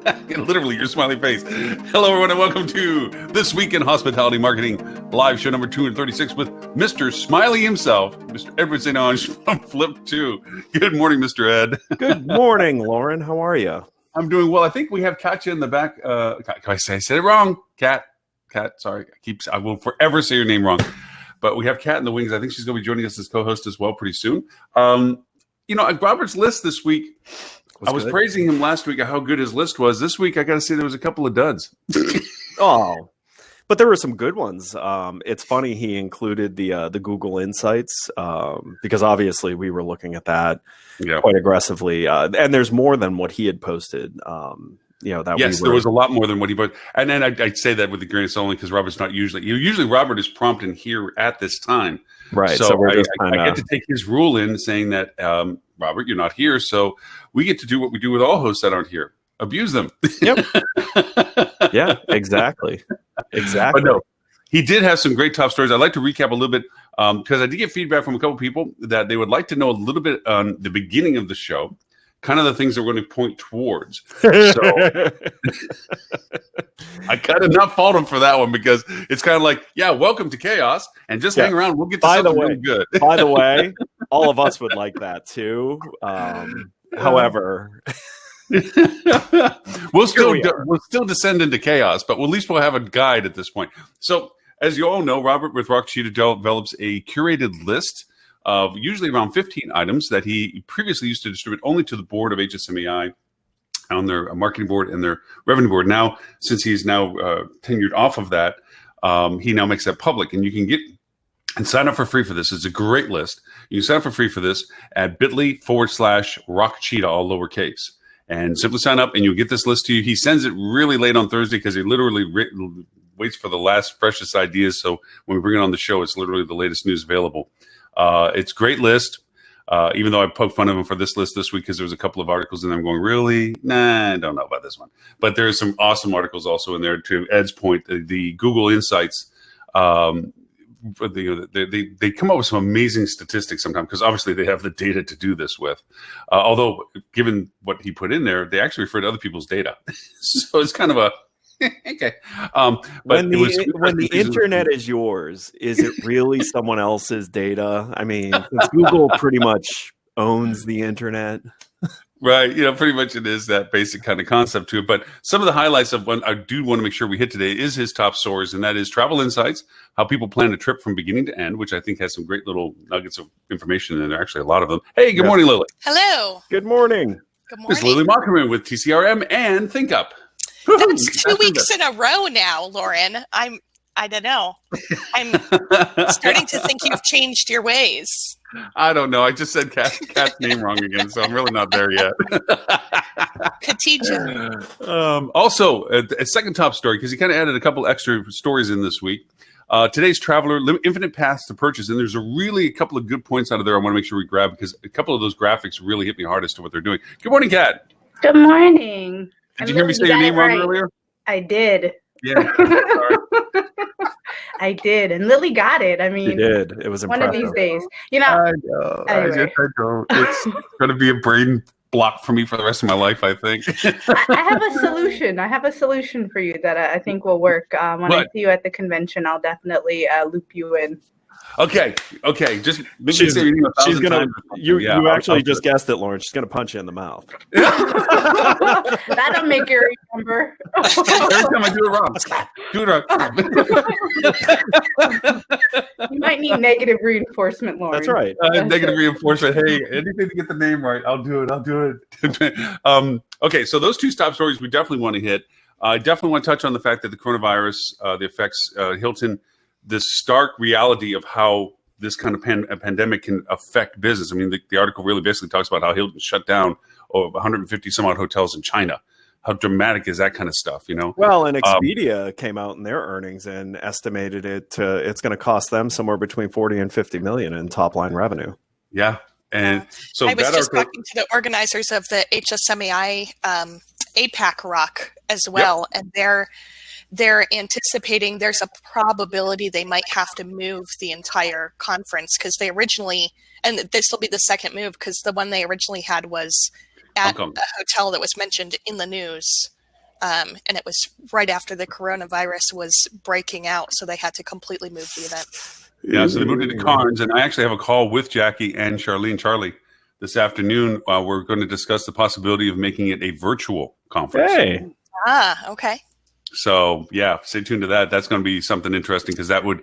Literally, your smiley face. Hello, everyone, and welcome to This Week in Hospitality Marketing, live show number 236 with Mr. Smiley himself, Mr. Edward StOnge from Flip 2. Good morning, Mr. Ed. Good morning, Loren. How are you? I'm doing well. I think we have Katya in the back. I said it wrong. Kat, sorry. I will forever say your name wrong. But we have Kat in the wings. I think she's going to be joining us as co-host as well pretty soon. Robert's list this week, I was praising him last week how good his list was. This week, I got to say there was a couple of duds. Oh, but there were some good ones. It's funny he included the Google Insights because obviously we were looking at that quite aggressively. And there's more than what he had posted. There was a lot more than what he put. And then I'd say that with a grain of salt only because Robert's not usually Robert is prompting here at this time. Right. So I get to take his rule in saying that, Robert, you're not here. So we get to do what we do with all hosts that aren't here. Abuse them. Yep. Yeah, exactly. Exactly. But no, he did have some great top stories. I'd like to recap a little bit because I did get feedback from a couple people that they would like to know a little bit on the beginning of the show. Kind of the things that we're going to point towards. So I kind of not fault him for that one because it's kind of like, welcome to chaos and just hang around. We'll get to something really good. By the way, all of us would like that too. However, we'll still descend into chaos, but at least we'll have a guide at this point. So as you all know, Robert with Rocksheet develops a curated list of usually around 15 items that he previously used to distribute only to the board of HSMAI on their marketing board and their revenue board. Now, since he's now tenured off of that, he now makes that public. And you can get and sign up for free for this. It's a great list. You can sign up for free for this at bit.ly/rockcheetah, all lowercase. And simply sign up and you'll get this list to you. He sends it really late on Thursday because he literally waits for the last freshest ideas. So when we bring it on the show, it's literally the latest news available. It's a great list, even though I poked fun of him for this list this week because there was a couple of articles in there. I'm going, really? Nah, I don't know about this one. But there's some awesome articles also in there. To Ed's point, the Google Insights, they come up with some amazing statistics sometimes because obviously they have the data to do this with. Although, given what he put in there, they actually refer to other people's data. So it's kind of a okay. But when the internet is yours, is it really someone else's data? I mean, Google pretty much owns the internet. Right. Pretty much it is that basic kind of concept to it. But some of the highlights of what I do want to make sure we hit today is his top stories, and that is travel insights, how people plan a trip from beginning to end, which I think has some great little nuggets of information in there, actually a lot of them. Hey, good morning, Lily. Hello. Good morning. Good morning. This is Lily Mockerman with TCRM and ThinkUp. That's 2 weeks in a row now, Loren. I don't know. I'm starting to think you've changed your ways. I don't know. I just said Kat's name wrong again, so I'm really not there yet. Katija. Also, a second top story, because he kind of added a couple extra stories in this week. Today's Traveler, Infinite Paths to Purchase. And there's a couple of good points out of there I want to make sure we grab, because a couple of those graphics really hit me hardest to what they're doing. Good morning, Kat. Good morning. Did you hear me say your name wrong earlier? I did. Yeah. I did. And Lily got it. I mean, she did. It was impressive. One of these days. I know. Anyway. I don't. It's going to be a brain block for me for the rest of my life, I think. I have a solution. I have a solution for you that I think will work. When I see you at the convention, I'll definitely loop you in. Okay. Just she's gonna. You actually just guessed it, Lauren. She's gonna punch you in the mouth. That'll make you remember. Every time I do it wrong. You might need negative reinforcement, Lauren. That's right. Negative reinforcement. Hey, anything to get the name right, I'll do it. Okay, so those two top stories we definitely want to hit. I definitely want to touch on the fact that the coronavirus, the effects, Hilton. This stark reality of how this kind of pandemic can affect business. I mean, the article really basically talks about how Hilton shut down over 150 some odd hotels in China. How dramatic is that kind of stuff, Well, and Expedia came out in their earnings and estimated it's going to cost them somewhere between 40 and 50 million in top line revenue. Yeah. And so I was just talking to the organizers of the HSMAI APAC Rock as well. Yep. And they're anticipating there's a probability they might have to move the entire conference because they originally, and this will be the second move because the one they originally had was at a hotel that was mentioned in the news. and it was right after the coronavirus was breaking out, so they had to completely move the event. Yeah, so they moved it to Carnes, and I actually have a call with Jackie and Charlie this afternoon. We're going to discuss the possibility of making it a virtual conference. Hey. Okay. So, yeah, stay tuned to that. That's going to be something interesting because that would...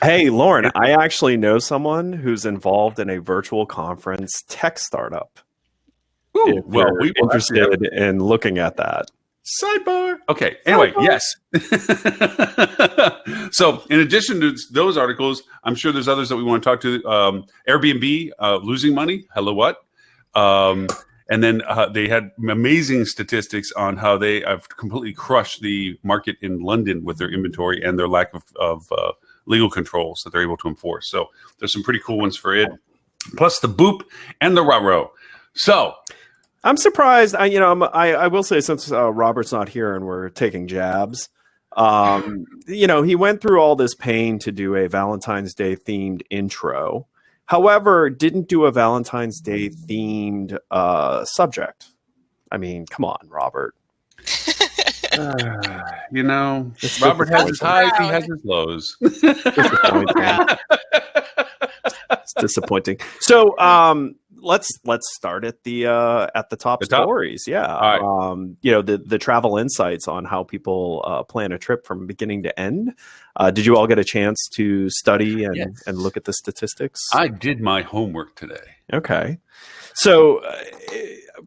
Hey, Loren, I actually know someone who's involved in a virtual conference tech startup. Ooh, well, we're interested in looking at that. Sidebar. Okay. Anyway, yes. So, in addition to those articles, I'm sure there's others that we want to talk to. Airbnb losing money. Hello, what? And then they had amazing statistics on how they have completely crushed the market in London with their inventory and their lack of legal controls that they're able to enforce. So, there's some pretty cool ones for it. Plus the boop and the rah-roh. So. I'm surprised. I will say, since Robert's not here and we're taking jabs, he went through all this pain to do a Valentine's Day themed intro. However, didn't do a Valentine's Day themed subject. I mean, come on, Robert. Robert has his highs, he has his lows. It's disappointing. So, let's start at the top stories. Yeah. Right. The travel insights on how people plan a trip from beginning to end. Did you all get a chance to study and look at the statistics? I did my homework today. Okay. So,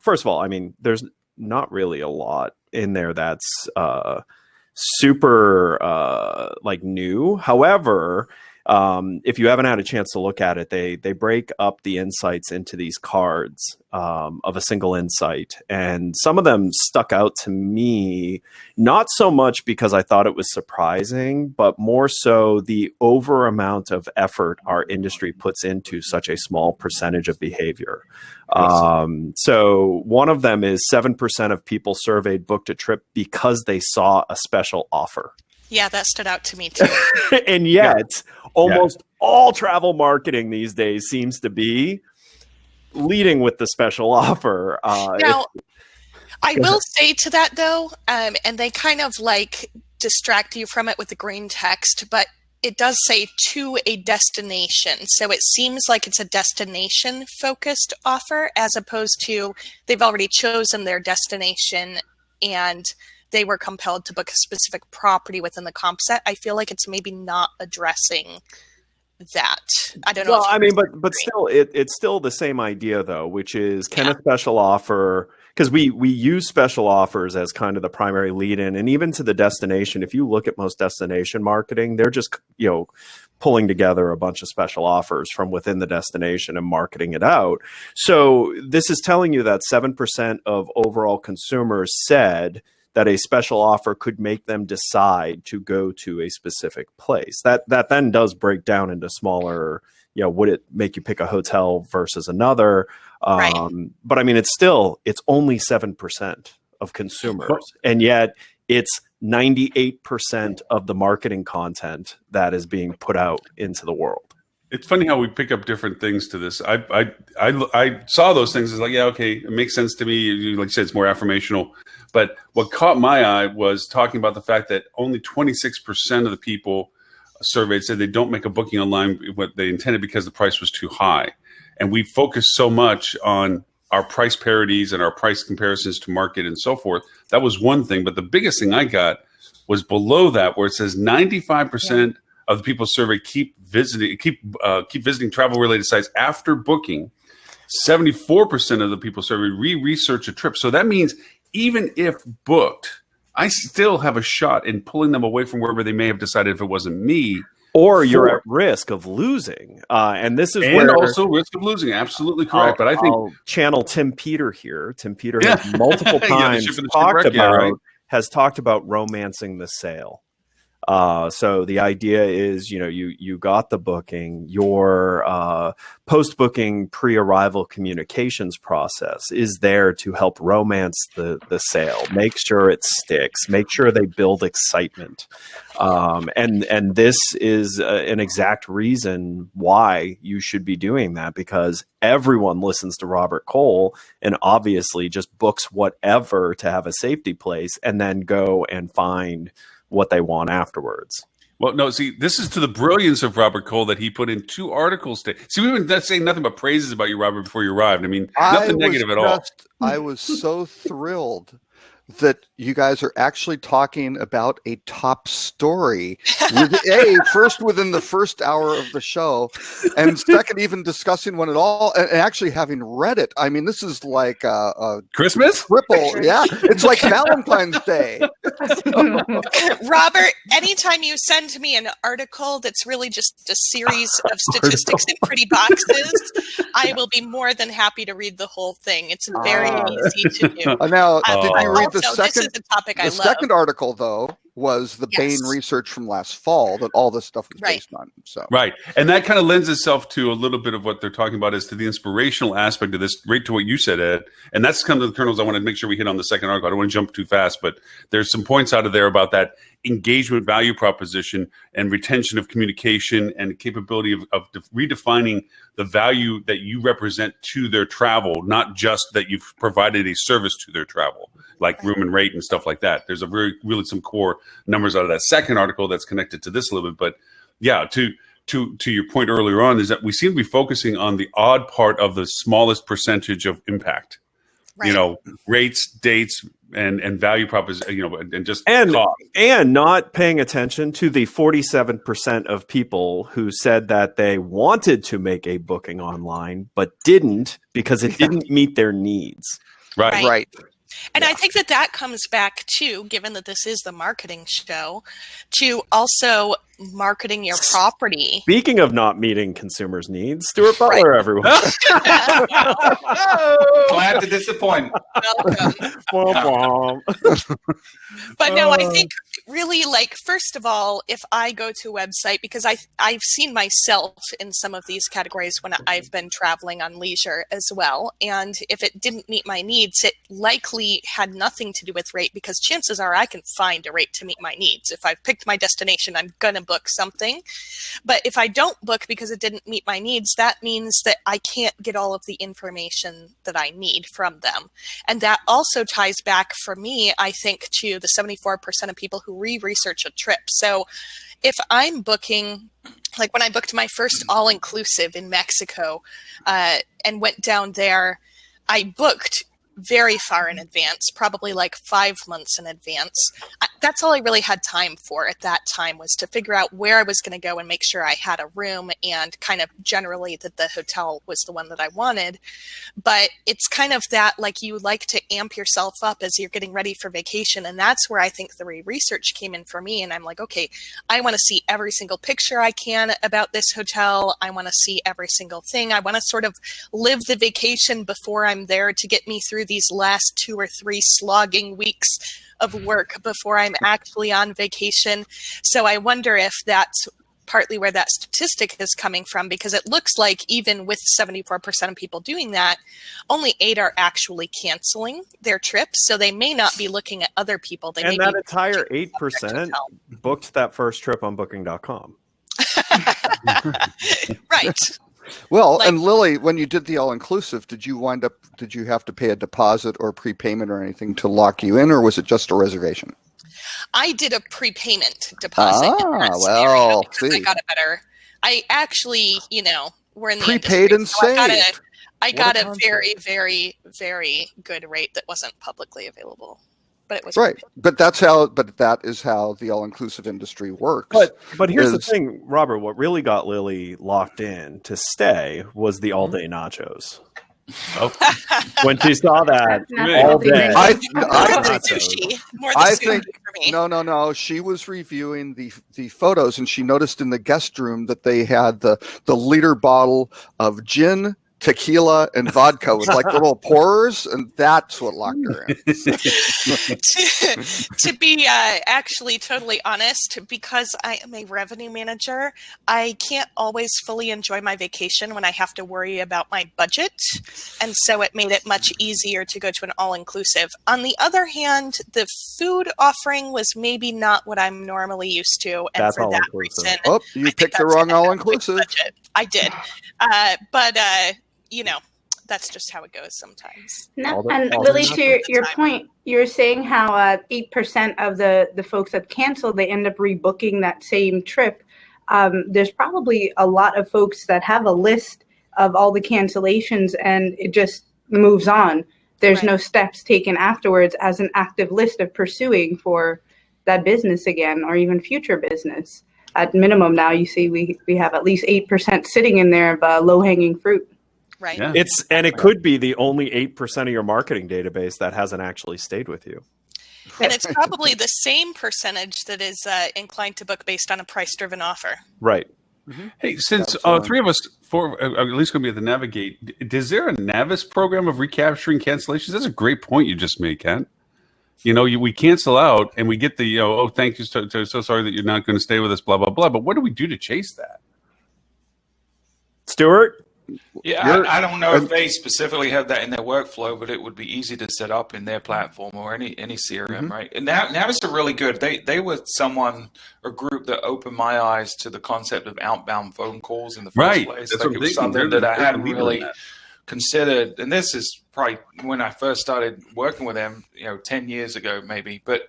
first of all, I mean, there's not really a lot in there that's super new. However, if you haven't had a chance to look at it, they break up the insights into these cards of a single insight. And some of them stuck out to me, not so much because I thought it was surprising, but more so the over amount of effort our industry puts into such a small percentage of behavior. So one of them is 7% of people surveyed booked a trip because they saw a special offer. Yeah, that stood out to me too. And yet, almost all travel marketing these days seems to be leading with the special offer. Now, I will say to that though, and they kind of distract you from it with the green text, but it does say to a destination. So it seems like it's a destination focused offer as opposed to they've already chosen their destination and they were compelled to book a specific property within the comp set. I feel like it's maybe not addressing that. I don't know. Well, I mean, but still, it's still the same idea though, which is can a special offer, because we use special offers as kind of the primary lead in, and even to the destination. If you look at most destination marketing, they're just, pulling together a bunch of special offers from within the destination and marketing it out. So this is telling you that 7% of overall consumers said that a special offer could make them decide to go to a specific place. That then does break down into smaller, would it make you pick a hotel versus another? Right. But I mean, it's only 7% of consumers. And yet it's 98% of the marketing content that is being put out into the world. It's funny how we pick up different things to this. I saw those things as it makes sense to me. Like you said, it's more affirmational. But what caught my eye was talking about the fact that only 26% of the people surveyed said they don't make a booking online what they intended because the price was too high. And we focus so much on our price parities and our price comparisons to market and so forth. That was one thing. But the biggest thing I got was below that, where it says 95% of the people surveyed keep visiting travel-related sites after booking. 74% of the people surveyed research a trip. So that means even if booked, I still have a shot in pulling them away from wherever they may have decided if it wasn't me. Or you're at risk of losing. And this is where also risk of losing. Absolutely correct. But I think I'll channel Tim Peter here. Tim Peter has multiple times talked about romancing the sale. So the idea is, you got the booking, your post-booking pre-arrival communications process is there to help romance the sale, make sure it sticks, make sure they build excitement. And this is an exact reason why you should be doing that, because everyone listens to Robert Cole and obviously just books whatever to have a safety place and then go and find what they want afterwards. Well, no, see, this is to the brilliance of Robert Cole that he put in 2 articles. See, we've been saying nothing but praises about you, Robert, before you arrived. I mean, nothing negative at all. I was so thrilled that you guys are actually talking about a top story first within the first hour of the show, and second, even discussing one at all, and actually having read it. I mean, this is like a Christmas triple. Yeah, it's like Valentine's Day. Robert, anytime you send me an article that's really just a series of statistics in pretty boxes, I will be more than happy to read the whole thing. It's very easy to do. Now, did you read the second? This is the topic I love. The second article, though, was the Bain research from last fall that all this stuff is based on. So right, and that kind of lends itself to a little bit of what they're talking about, is to the inspirational aspect of this, right to what you said, Ed. And that's kind of the kernels I want to make sure we hit on the second article. I don't want to jump too fast, but there's some points out of there about that engagement value proposition and retention of communication and capability of redefining the value that you represent to their travel, not just that you've provided a service to their travel, like room and rate and stuff like that. There's really some core numbers out of that second article that's connected to this a little bit. But yeah, to your point earlier on, is that we seem to be focusing on the odd part of the smallest percentage of impact. Right. Rates, dates, and value proposition, and just cost. And not paying attention to the 47% of people who said that they wanted to make a booking online but didn't because it didn't meet their needs. Right. And I think that comes back to, given that this is the marketing show, to also marketing your property. Speaking of not meeting consumers' needs, Stuart Butler, everyone. Glad to disappoint. Welcome. But no, I think really, first of all, if I go to a website, because I've seen myself in some of these categories when I've been traveling on leisure as well. And if it didn't meet my needs, it likely had nothing to do with rate, because chances are I can find a rate to meet my needs. If I've picked my destination, I'm going to book something. But if I don't book because it didn't meet my needs, that means that I can't get all of the information that I need from them. And that also ties back for me, I think, to the 74% of people who research a trip. So if I'm booking, like when I booked my first all-inclusive in Mexico and went down there, I booked very far in advance, probably 5 months in advance. That's all I really had time for at that time, was to figure out where I was going to go and make sure I had a room, and kind of generally that the hotel was the one that I wanted. But it's kind of that, you like to amp yourself up as you're getting ready for vacation. And that's where I think the research came in for me. And I'm like, okay, I want to see every single picture I can about this hotel. I want to see every single thing. I want to sort of live the vacation before I'm there to get me through these last 2 or 3 slogging weeks of work before I'm actually on vacation. So I wonder if that's partly where that statistic is coming from, because it looks like even with 74% of people doing that, only 8 are actually canceling their trips. So they may not be looking at other people. They and that entire 8% booked that first trip on booking.com. Right. Well, and Lily, when you did the all-inclusive, did you have to pay a deposit or prepayment or anything to lock you in, or was it just a reservation? I did a prepayment deposit. Well, see. I got a better. I actually, we're in the prepaid industry, and saved. I got a very, very, very good rate that wasn't publicly available. But it was right. But that is how the all-inclusive industry works. But here's the thing, Robert, what really got Lily locked in to stay was the all-day nachos. Oh. When she saw that all day. I think no. She was reviewing the photos, and she noticed in the guest room that they had the liter bottle of gin tequila and vodka with like little pourers, and that's what locked her in. To be actually totally honest, because I am a revenue manager, I can't always fully enjoy my vacation when I have to worry about my budget. And so it made it much easier to go to an all-inclusive. On the other hand, the food offering was maybe not what I'm normally used to. And that's for that all-inclusive. reason, Oh, you picked the wrong all-inclusive. I did. But that's just how it goes sometimes. No, and really, to your point, you're saying how 8% of the folks that cancel, they end up rebooking that same trip. There's probably a lot of folks that have a list of all the cancellations, and it just moves on. There's no steps taken afterwards as an active list of pursuing for that business again, or even future business. At minimum, now you see we have at least 8% sitting in there of low-hanging fruit. Right. Yeah. It could be the only 8% of your marketing database that hasn't actually stayed with you. And it's probably the same percentage that is inclined to book based on a price-driven offer. Right. Mm-hmm. Hey, since three of us, four, at least going to be at the Navigate, is there a Navis program of recapturing cancellations? That's a great point you just made, Kat. We cancel out and we get the, oh, thank you, so sorry that you're not going to stay with us, blah, blah, blah. But what do we do to chase that? Stuart? Yeah, I don't know if they specifically have that in their workflow, but it would be easy to set up in their platform or any CRM, right? And Navis are really good. They were a group that opened my eyes to the concept of outbound phone calls in the first place. That's like it was something that I hadn't really considered. And this is probably when I first started working with them, 10 years ago maybe. But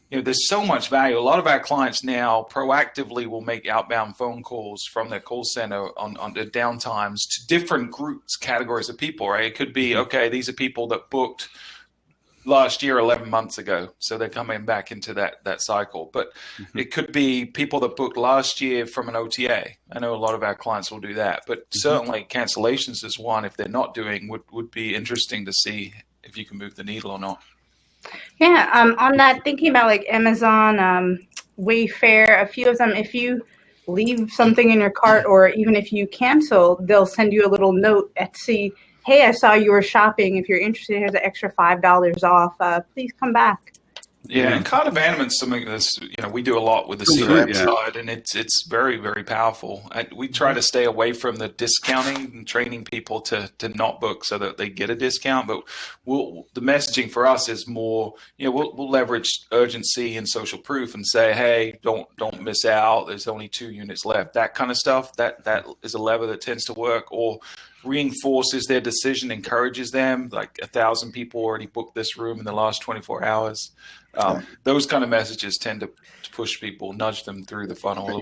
there's so much value. A lot of our clients now proactively will make outbound phone calls from their call center on their downtimes to different groups, categories of people, right? It could be, okay, these are people that booked last year, 11 months ago. So they're coming back into that cycle. But it could be people that booked last year from an OTA. I know a lot of our clients will do that. But certainly cancellations is one, if they're not doing, would be interesting to see if you can move the needle or not. Yeah, on that, thinking about like Amazon, Wayfair, a few of them, if you leave something in your cart or even if you cancel, they'll send you a little note Etsy, hey, I saw you were shopping. If you're interested, here's an extra $5 off. Please come back. Yeah, and cart abandonment is something that's, we do a lot with the CRM side, and it's very, very powerful. We try to stay away from the discounting and training people to not book so that they get a discount. But the messaging for us is more, we'll leverage urgency and social proof and say, hey, don't miss out. There's only 2 units left. That kind of stuff. That is a lever that tends to work. Or reinforces their decision, encourages them. Like 1,000 people already booked this room in the last 24 hours. Those kind of messages tend to push people, nudge them through the funnel.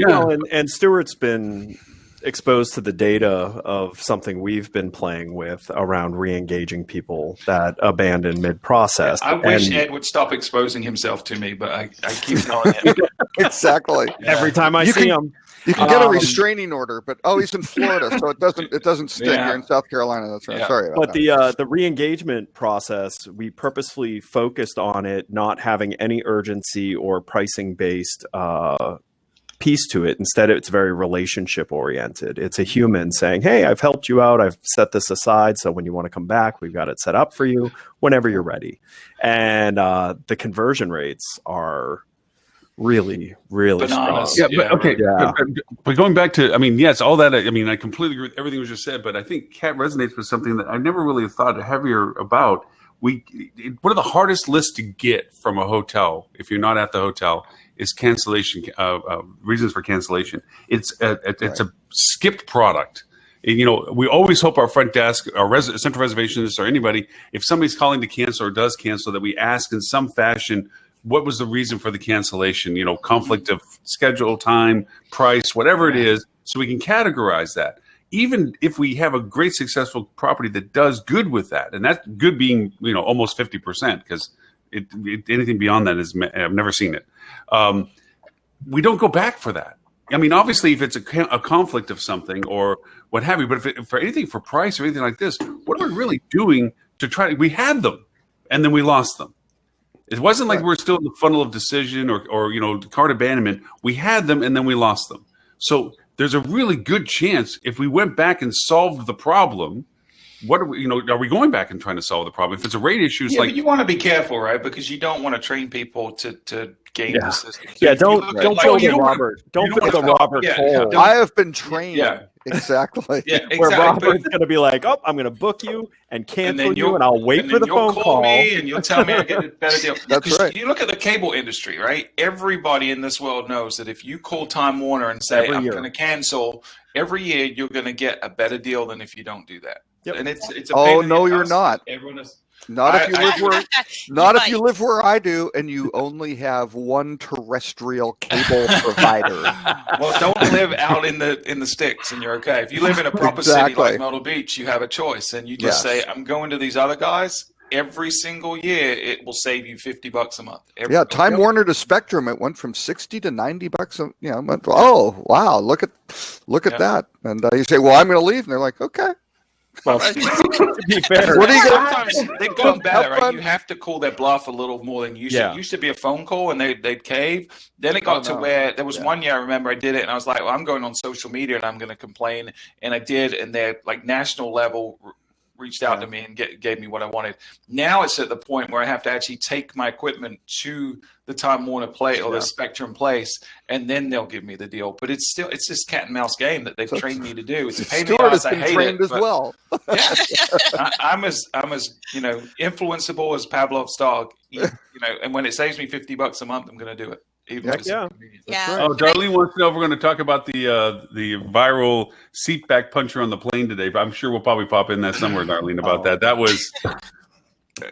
And Stuart's been exposed to the data of something we've been playing with around re-engaging people that abandon mid-process. I wish Ed would stop exposing himself to me, but I keep telling him. Exactly. Every time I see him. You can get a restraining order, but he's in Florida, so it doesn't stick. Yeah. You're in South Carolina. That's right. Yeah. Sorry about that. But the re-engagement process, we purposefully focused on it not having any urgency or pricing based piece to it. Instead, it's very relationship oriented. It's a human saying, "Hey, I've helped you out. I've set this aside. So when you want to come back, we've got it set up for you whenever you're ready." And the conversion rates are really bananas. strong. Yeah, but okay. Yeah. But going back to, yes, all that. I completely agree with everything was just said. But I think Kat resonates with something that I never really thought heavier about. One of the hardest lists to get from a hotel, if you're not at the hotel, is cancellation reasons for cancellation. It's a skipped product. And, we always hope our front desk, our central reservationist, or anybody, if somebody's calling to cancel or does cancel, that we ask in some fashion, what was the reason for the cancellation? Conflict of schedule, time, price, whatever it is, so we can categorize that. Even if we have a great successful property that does good with that, and that good being almost 50%, because anything beyond that is I've never seen it. We don't go back for that. Obviously, if it's a conflict of something or what have you, but if for anything for price or anything like this, what are we really doing to try? We had them, and then we lost them. It wasn't like we're still in the funnel of decision or cart abandonment. We had them and then we lost them. So there's a really good chance if we went back and solved the problem what are we, are we going back and trying to solve the problem? If it's a rate issue, it's but you want to be careful, right? Because you don't want to train people to game the system. So don't build a Robert. Don't build a Robert Cole. I have been trained. Exactly. Yeah, exactly. Where Robert's going to be like, "Oh, I'm going to book you and cancel you, and I'll wait for the phone call." Me and you'll tell me I get a better deal. That's right. You look at the cable industry, right? Everybody in this world knows that if you call Time Warner and say, "I'm going to cancel," every year you're going to get a better deal than if you don't do that. Yep. And it's a pain in the no, you're ass. not. Everyone is. Not if you live where I do, and you only have one terrestrial cable provider. Well, don't live out in the sticks, and you're okay. If you live in a proper city like Myrtle Beach, you have a choice, and you just say, "I'm going to these other guys." Every single year, it will save you $50 a month. Time Warner to Spectrum, it went from $60 to $90. Oh wow, look at that. And you say, "Well, I'm going to leave," and they're like, "Okay." Well, to be fair, what are you sometimes they've gotten better, right? You have to call their bluff a little more than you should. It used to be a phone call and they'd cave. Then it got to where there was one year I remember I did it and I was like, well, I'm going on social media and I'm going to complain. And I did, and they're like national level reached out to me and gave me what I wanted. Now it's at the point where I have to actually take my equipment to the Time Warner place or the Spectrum place, and then they'll give me the deal. But it's this cat and mouse game that they've trained me to do. It's a pain in the ass. I hate trained it as well. I'm as influenceable as Pavlov's dog. And when it saves me $50 a month, I'm going to do it. Right. Oh, Darlene wants to know if we're going to talk about the viral seat back puncher on the plane today. But I'm sure we'll probably pop in that somewhere, Darlene, about that. That was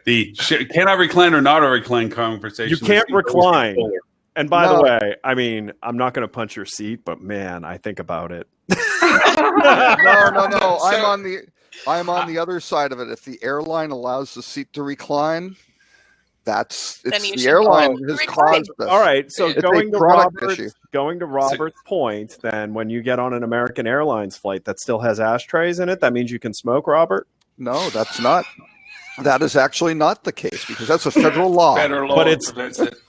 the can I recline or not a recline conversation. You can't recline. And by the way, I mean, I'm not going to punch your seat, but man, I think about it. No. I'm on the other side of it. If the airline allows the seat to recline, the airline has caused this. All right, so going to Robert's point, then when you get on an American Airlines flight that still has ashtrays in it, that means you can smoke, Robert? No, that's not. That is actually not the case because that's a federal law.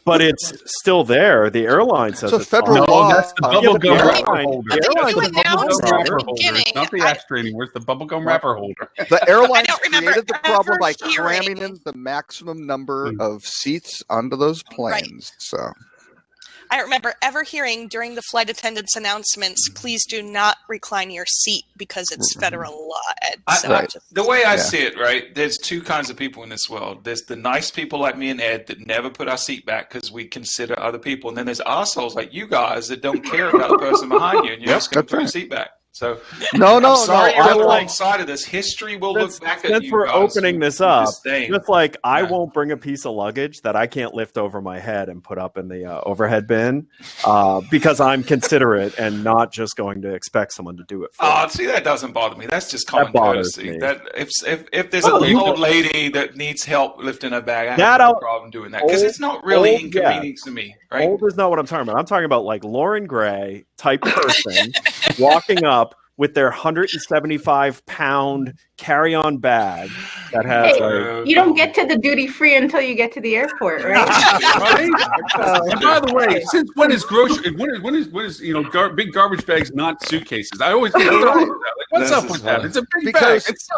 But it's still there. The airline says it's a federal law. That's the bubblegum wrapper holder. It's not the ashtray anymore. It's the bubblegum wrapper holder. The airline created the problem by cramming in the maximum number of seats onto those planes. So. I don't remember ever hearing during the flight attendants announcements, please do not recline your seat because it's federal law. Ed. The way I see it, right, there's two kinds of people in this world. There's the nice people like me and Ed that never put our seat back because we consider other people. And then there's assholes like you guys that don't care about the person behind you and you're just going to put your seat back. So I'm sorry you're on the wrong side of this. History will look back at you. Since we're opening this up, just like I won't bring a piece of luggage that I can't lift over my head and put up in the overhead bin because I'm considerate and not just going to expect someone to do it for me. See, that doesn't bother me. That's just common courtesy. That if there's an old lady that needs help lifting her bag, I have no problem doing that because it's not really inconvenience to me. Right? Old is not what I'm talking about. I'm talking about like Loren Gray type person walking up with their 175-pound carry-on bag that has. You don't get to the duty free until you get to the airport, right? And by the way, since when is big garbage bags not suitcases? I always get like, what's up with that? It's a big bag. It's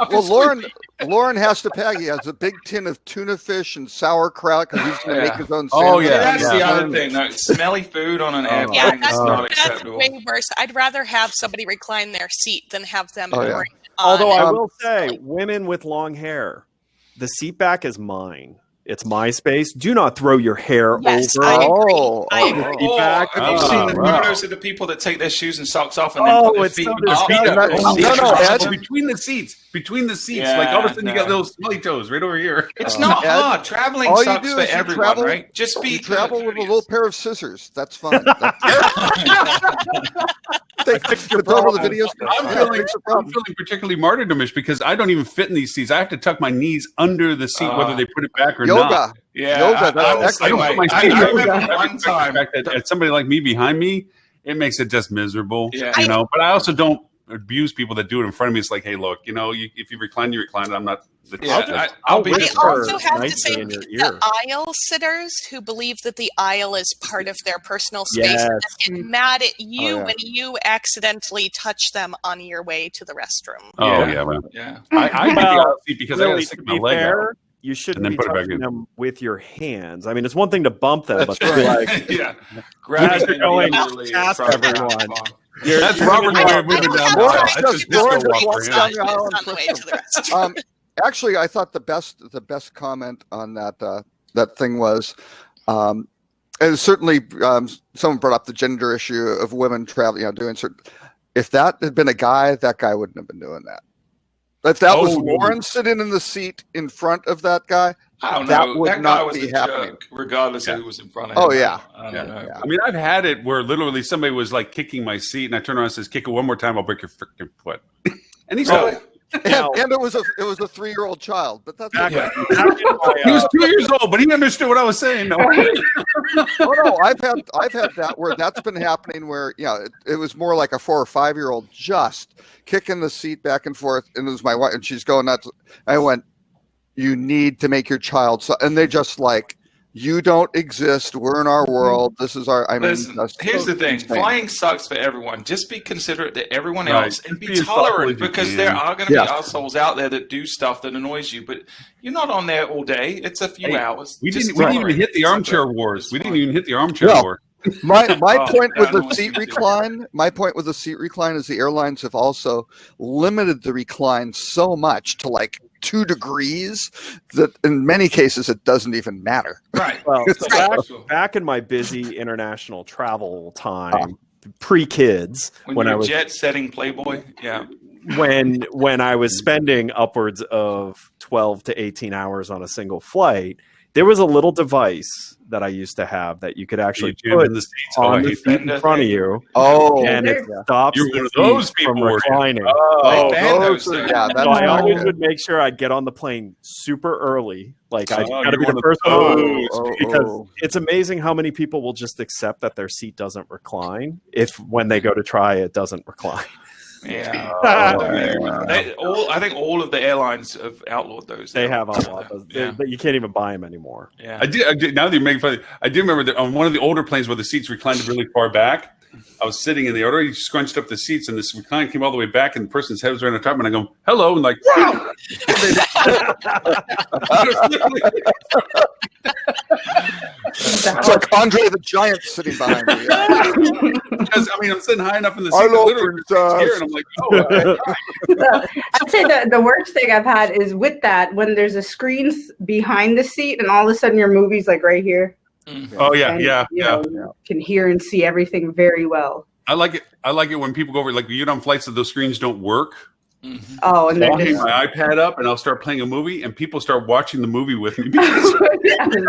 Loren has to pack. He has a big tin of tuna fish and sauerkraut because he's going to make his own sandwich. Oh yeah, that's the other thing. No, smelly food on an airplane is not acceptable. That's way worse. I'd rather have somebody recline their seat than have them bring it on. Although I will say, women with long hair, the seat back is mine. It's my space. Do not throw your hair over. I agree. Have you seen the photos of the people that take their shoes and socks off and then put their feet between the seats? Like all of a sudden you got little smelly toes right over here. It's not hard. Traveling sucks for everyone, right? Just be travel with a little pair of scissors. That's fine. I'm feeling particularly martyrdomish because I don't even fit in these seats. I have to tuck my knees under the seat, whether they put it back or not. Yoga. That's I remember one time that somebody like me behind me, it makes it just miserable. But I also don't abuse people that do it in front of me. It's like, hey, look, if you recline, you recline. I'm not. I'll be. I also have to nicely say in your the aisle sitters who believe that the aisle is part of their personal space and get mad at you when you accidentally touch them on your way to the restroom. Oh yeah, man. Yeah. I get the aisle seat because I got to stick my leg out. You shouldn't And be then put it back touching in. them with your hands. I mean, it's one thing to bump them, but That's they're right. like, Yeah. Grab Grabbing going immediately past from- everyone. That's Robert's way of moving down the Lauren aisle. just- That's just Lauren disco just walk walks for down him. the aisle On the way to the restroom. Actually, I thought the best comment on that thing was, and certainly someone brought up the gender issue of women traveling, doing certain. If that had been a guy, that guy wouldn't have been doing that. If that was Lauren sitting in the seat in front of that guy, I don't that know. would that guy not was be a happening. jerk, regardless of who was in front of him. Oh, yeah. I don't know. Yeah. I mean, I've had it where literally somebody was like kicking my seat, and I turned around and says, "Kick it one more time, I'll break your freaking foot." And he's like, And it was a 3-year-old child, but that's okay. he was 2 years old, but he understood what I was saying. No. Oh no, I've had that where that's been happening where it was more like a 4 or 5-year-old just kicking the seat back and forth, and it was my wife, and she's going nuts. I went, "You need to make your child," and they just like, "You don't exist. We're in our world. This is our." Listen, here's the thing: insane. flying sucks for everyone. Just be considerate to everyone Right. else and be Be as thoughtful tolerant, as you because can. there are going to Yes. be assholes out there that do stuff that annoys you. But you're not on there all day. It's a few hours. We Just didn't even tolerate hit the it. armchair wars. We didn't even hit the armchair Well, war. My Oh, point with yeah, the no, seat it's- recline. My point with the seat recline is the airlines have also limited the recline so much to like 2 degrees that in many cases it doesn't even matter. Right. Well, So back in my busy international travel time, pre-kids, when I you're was jet-setting Playboy, yeah. when I was spending upwards of 12 to 18 hours on a single flight, there was a little device that I used to have that you could actually jam put in the seats. Oh, I on the hate seat in front of you, Oh, and it stops You're the one of those seat people, from were you? reclining. Oh, ban those those are- things. yeah, So that's I always good. would make sure I'd get on the plane super early. Like I Oh, got to you're be one the of first those. one, because it's amazing how many people will just accept that their seat doesn't recline if when they go to try it doesn't recline. Yeah. Oh, I think all of the airlines have outlawed those. They have a lot of Yeah. but you can't even buy them anymore. Yeah. I did. Now that you're making fun, I do remember that on one of the older planes where the seats reclined really far back. I was sitting and they already scrunched up the seats, and this recline came all the way back, and the person's head was right on top, and I go, "Hello," and like, wow. It's like Andre the Giant sitting behind me. Because I mean, I'm sitting high enough in the seat, I know, literally here, and I'm like, "Oh, I'd say the worst thing I've had is with that when there's a screen behind the seat and all of a sudden your movie's like right here. oh yeah, And, yeah, you yeah." know, you can hear and see everything very well. I like it. I like it when people go over, like, you get on flights that those screens don't work. Oh, and I'll they're hang just my iPad up and I'll start playing a movie, and people start watching the movie with me. gotta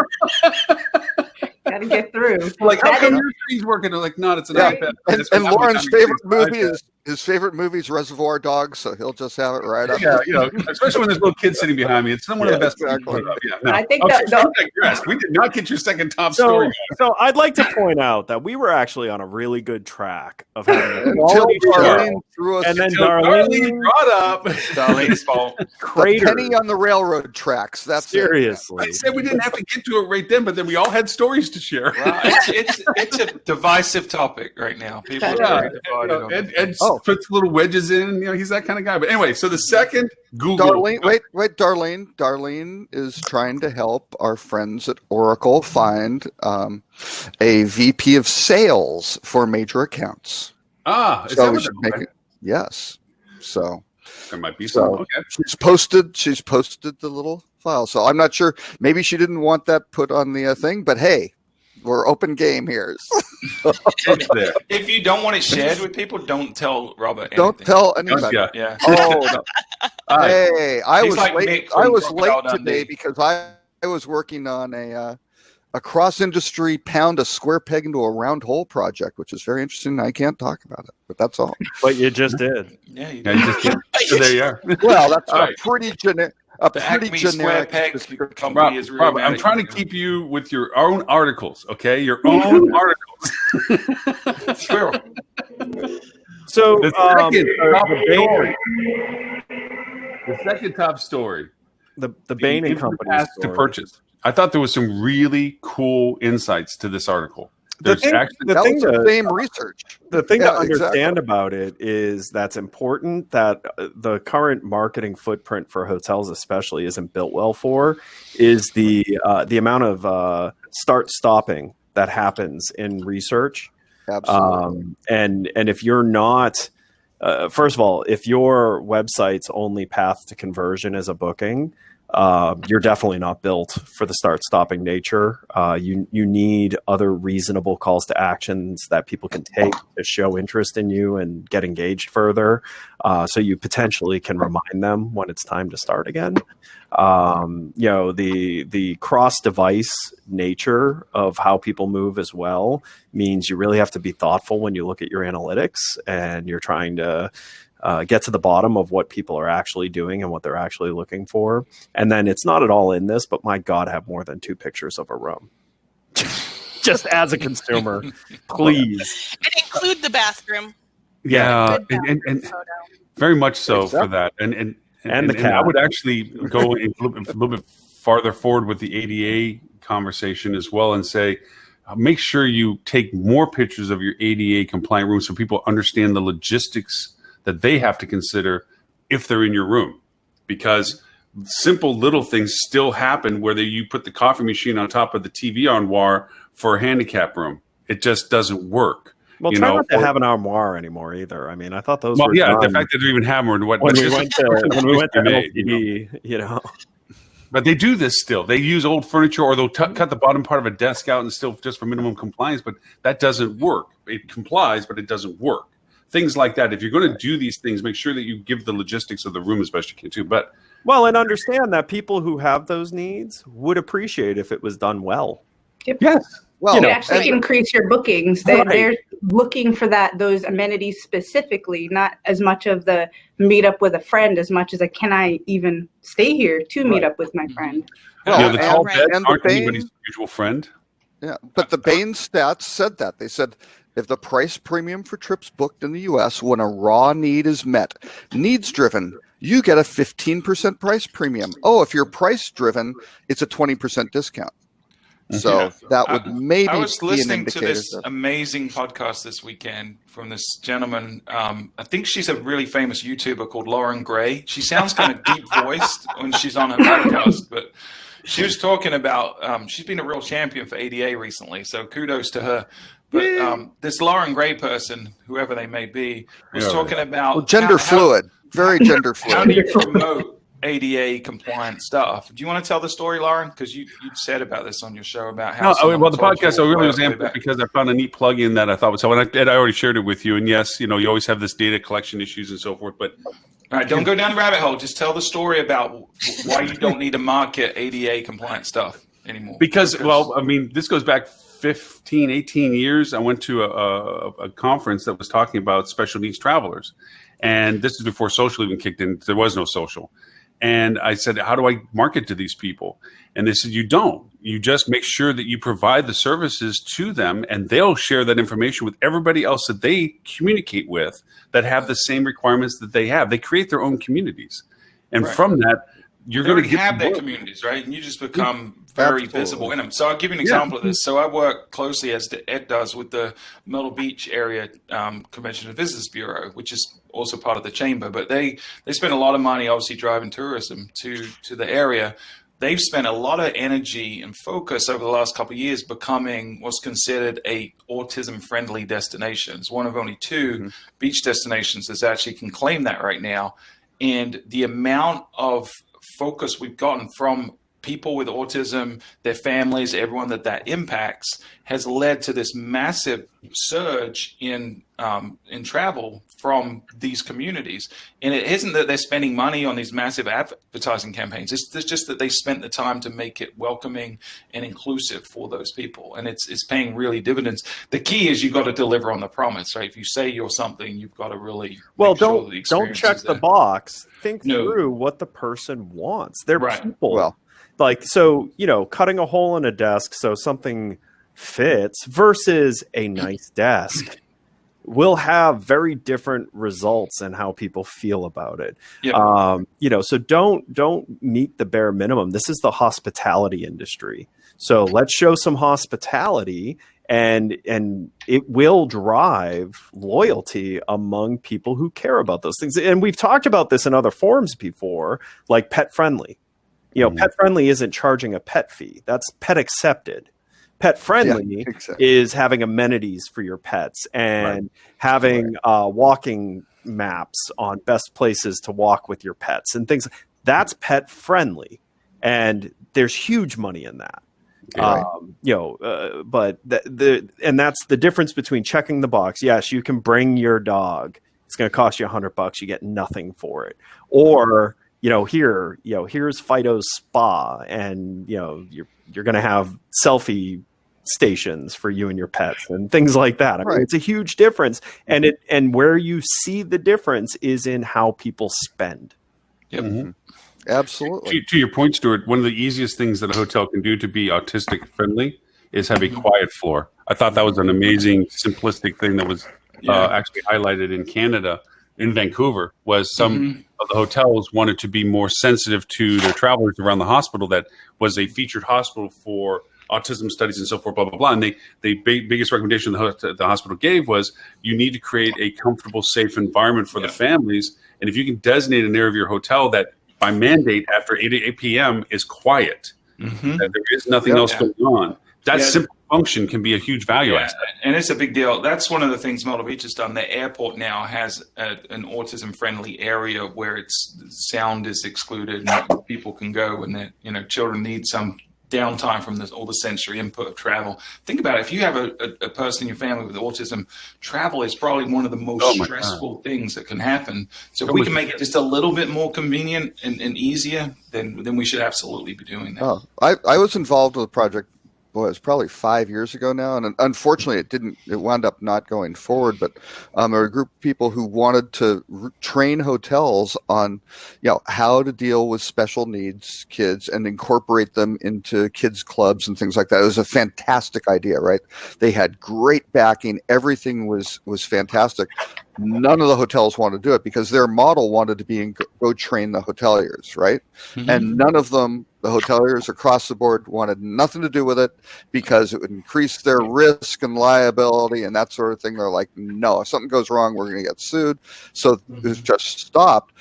get through. Like, how That come is- your screen's working? They're like, no, it's an Yeah. iPad. And, That's and what Lauren's happens favorite on your movie iPad. is his favorite movie is Reservoir Dogs, so he'll just have it right up. Yeah, especially when there's little kids sitting behind me. It's one of the best. exactly. Yeah, no. I think Okay, that- we digressed. We did not get your second top So, story. so I'd like to point out that we were actually on a really good track of having a Until quality show, Darlene threw us and then So Darlene brought up. Darlene's fault. the crater. penny on the railroad tracks. That's it. Seriously, I said we didn't have to get to it right then, but then we all had stories to share. It's a divisive topic right now. People are Yeah, very divided on it. Ed puts little wedges in. He's that kind of guy. But anyway, so the second Google. Darlene, wait, Darlene. Darlene is trying to help our friends at Oracle find a VP of sales for major accounts. Is So that we what should they're make it. Yes. So There might be some. So Okay. she's posted the little file. So I'm not sure. Maybe she didn't want that put on the thing, but hey, we're open game here. It's there. If you don't want it shared with people, don't tell Robert. Don't anything. tell anybody. Yeah. Yeah. Oh, no. All right. Hey, I He's was like late. Mick I from was Crocodile late today Dundee. because I was working on a cross-industry pound a square peg into a round hole project, which is very interesting. I can't talk about it, but that's all. but you just did. Yeah. You Yeah, you just so there you are. Well, that's All a right. pretty generic. A The pretty Acme Square generic Peg description. company Rob, is really Rob, mad I'm at trying you. to keep you with your own articles, okay? Your own articles. Squirrel. So the second top story, the Bain and Company to purchase. I thought there was some really cool insights to this article. The same research. The thing to understand about it is that's important that the current marketing footprint for hotels especially isn't built well for is the amount of start stopping that happens in research. Absolutely. And if you're not, first of all, if your website's only path to conversion is a booking, you're definitely not built for the start-stopping nature. You need other reasonable calls to actions that people can take to show interest in you and get engaged further. So you potentially can remind them when it's time to start again. The cross-device nature of how people move as well means you really have to be thoughtful when you look at your analytics and you're trying to get to the bottom of what people are actually doing and what they're actually looking for. And then it's not at all in this, but my God, have more than 2 pictures of a room. Just as a consumer, please. And include the bathroom. Yeah, and very much so for that. And I would actually go a little bit farther forward with the ADA conversation as well and say, make sure you take more pictures of your ADA compliant room so people understand the logistics that they have to consider if they're in your room, because simple little things still happen, whether you put the coffee machine on top of the TV armoire for a handicap room. It just doesn't work. Well, try not to have an armoire anymore either. I mean, I thought those were done. The fact that they even have one. When we went to LTD, But they do this still. They use old furniture, or they'll cut the bottom part of a desk out and still just for minimum compliance, but that doesn't work. It complies, but it doesn't work. Things like that. If you're going to do these things, make sure that you give the logistics of the room as best you can too. But and understand that people who have those needs would appreciate if it was done well. Yep. Yes. Well, you actually increase your bookings. They're looking for those amenities specifically, not as much of the meet up with a friend as much as can I even stay here to meet up with my friend. Well, the tall beds aren't anybody's usual friend. Yeah, but the Bain stats said that. They said if the price premium for trips booked in the U.S. when a raw need is met, needs-driven, you get a 15% price premium. Oh, if you're price-driven, it's a 20% discount. So that would maybe I was be listening an to indicator. this amazing podcast this weekend from this gentleman. I think she's a really famous YouTuber called Loren Gray. She sounds kind of deep-voiced when she's on her podcast, but she was talking about she's been a real champion for ADA recently, so kudos to her. But this Loren Gray person, whoever they may be, was talking about gender fluid, very gender fluid. How do you promote ADA compliant stuff? Do you want to tell the story, Loren? Because you said about this on your show about how. The podcast I really was amped because I found a neat plugin that I thought was helpful, and I already shared it with you. And yes, you always have this data collection issues and so forth, but. All right, don't go down the rabbit hole. Just tell the story about why you don't need to market ADA compliant stuff anymore. Because this goes back 15, 18 years. I went to a conference that was talking about special needs travelers. And this is before social even kicked in. There was no social. And I said, how do I market to these people? And they said, you don't. You just make sure that you provide the services to them, and they'll share that information with everybody else that they communicate with that have the same requirements that they have. They create their own communities. And from that, you're going to have their communities, right? And you just become very visible in them. So I'll give you an example of this. So I work closely, as Ed does, with the Myrtle Beach Area Convention and Visitors Bureau, which is also part of the chamber. But they spend a lot of money, obviously, driving tourism to the area. They've spent a lot of energy and focus over the last couple of years becoming what's considered a autism-friendly destination. It's one of only 2 beach destinations that actually can claim that right now. And the amount of focus we've gotten from people with autism, their families, everyone that impacts, has led to this massive surge in travel from these communities. And it isn't that they're spending money on these massive advertising campaigns. It's just that they spent the time to make it welcoming and inclusive for those people. And it's paying really dividends. The key is you've got to deliver on the promise, right? If you say you're something, you've got to really don't check the box. Think through what the person wants. They're people. Cutting a hole in a desk so something fits versus a nice desk will have very different results in how people feel about it. Yep. So don't meet the bare minimum. This is the hospitality industry. So let's show some hospitality, and it will drive loyalty among people who care about those things. And we've talked about this in other forums before, like Pet Friendly. Pet Friendly isn't charging a pet fee. That's pet accepted. Pet Friendly is having amenities for your pets and having walking maps on best places to walk with your pets and things. That's Pet Friendly, and there's huge money in that. But and that's the difference between checking the box. Yes, you can bring your dog. It's going to cost you $100. You get nothing for it. Or here's Fido's spa, and you're going to have selfie stations for you and your pets and things like that. I mean, it's a huge difference, and where you see the difference is in how people spend. Yep. Mm-hmm. Absolutely. To your point, Stuart, one of the easiest things that a hotel can do to be autistic friendly is have a quiet floor. I thought that was an amazing, simplistic thing that was actually highlighted in Canada, in Vancouver, was some of the hotels wanted to be more sensitive to their travelers around the hospital. That was a featured hospital for autism studies and so forth, blah, blah, blah. And the biggest recommendation the hospital gave was you need to create a comfortable, safe environment for the families. And if you can designate an area of your hotel that by mandate after 8 p.m. is quiet, that there is nothing else going on, that simple function can be a huge value asset. And it's a big deal. That's one of the things Myrtle Beach has done. The airport now has an autism-friendly area where sound is excluded and people can go, and that children need some downtime from all the sensory input of travel. Think about it. If you have a person in your family with autism, travel is probably one of the most stressful things that can happen. So if we can make it just a little bit more convenient and easier, then we should absolutely be doing that. Oh, I was involved with a project. Boy, it was probably 5 years ago now, and unfortunately, it wound up not going forward. But there were a group of people who wanted to train hotels on, how to deal with special needs kids and incorporate them into kids clubs and things like that. It was a fantastic idea, right? They had great backing. Everything was fantastic. None of the hotels wanted to do it because their model wanted to be go train the hoteliers, right? Mm-hmm. And none of them, the hoteliers across the board, wanted nothing to do with it because it would increase their risk and liability and that sort of thing. They're like, no, if something goes wrong, we're going to get sued. So it just stopped.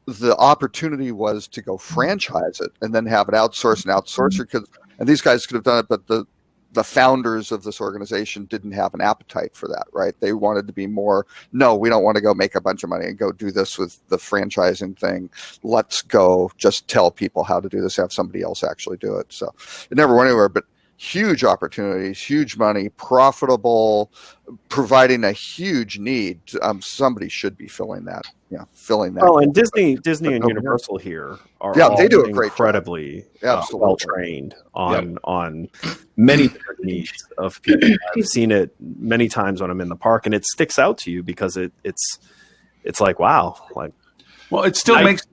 The opportunity was to go franchise it and then have it outsourced and outsource your kids. And these guys could have done it, but the founders of this organization didn't have an appetite for that, right? They wanted to be more, no, we don't want to go make a bunch of money and go do this with the franchising thing. Let's go just tell people how to do this, have somebody else actually do it. So it never went anywhere, but huge opportunities, huge money, profitable, providing a huge need. Somebody should be filling that. Well, and Disney and Universal here are they do a great incredibly well trained on many different needs of people. I've seen it many times when I'm in the park, and it sticks out to you because it's like, wow, like. Well, it still makes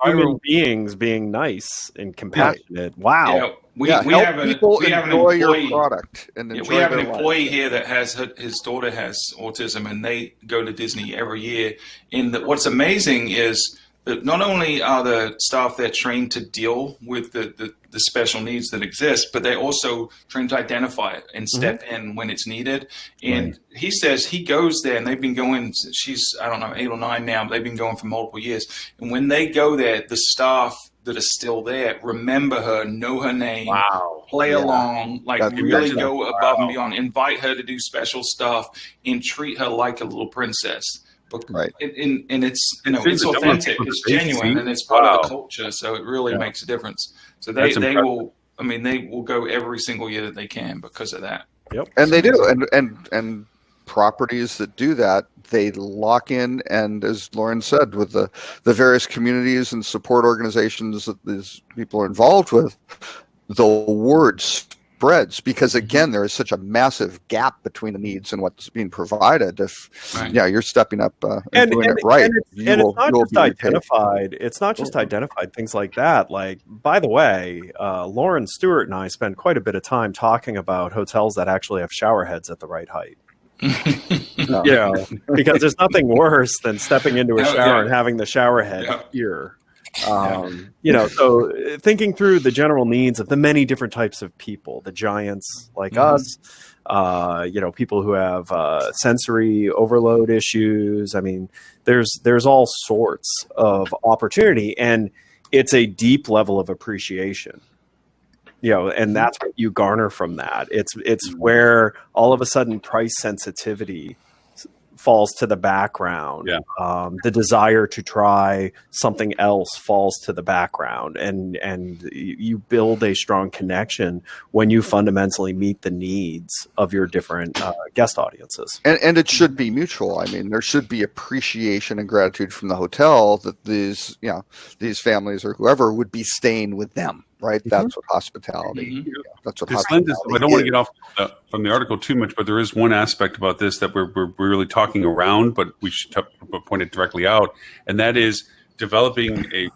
human beings being nice and compassionate. Wow. We have people enjoy your product. We have an employee here that has his daughter has autism, and they go to Disney every year. What's amazing is that not only are the staff there trained to deal with the special needs that exist, but they're also trained to identify it and step in when it's needed. And he says he goes there, and they've been going, she's, 8 or 9 now, but they've been going for multiple years. And when they go there, the staff that are still there remember her, know her name, play along, really go above and beyond, invite her to do special stuff, and treat her like a little princess. Right. And it's it's authentic, it's genuine, and it's part of the culture. So it really makes a difference. So they will go every single year that they can because of that. Yep. And they do. And properties that do that, they lock in, and as Loren said, with the various communities and support organizations that these people are involved with, the word spreads because, again, there is such a massive gap between the needs and what's being provided. If you're stepping up and doing it right, it's not just identified things like that. Like, by the way, Loren, Stuart, and I spend quite a bit of time talking about hotels that actually have shower heads at the right height. Because there's nothing worse than stepping into a shower and having the shower head here. So thinking through the general needs of the many different types of people, the giants like us, people who have sensory overload issues. I mean, there's all sorts of opportunity, and it's a deep level of appreciation. And that's what you garner from that. It's where all of a sudden price sensitivity falls to the background. The desire to try something else falls to the background, and you build a strong connection when you fundamentally meet the needs of your different guest audiences. And it should be mutual. I mean, there should be appreciation and gratitude from the hotel that these families or whoever would be staying with them. Right, that's what hospitality. That's what hospitality is. I don't want to get off from the article too much, but there is one aspect about this that we're really talking around, but we should point it directly out, and that is developing a.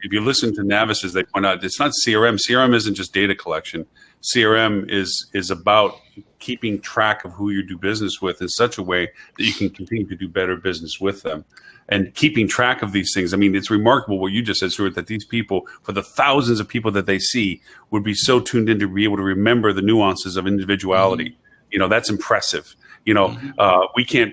If you listen to Navis, as they point out, it's not CRM. CRM isn't just data collection. CRM is about keeping track of who you do business with in such a way that you can continue to do better business with them. And keeping track of these things. I mean, it's remarkable what you just said, Stuart, that these people, for the thousands of people that they see, would be so tuned in to be able to remember the nuances of individuality. That's impressive. We can't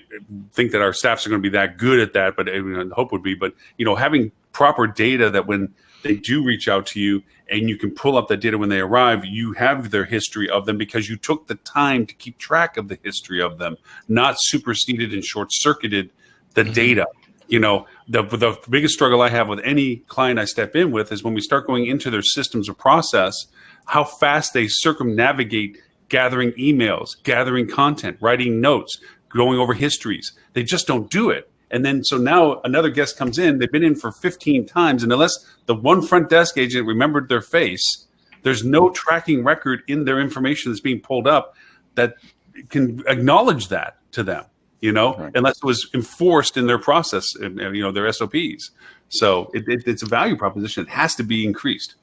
think that our staffs are going to be that good at that, but the hope would be. But, having proper data that when they do reach out to you and you can pull up that data when they arrive, you have their history of them because you took the time to keep track of the history of them, not superseded and short-circuited the data. The biggest struggle I have with any client I step in with is when we start going into their systems or process, how fast they circumnavigate gathering emails, gathering content, writing notes, going over histories. They just don't do it. And then so now another guest comes in, they've been in for 15 times, and unless the one front desk agent remembered their face, there's no tracking record in their information that's being pulled up that can acknowledge that to them. Unless it was enforced in their process, their SOPs. So it's a value proposition. It has to be increased.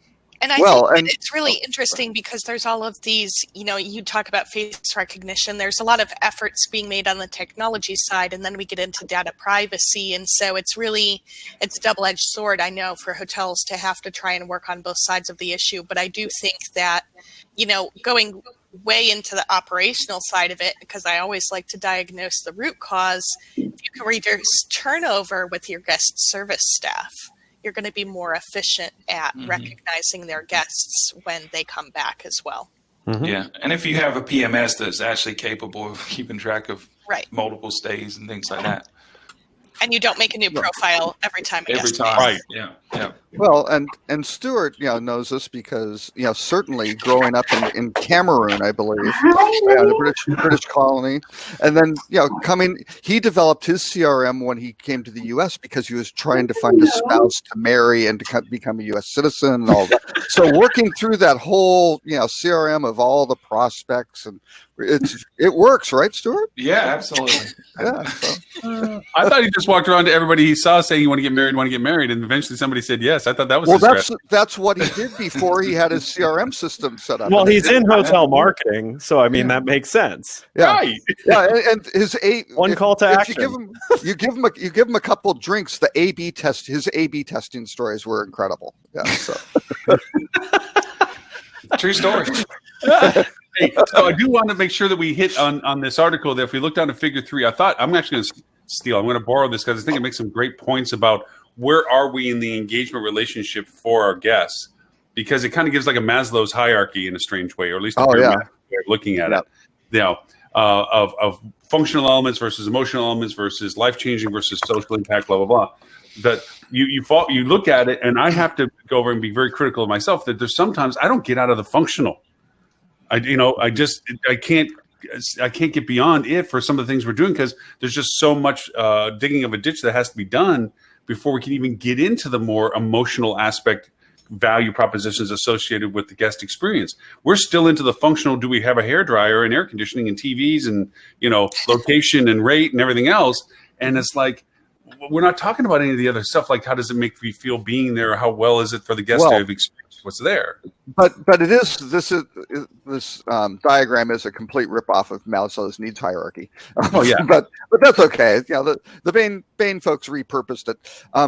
And I think it's really interesting because there's all of these, you talk about face recognition. There's a lot of efforts being made on the technology side, and then we get into data privacy. And so it's a double-edged sword, I know, for hotels to have to try and work on both sides of the issue. But I do think that, going way into the operational side of it, because I always like to diagnose the root cause, if you can reduce turnover with your guest service staff, you're going to be more efficient at recognizing their guests when they come back as well. Yeah. And if you have a PMS that's actually capable of keeping track of multiple stays and things like that. And you don't make a new profile every time. Right. Yeah. Well, and Stuart, knows this because, certainly growing up in Cameroon, I believe, the British colony, and then, he developed his CRM when he came to the U.S. because he was trying to find a spouse to marry and to become a U.S. citizen and all that. So working through that whole, CRM of all the prospects, and it works, right, Stuart? Yeah, absolutely. Yeah. So. I thought he just walked around to everybody he saw saying you want to get married, and eventually somebody said yes. I thought that was that's what he did before he had his CRM system set up. Well, he's in hotel marketing, so I mean that makes sense. Yeah. Right. Yeah, and his call to action. You give him a couple drinks. His A/B testing stories were incredible. Yeah. So. True story. Hey, so I do want to make sure that we hit on this article that if we look down to figure 3, I thought I'm actually going to steal. I'm going to borrow this because I think it makes some great points about where are we in the engagement relationship for our guests, because it kind of gives like a Maslow's hierarchy in a strange way, or at least a way of looking at it. Of functional elements versus emotional elements versus life-changing versus social impact, blah, blah, blah. But you look at it, and I have to go over and be very critical of myself that there's sometimes I don't get out of the functional. I can't get beyond it for some of the things we're doing because there's just so much digging of a ditch that has to be done before we can even get into the more emotional aspect value propositions associated with the guest experience. We're still into the functional. Do we have a hairdryer and air conditioning and TVs and location and rate and everything else? And it's like we're not talking about any of the other stuff, like how does it make you feel being there, or how well is it for the guest to have experienced what's there. But this diagram is a complete ripoff of Maslow's needs hierarchy. Oh yeah, but that's okay. The Bain folks repurposed it.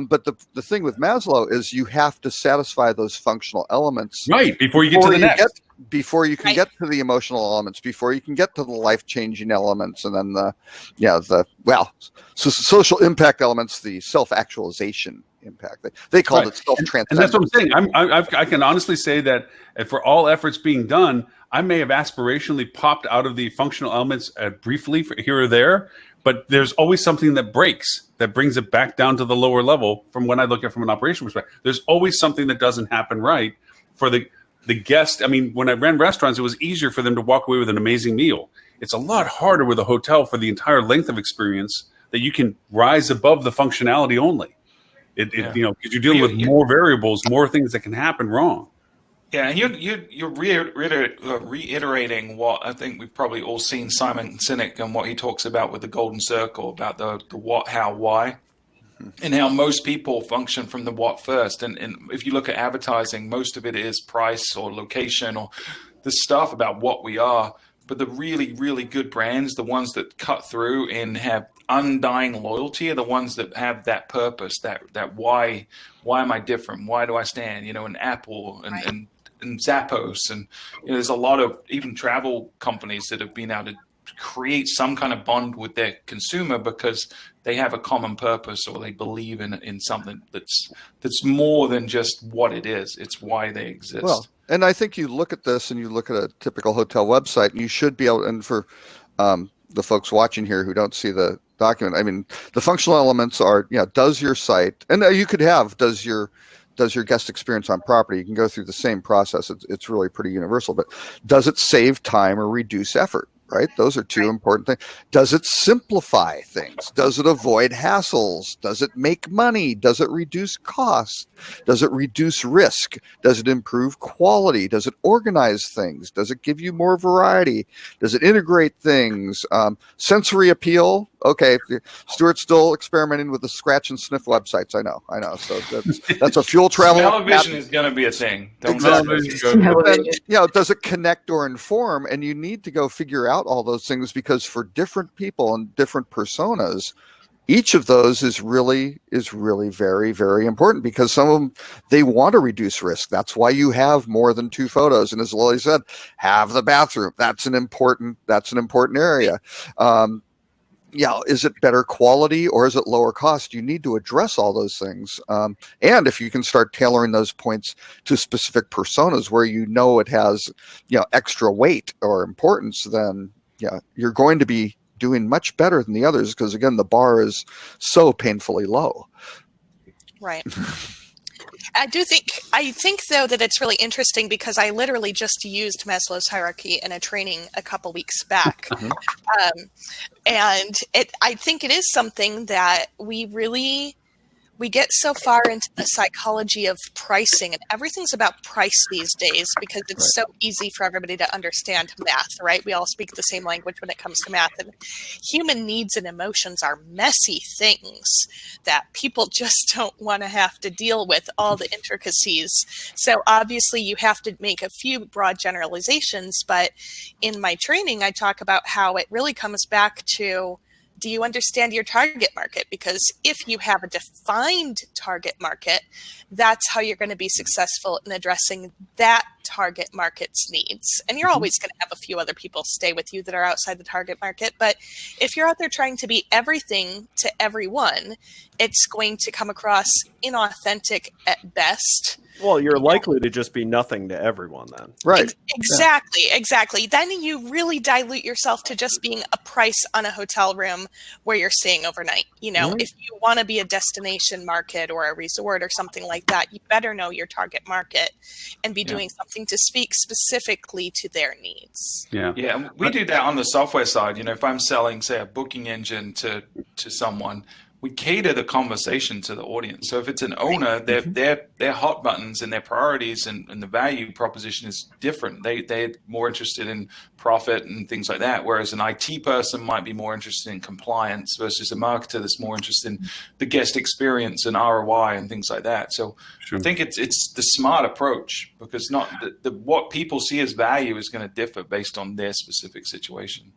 But the thing with Maslow is you have to satisfy those functional elements before you get to the next. Before you can get to the emotional elements, before you can get to the life-changing elements, and then social impact elements, the self-actualization impact. They called it self-transcendence. And that's what I'm saying. I can honestly say that for all efforts being done, I may have aspirationally popped out of the functional elements briefly here or there, but there's always something that breaks, that brings it back down to the lower level from when I look at it from an operational perspective. There's always something that doesn't happen right for the guest. I mean, when I ran restaurants, it was easier for them to walk away with an amazing meal. It's a lot harder with a hotel for the entire length of experience that you can rise above the functionality only. Because you're dealing with more variables, more things that can happen wrong. Yeah, and you're reiterating what I think we've probably all seen Simon Sinek and what he talks about with the golden circle, about the what, how, why. And how most people function from the what first. And if you look at advertising, most of it is price or location or the stuff about what we are. But the really, really good brands, the ones that cut through and have undying loyalty, are the ones that have that purpose, that why am I different? Why do I stand? And Apple and Zappos. And there's a lot of even travel companies that have been able to create some kind of bond with their consumer because they have a common purpose, or they believe in something that's more than just what it is. It's why they exist. Well, and I think you look at this and you look at a typical hotel website, and you should be able, and for the folks watching here who don't see the document, I mean, the functional elements are, does your site, and you could have, does your guest experience on property, you can go through the same process. It's really pretty universal, but does it save time or reduce effort? Right? Those are two important things. Does it simplify things? Does it avoid hassles? Does it make money? Does it reduce costs? Does it reduce risk? Does it improve quality? Does it organize things? Does it give you more variety? Does it integrate things? Sensory appeal. Okay, Stuart's still experimenting with the scratch and sniff websites. I know. So that's a fuel travel. Television is going to be a thing. Exactly. Does it connect or inform? And you need to go figure out all those things, because for different people and different personas, each of those is really very, very important, because some of them, they want to reduce risk. That's why you have more than 2 photos. And as Lily said, have the bathroom. That's an important area. Is it better quality or is it lower cost? You need to address all those things. And if you can start tailoring those points to specific personas where it has, extra weight or importance, then you're going to be doing much better than the others, because again, the bar is so painfully low. Right. I think though that it's really interesting, because I literally just used Maslow's hierarchy in a training a couple weeks back. And I think it is something that we get so far into the psychology of pricing, and everything's about price these days because it's so easy for everybody to understand math, right? We all speak the same language when it comes to math, and human needs and emotions are messy things that people just don't want to have to deal with all the intricacies. So obviously you have to make a few broad generalizations, but in my training, I talk about how it really comes back to, do you understand your target market? Because if you have a defined target market, that's how you're going to be successful in addressing that target market's needs. And you're always going to have a few other people stay with you that are outside the target market. But if you're out there trying to be everything to everyone, it's going to come across inauthentic at best. Well, you're likely to just be nothing to everyone then. Right. Exactly. Then you really dilute yourself to just being a price on a hotel room where you're staying overnight. If you want to be a destination market or a resort or something like that, you better know your target market and be doing something to speak specifically to their needs. Yeah. We do that on the software side. If I'm selling, say, a booking engine to someone, we cater the conversation to the audience. So if it's an owner, their hot buttons and their priorities and the value proposition is different. They're more interested in profit and things like that, whereas an IT person might be more interested in compliance versus a marketer that's more interested in the guest experience and ROI and things like that. So I think it's the smart approach, because not what people see as value is going to differ based on their specific situation.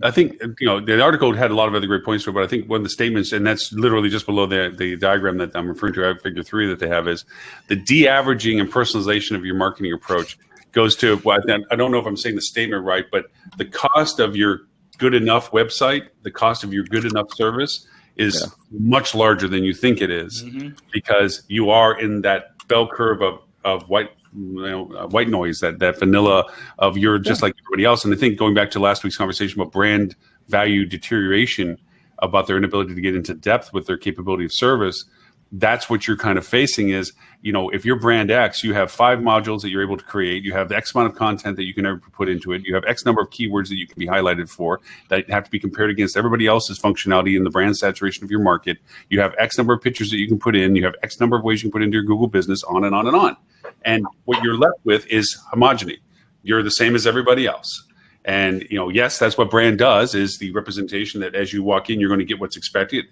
I think, the article had a lot of other great points to it, but I think one of the statements, and that's literally just below the diagram that I'm referring to, figure 3 that they have, is the de-averaging and personalization of your marketing approach goes to, well, I don't know if I'm saying the statement right, but the cost of your good enough website, the cost of your good enough service is much larger than you think it is, because you are in that bell curve of white noise, that vanilla of you're just like everybody else. And I think going back to last week's conversation about brand value deterioration, about their inability to get into depth with their capability of service, that's what you're kind of facing is, if you're brand X, you have 5 modules that you're able to create. You have X amount of content that you can ever put into it. You have X number of keywords that you can be highlighted for that have to be compared against everybody else's functionality in the brand saturation of your market. You have X number of pictures that you can put in. You have X number of ways you can put into your Google business, on and on and on. And what you're left with is homogeny. You're the same as everybody else. And, yes, that's what brand does, is the representation that as you walk in, you're going to get what's expected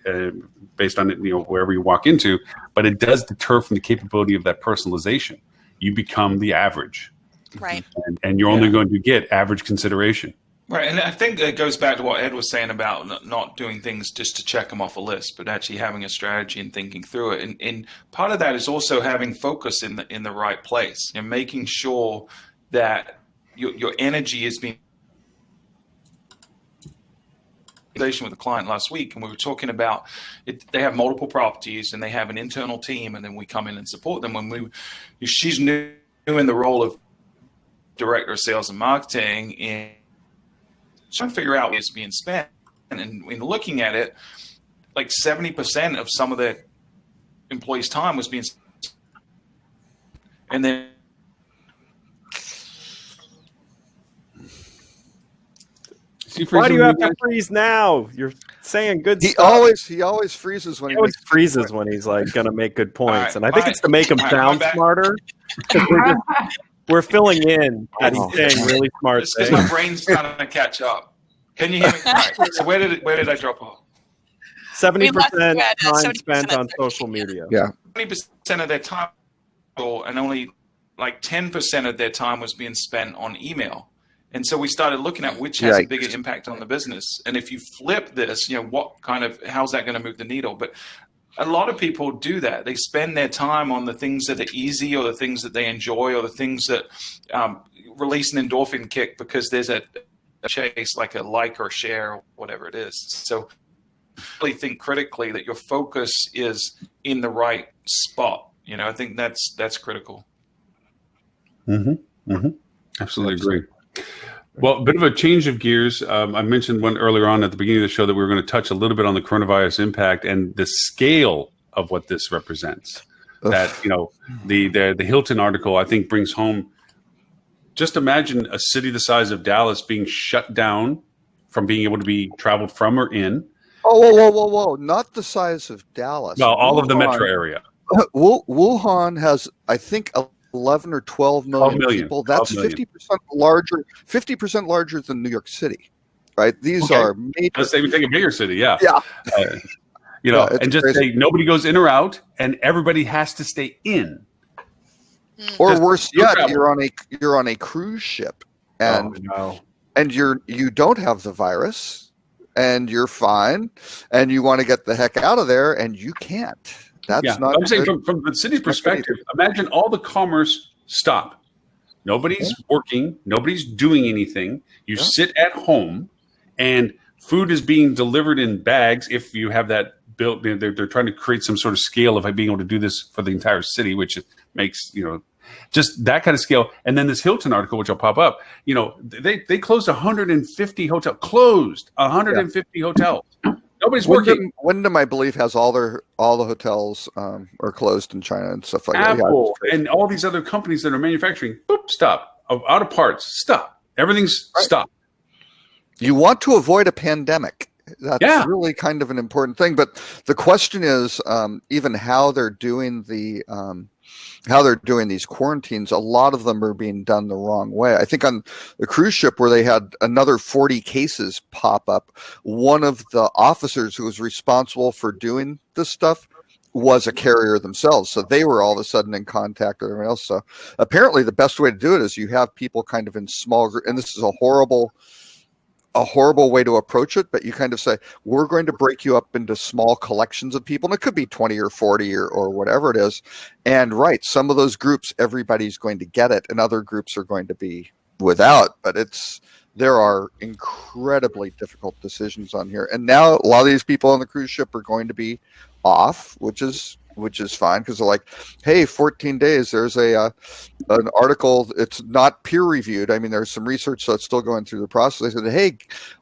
based on it, wherever you walk into. But it does deter from the capability of that personalization. You become the average. Right. And you're only going to get average consideration. Right. And I think it goes back to what Ed was saying about not doing things just to check them off a list, but actually having a strategy and thinking through it. And part of that is also having focus in the right place and making sure that your energy is being with a client last week, and we were talking about it. They have multiple properties and they have an internal team, and then we come in and support them. When she's new in the role of director of sales and marketing, and trying to figure out what's being spent. And in looking at it, like 70% of some of the employees' time was being spent. And then why do you have to freeze now? You're saying good he stuff. He always freezes when he always freezes when he's like going to make good points. Right, and I think it's to make him sound smarter. We're filling in that he's saying really smart things. Because my brain's trying to catch up. Can you hear me? Right. So where did I drop off? 70% time spent on social media. Yeah. 20% of their time, and only like 10% of their time was being spent on email. And so we started looking at which has a bigger impact on the business. And if you flip this, how's that going to move the needle? But a lot of people do that. They spend their time on the things that are easy, or the things that they enjoy, or the things that release an endorphin kick because there's a chase, like a like or share, or whatever it is. So really think critically that your focus is in the right spot. I think that's critical. Absolutely agree. Well, a bit of a change of gears. I mentioned one earlier on at the beginning of the show that we were going to touch a little bit on the coronavirus impact and the scale of what this represents. That, the Hilton article, I think, brings home, just imagine a city the size of Dallas being shut down from being able to be traveled from or in. Oh, whoa. Not the size of Dallas. Well, all of the metro area. Wuhan has, I think, 11 or 12 million people. That's 50% larger. 50% larger than New York City, right? These are major. Let's even take a bigger city, yeah. And just crazy. say nobody goes in or out, and everybody has to stay in. Or worse yet, you're on a cruise ship, and you don't have the virus, and you're fine, and you want to get the heck out of there, and you can't. That's not. I'm saying from the city's perspective, imagine all the commerce stop. Nobody's working. Nobody's doing anything. You sit at home, and food is being delivered in bags. If you have that built, they're trying to create some sort of scale of being able to do this for the entire city, which makes just that kind of scale. And then this Hilton article, which will pop up, they closed 150 hotels. Closed 150 hotels. Nobody's working. Wyndham, I believe, has all the hotels are closed in China and stuff like that. Apple and all these other companies that are manufacturing, stop. Out of parts, stop. Everything's stopped. You want to avoid a pandemic. That's really kind of an important thing. But the question is, even how they're doing these quarantines, a lot of them are being done the wrong way. I think on the cruise ship where they had another 40 cases pop up, one of the officers who was responsible for doing this stuff was a carrier themselves. So they were all of a sudden in contact with everyone else. So apparently the best way to do it is you have people kind of in small groups, and this is a horrible way to approach it, but you kind of say, we're going to break you up into small collections of people. And it could be 20 or 40 or whatever it is. And some of those groups, everybody's going to get it, and other groups are going to be without. But there are incredibly difficult decisions on here. And now a lot of these people on the cruise ship are going to be off, which is fine, because they're like, hey, 14 days. There's an article. It's not peer reviewed. I mean, there's some research, so it's still going through the process. They said, hey,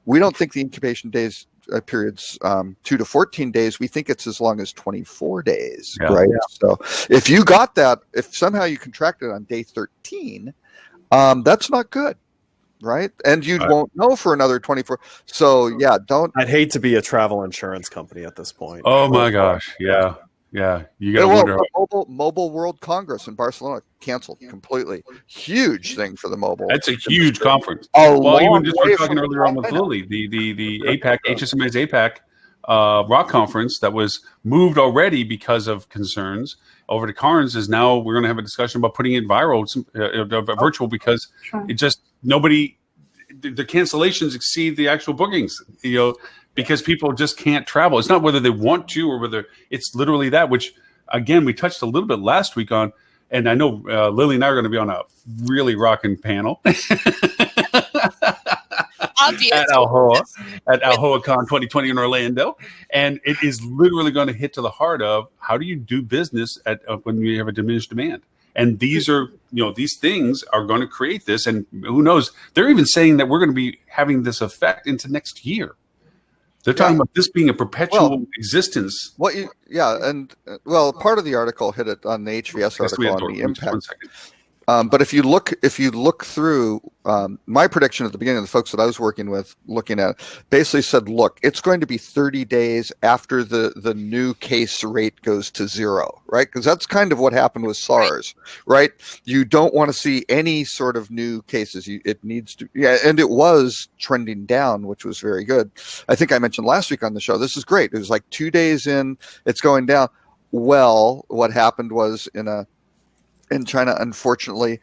we don't think the incubation days period's 2 to 14 days. We think it's as long as 24 days, right? Yeah. So if you got that, if somehow you contracted on day 13, that's not good. Right. And you won't know for another 24. So, don't. I'd hate to be a travel insurance company at this point. Oh, my gosh. Yeah. Yeah. You got to wonder. Mobile World Congress in Barcelona canceled completely. Huge thing for the mobile. That's a huge conference. Well, even just we were talking earlier on with Lily, the APAC, HSMA's APAC rock conference that was moved already because of concerns over to Cairns is now we're going to have a discussion about putting it virtual because it just the cancellations exceed the actual bookings, because people just can't travel. It's not whether they want to or whether it's literally that, which again, we touched a little bit last week on, and I know Lily and I are going to be on a really rocking panel. At AlhoaCon 2020 in Orlando, and it is literally going to hit to the heart of how do you do business when you have a diminished demand. And these are, these things are going to create this, and who knows? They're even saying that we're going to be having this effect into next year. They're talking about this being a perpetual existence. Part of the article hit it on the HVS article on the impact. But if you look through my prediction at the beginning, the folks that I was working with looking at basically said, look, it's going to be 30 days after the new case rate goes to zero, right? Because that's kind of what happened with SARS, right? You don't want to see any sort of new cases. It needs to, and it was trending down, which was very good. I think I mentioned last week on the show, this is great. It was like 2 days in, it's going down. Well, what happened was in China, unfortunately,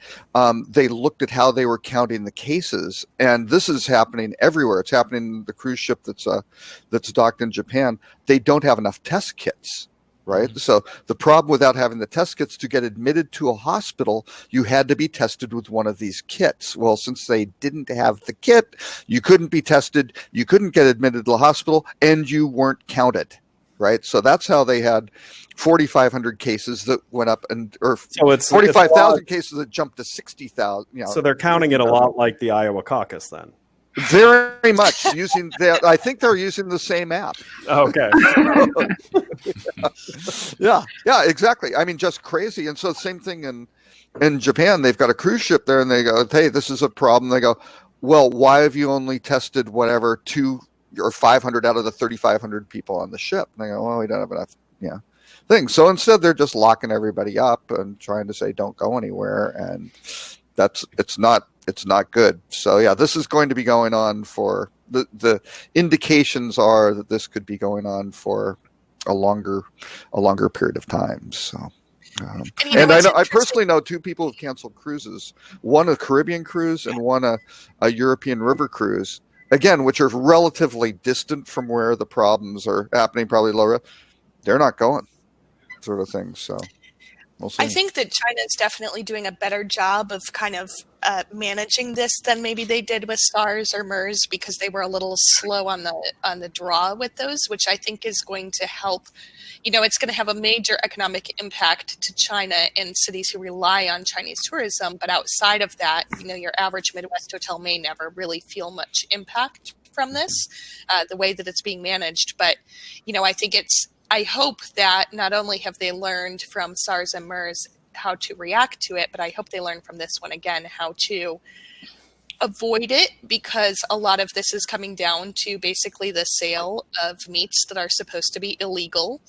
they looked at how they were counting the cases, and this is happening everywhere. It's happening in the cruise ship that's docked in Japan. They don't have enough test kits, right? Mm-hmm. So the problem without having the test kits, to get admitted to a hospital, you had to be tested with one of these kits. Well, since they didn't have the kit, you couldn't be tested, you couldn't get admitted to the hospital, and you weren't counted. Right, so that's how they had 4,500 cases that went up, or 45,000 cases that jumped to 60,000. So they're counting it a lot like the Iowa caucus, then. Very much using that. I think they're using the same app. Okay. Yeah, exactly. I mean, just crazy. And so same thing in Japan. They've got a cruise ship there, and they go, "Hey, this is a problem." They go, "Well, why have you only tested whatever 2 or 500 out of the 3,500 people on the ship?" And they go, "Well, we don't have enough, things." So instead, they're just locking everybody up and trying to say, "Don't go anywhere," and it's not good. So this is going to be going on for the indications are that this could be going on for a longer period of time. So. And I personally know 2 people who've canceled cruises, one a Caribbean cruise and one a European river cruise. Again, which are relatively distant from where the problems are happening, probably lower. They're not going, sort of thing. So we'll see. I think that China is definitely doing a better job of kind of managing this than maybe they did with SARS or MERS, because they were a little slow on the draw with those, which I think is going to help. It's going to have a major economic impact to China and cities who rely on Chinese tourism. But outside of that, your average Midwest hotel may never really feel much impact from this, the way that it's being managed. But, I hope that not only have they learned from SARS and MERS how to react to it, but I hope they learn from this one again, how to avoid it because a lot of this is coming down to basically the sale of meats that are supposed to be illegal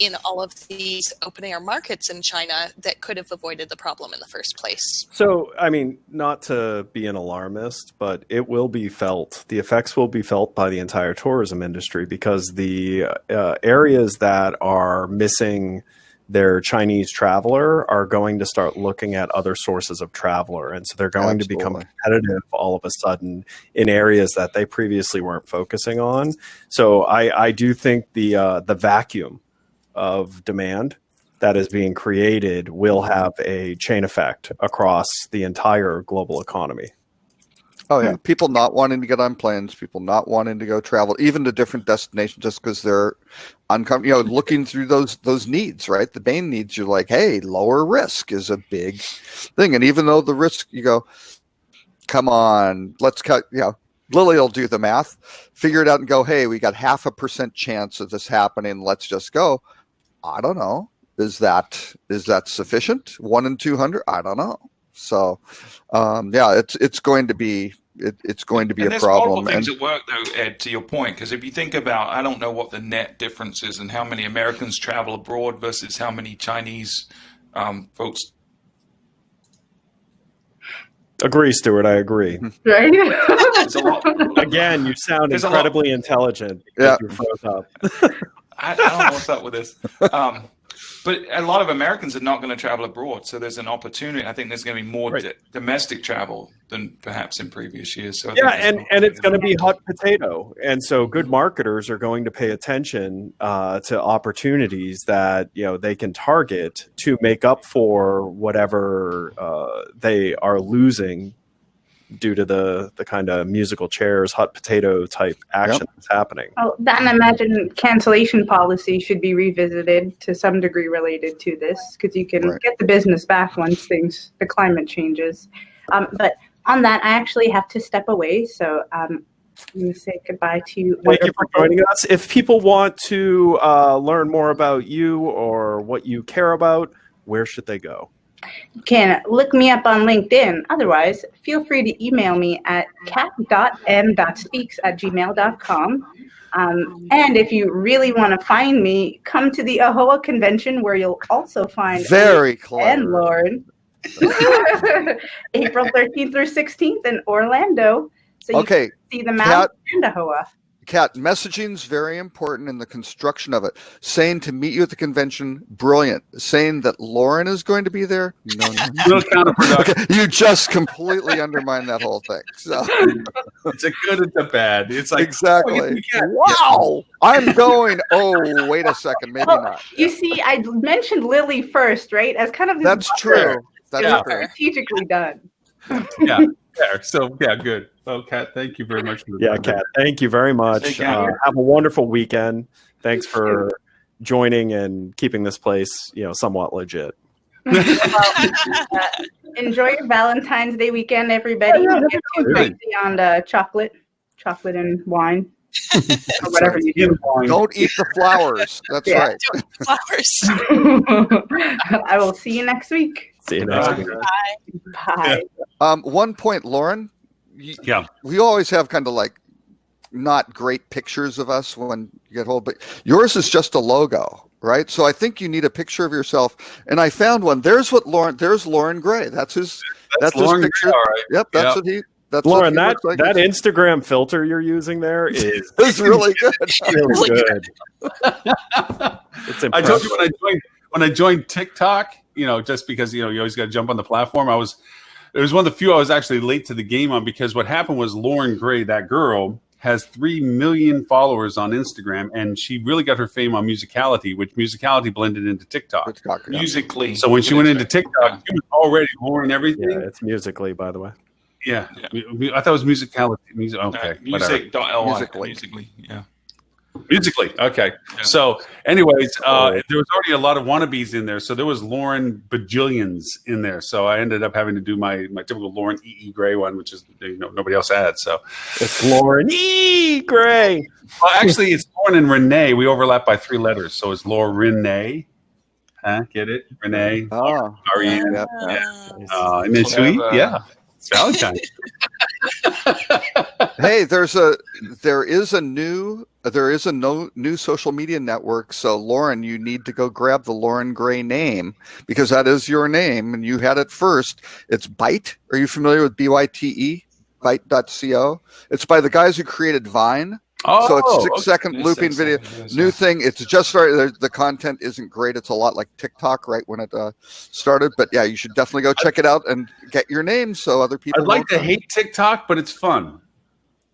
in all of these open air markets in China that could have avoided the problem in the first place. So, I mean, not to be an alarmist, but it will be felt. The effects will be felt by the entire tourism industry because the areas that are missing their Chinese traveler are going to start looking at other sources of traveler. And so they're going to become competitive all of a sudden in areas that they previously weren't focusing on. So I do think the vacuum of demand that is being created will have a chain effect across the entire global economy. Oh yeah, people not wanting to get on planes, people not wanting to go travel, even to different destinations, just because they're uncomfortable. You know, looking through those needs, right? The main needs. You're like, hey, lower risk is a big thing, and even though the risk, you go, come on, let's cut. You know, Lily will do the math, figure it out, and go, hey, we got 0.5% chance of this happening. Let's just go. I don't know. Is that sufficient? 1 in 200? I don't know. So, yeah, it's going to be it's going to be a problem. There's multiple things at work, though, Ed. To your point, because if you think about, I don't know what the net difference is and how many Americans travel abroad versus how many Chinese folks. Agree, Stuart. I agree. Right? Again, you sound incredibly intelligent. Yeah. You froze up. I don't know what's up with this. But a lot of Americans are not going to travel abroad. So there's an opportunity. I think there's going to be more domestic travel than perhaps in previous years. So and it's going to be hot potato. And so good marketers are going to pay attention to opportunities that, you know, they can target to make up for whatever they are losing due to the kind of musical chairs, hot potato type action that's happening. Oh, then I imagine cancellation policy should be revisited to some degree related to this, because you can get the business back once the climate changes. But on that, I actually have to step away. So I'm going to say goodbye to you. Thank you for joining us. If people want to learn more about you or what you care about, where should they go? You can look me up on LinkedIn. Otherwise, feel free to email me at cat.m.speaks@gmail.com. And if you really want to find me, come to the AHOA convention, where you'll also find very clever and Loren. April 13th through 16th in Orlando. So you can see the map and AHOA. Kat, messaging is very important in the construction of it. Saying to meet you at the convention, brilliant. Saying that Loren is going to be there, no. Little counterproductive. Okay, you just completely undermine that whole thing. So it's a good, it's a bad. It's like exactly. Wow, I'm going. Oh, wait a second, maybe not. You see, I mentioned Lily first, right? As kind of this that's true. That's strategically done. Yeah. So yeah, good. Well, Kat, thank you very much. Kat, thank you very much. Have a wonderful weekend. Thanks for joining and keeping this place, somewhat legit. Enjoy your Valentine's Day weekend, everybody. Don't get too crazy on chocolate and wine. Or whatever you do. Don't eat the flowers. That's right. Flowers. I will see you next week. See you next week. Bye. One point, Loren. We always have kind of like not great pictures of us when you get hold, but yours is just a logo, right? So I think you need a picture of yourself. And I found one. There's Loren Gray. That's his Loren picture. Gray, all right. Yep, that's what he. That's Loren, that Instagram filter you're using there is really good. Really good. It's impressive. I told you when I joined TikTok, just because you always got to jump on the platform. It was one of the few I was actually late to the game on, because what happened was Loren Gray, that girl, has 3 million followers on Instagram, and she really got her fame on Musicality, which Musicality blended into TikTok. Musically. So when she went into TikTok, she was already Loren everything. Yeah, it's Musically, by the way. Yeah. I thought it was Musicality. Okay. Musically. Yeah. Musically. Okay. Yeah. So anyways, there was already a lot of wannabes in there. So there was Loren Bajillions in there. So I ended up having to do my typical Loren E. Gray one, which is nobody else had. So it's Loren E. Gray. Well, actually, it's Loren and Renee. We overlap by 3 letters. So it's Renee. Get it? Renee. Oh. R-E-N. Yeah. And then sweet. Yeah. It's Valentine's. Hey, there is a new social media network. So Loren, you need to go grab the Loren Gray name because that is your name and you had it first. It's Byte. Are you familiar with BYTE? Byte.co. It's by the guys who created Vine. So it's 6-second looping video. New thing. It's just started. The content isn't great. It's a lot like TikTok right when it started. But yeah, you should definitely go check it out and get your name so other people. I'd like to hate TikTok, but it's fun.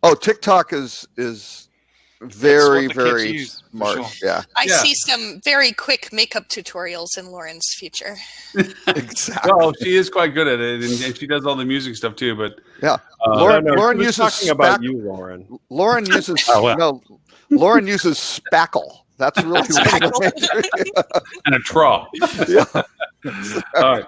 Oh, TikTok is very smart. Sure. Yeah. I see some very quick makeup tutorials in Loren's future. Exactly. Well, she is quite good at it, and she does all the music stuff too. But yeah, Loren uses talking about you, Loren. Loren uses Loren uses spackle. That's really and a traw. Yeah. All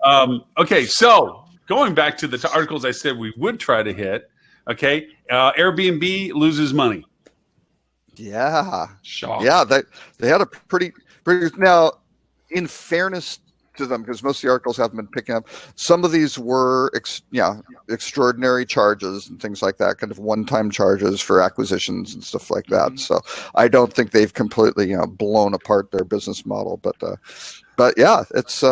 right. Okay, so going back to the articles I said we would try to hit. Okay, Airbnb loses money. Yeah, Shock. yeah. They had a pretty. Now, in fairness to them, because most of the articles haven't been picking up, some of these were extraordinary charges and things like that, kind of one-time charges for acquisitions and stuff like that. So I don't think they've completely blown apart their business model, but yeah, it's.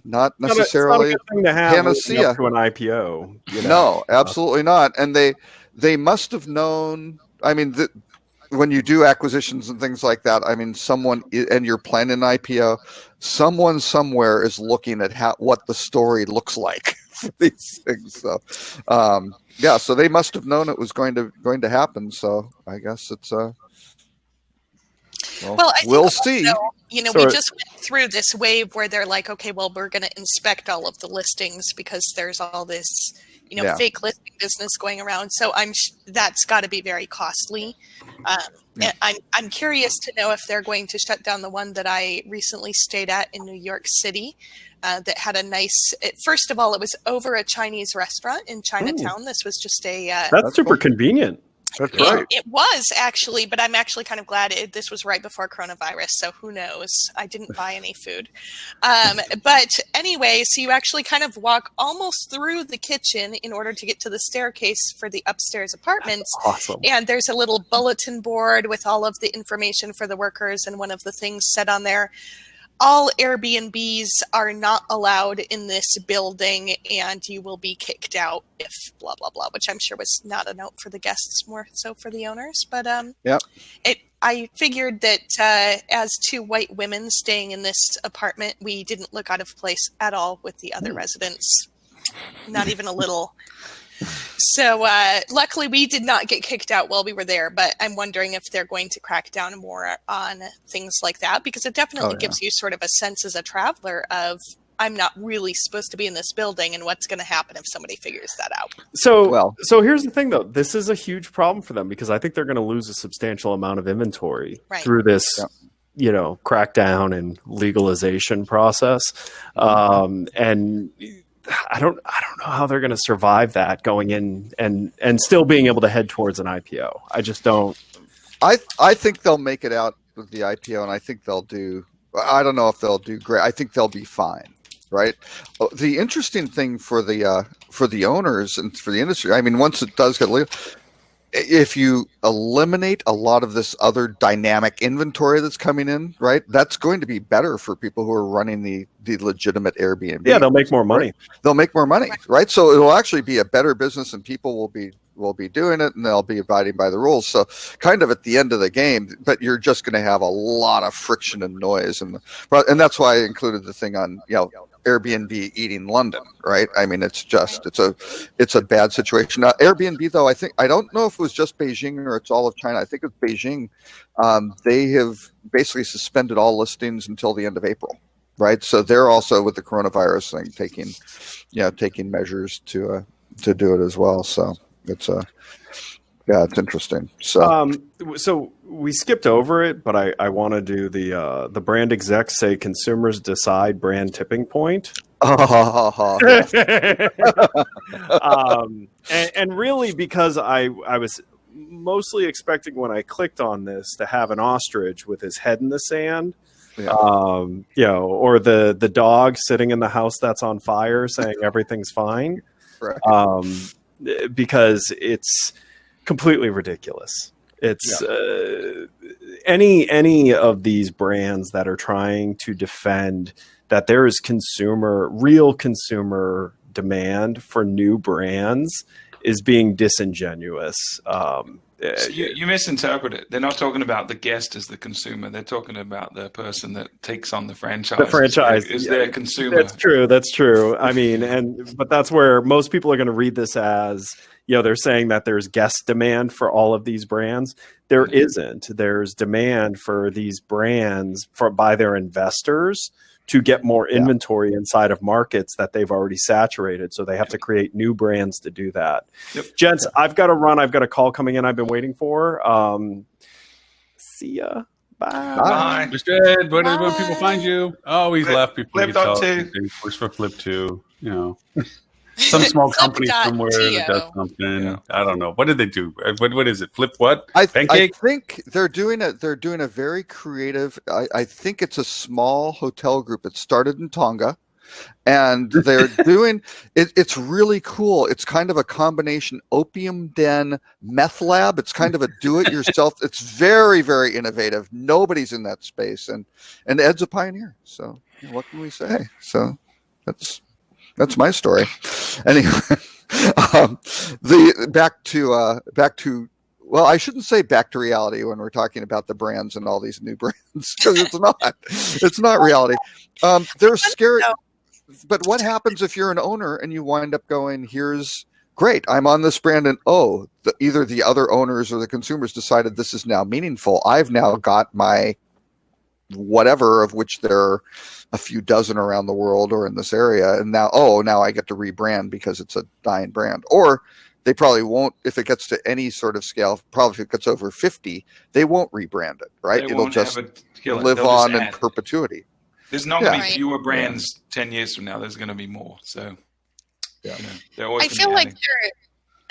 Not necessarily it's not a good thing to have panacea to an IPO. No, absolutely not. And they must have known. I mean, when you do acquisitions and things like that, I mean, and you're planning an IPO, someone somewhere is looking at what the story looks like for these things. So, so they must have known it was going to happen. So I guess it's we'll see. Also, we just went through this wave where they're like, okay, well, we're going to inspect all of the listings because there's all this, fake listing business going around. So that's got to be very costly. And I'm curious to know if they're going to shut down the one that I recently stayed at in New York City. That had a nice. First of all, it was over a Chinese restaurant in Chinatown. This was just that's super convenient. That's right. It was actually, but I'm actually kind of glad this was right before coronavirus. So who knows? I didn't buy any food. But anyway, so you actually kind of walk almost through the kitchen in order to get to the staircase for the upstairs apartments. That's awesome. And there's a little bulletin board with all of the information for the workers. And one of the things said on there, all Airbnbs are not allowed in this building and you will be kicked out if blah, blah, blah, which I'm sure was not a note for the guests, more so for the owners. But I figured that as two white women staying in this apartment, we didn't look out of place at all with the other residents. Not even a little. So luckily we did not get kicked out while we were there, but I'm wondering if they're going to crack down more on things like that, because it definitely gives you sort of a sense as a traveler of, I'm not really supposed to be in this building and what's going to happen if somebody figures that out. So here's the thing though, this is a huge problem for them because I think they're going to lose a substantial amount of inventory through this crackdown and legalization process. And I don't know how they're going to survive that going in and still being able to head towards an IPO. I just don't. I think they'll make it out with the IPO, and I think they'll do. I don't know if they'll do great. I think they'll be fine. Right. The interesting thing for the owners and for the industry, I mean, once it does get legal, if you eliminate a lot of this other dynamic inventory that's coming in, right, that's going to be better for people who are running the legitimate Airbnb. Yeah, they'll make more money. Right? They'll make more money, right? So it will actually be a better business, and people will be doing it, and they'll be abiding by the rules. So kind of at the end of the game, but you're just going to have a lot of friction and noise, and that's why I included the thing on Airbnb eating London, right? I mean, it's a bad situation. Now, Airbnb, though, I don't know if it was just Beijing or it's all of China. I think it's Beijing. They have basically suspended all listings until the end of April, right? So they're also, with the coronavirus thing, taking measures to do it as well. So it's it's interesting. So we skipped over it, but I want to do the brand execs say consumers decide brand tipping point. And really, because I was mostly expecting when I clicked on this to have an ostrich with his head in the sand, or the dog sitting in the house that's on fire saying everything's fine. Right. because it's completely ridiculous. It's any of these brands that are trying to defend that there is real consumer demand for new brands is being disingenuous. So you misinterpret it. They're not talking about the guest as the consumer. They're talking about the person that takes on the franchise. The franchise is their consumer. That's true. I mean, but that's where most people are going to read this as, they're saying that there's guest demand for all of these brands. There isn't. There's demand for these brands by their investors to get more inventory inside of markets that they've already saturated. So they have to create new brands to do that. Yep. Gents, I've got to run. I've got a call coming in I've been waiting for. See ya. Bye. Mr. Ed, where do people find you? Oh, he's left before you tell us. Push for Flip 2, Some small company somewhere that does something. Yeah. I don't know. What did they do? What is it? Flip what? Pancake? I think they're doing a very creative. I think it's a small hotel group that started in Tonga, and they're doing it. It's really cool. It's kind of a combination opium den meth lab. It's kind of a do-it-yourself. It's very, very innovative. Nobody's in that space, and Ed's a pioneer. So what can we say? So that's my story. Anyway, back to well, I shouldn't say back to reality when we're talking about the brands and all these new brands, because it's not reality. They're scary. But what happens if you're an owner and you wind up going, here's great, I'm on this brand, and either the other owners or the consumers decided this is now meaningful. I've now got my whatever, of which there are a few dozen around the world or in this area, and now I get to rebrand because it's a dying brand. Or they probably won't, if it gets to any sort of scale, probably if it gets over 50, they won't rebrand it, right? It'll just live on in perpetuity. There's not going to be fewer brands 10 years from now. There's going to be more. So I feel like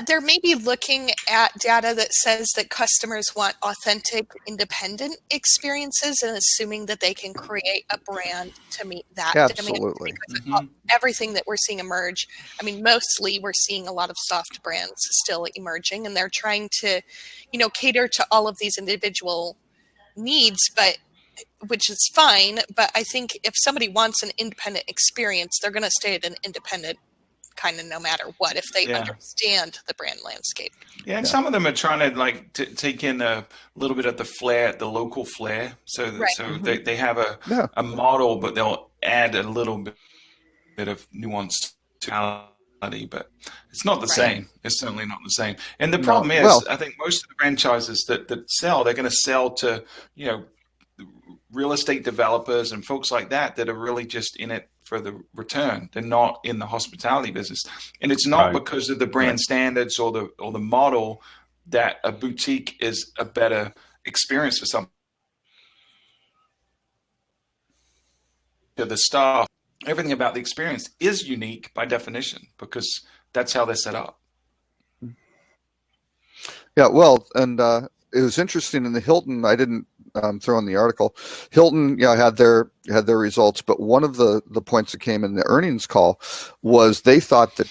they're maybe looking at data that says that customers want authentic, independent experiences, and assuming that they can create a brand to meet that Absolutely. demand. Everything that we're seeing emerge, I mean, mostly we're seeing a lot of soft brands still emerging, and they're trying to, cater to all of these individual needs, which is fine. But I think if somebody wants an independent experience, they're going to stay at an independent kind of no matter what, if they understand the brand landscape. Yeah, and some of them are trying to take in a little bit of the flair, the local flair. So they have a model, but they'll add a little bit of nuance to reality, but it's not the same. It's certainly not the same. And the problem is, I think most of the franchises that sell, they're going to sell to, real estate developers and folks like that are really just in it for the return. They're not in the hospitality business, and it's not because of the brand standards or the model that a boutique is a better experience for some. The staff, everything about the experience is unique by definition because that's how they're set up. Yeah, well, and it was interesting in the Hilton. I didn't throw in the article. Hilton, had their results, but one of the points that came in the earnings call was they thought that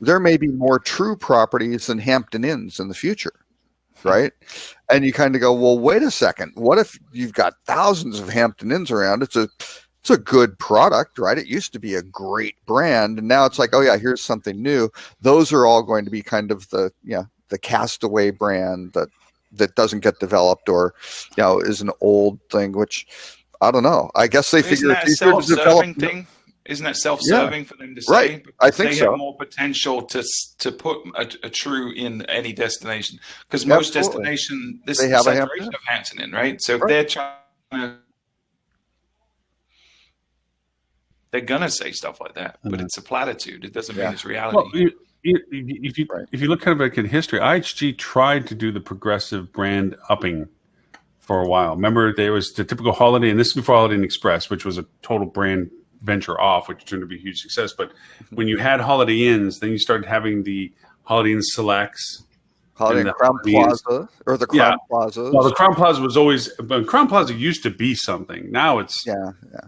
there may be more true properties than Hampton Inns in the future, right? And you kind of go, well, wait a second. What if you've got thousands of Hampton Inns around? It's a good product, right? It used to be a great brand, and now it's like, oh yeah, here's something new. Those are all going to be kind of the castaway brand that doesn't get developed or is an old thing, which I don't know. I guess they figure it's easier to develop thing. Isn't that self-serving for them to say? Right. I think they have more potential to put a true in any destination, because most destination this is a separation of Hampton Inn, right? So if they're trying to, they're gonna say stuff like that, but it's a platitude. It doesn't mean it's reality. Well, if you look kind of back at history, IHG tried to do the progressive brand upping for a while. Remember, there was the typical Holiday, and this is before Holiday Inn Express, which was a total brand venture off, which turned to be a huge success. But when you had Holiday Inns, then you started having the Holiday Inn Selects, Holiday Inn Crown Plaza, or the Crown Plaza. Well, the Crown Plaza was always, but Crown Plaza used to be something. Now it's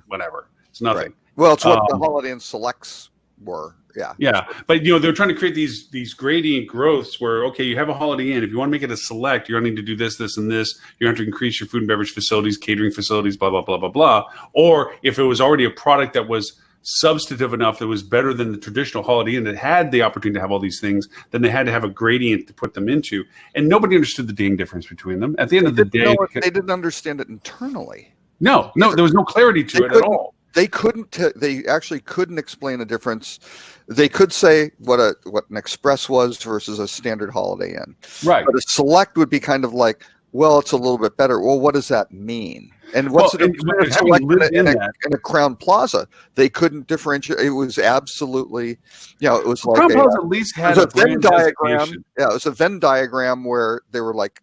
whatever. It's nothing. Right. Well, it's what the Holiday Inn Selects were. Yeah. Yeah. But, they're trying to create these gradient growths where, okay, you have a Holiday Inn. If you want to make it a select, you're going to need to do this, this, and this. You're going to have to increase your food and beverage facilities, catering facilities, blah, blah, blah, blah, blah. Or if it was already a product that was substantive enough that was better than the traditional Holiday Inn that had the opportunity to have all these things, then they had to have a gradient to put them into. And nobody understood the dang difference between them. At the end of the day, they didn't understand it internally. No, there was no clarity to it at all. They couldn't. They actually couldn't explain the difference. They could say what an express was versus a standard Holiday Inn. Right. But a select would be kind of like, well, it's a little bit better. Well, what does that mean? And what's in a Crown Plaza? They couldn't differentiate. It was absolutely, it was like Crown Plaza at least had a Venn diagram. Yeah, it was a Venn diagram where they were like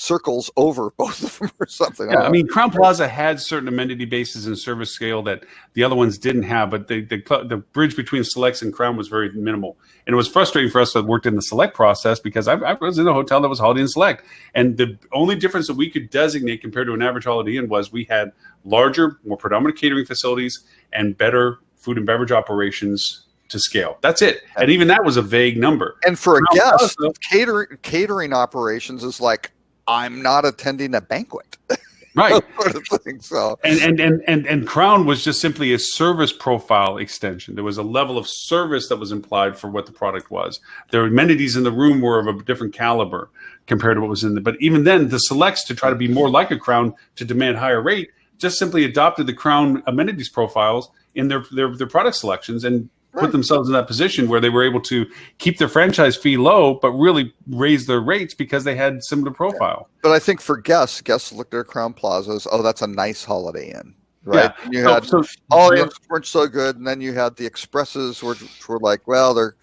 circles over both of them or something. Yeah, I mean, Crown Plaza had certain amenity bases and service scale that the other ones didn't have, but the bridge between Selects and Crown was very minimal. And it was frustrating for us that worked in the Select process because I was in a hotel that was Holiday Inn Select. And the only difference that we could designate compared to an average Holiday Inn was we had larger, more predominant catering facilities and better food and beverage operations to scale. That's it. And even that was a vague number. And for a guest, catering operations is like, I'm not attending a banquet. Right. Sort of thing, so. And Crown was just simply a service profile extension. There was a level of service that was implied for what the product was. Their amenities in the room were of a different caliber compared to what was in the. But even then, the Selects, to try to be more like a Crown to demand higher rate, just simply adopted the Crown amenities profiles in their product selections and put themselves in that position where they were able to keep their franchise fee low, but really raise their rates because they had similar profile. But I think for guests looked at Crown Plazas. Oh, that's a nice Holiday Inn, right? Yeah. You had all the inns weren't so good, and then you had the Expresses, which were like, well, they're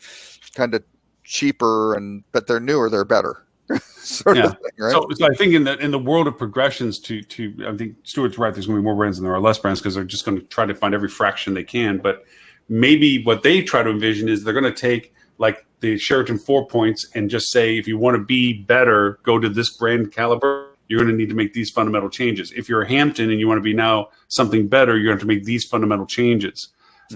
kind of cheaper, but they're newer, they're better. Sort of thing, right? So I think in the world of progressions to I think Stuart's right. There's going to be more brands than there are less brands because they're just going to try to find every fraction they can, but. Maybe what they try to envision is they're going to take like the Sheraton 4 Points and just say, if you want to be better, go to this brand caliber. You're going to need to make these fundamental changes. If you're a Hampton and you want to be now something better, you're going to have to make these fundamental changes.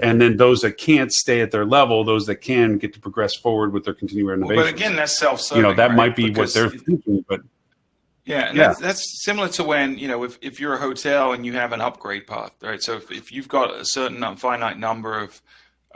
And then those that can't stay at their level, those that can get to progress forward with their continued innovation. But again, that's self-serving. That might be what they're thinking, but. Yeah, and that's similar to when, if you're a hotel and you have an upgrade path, right? So if you've got a certain finite number of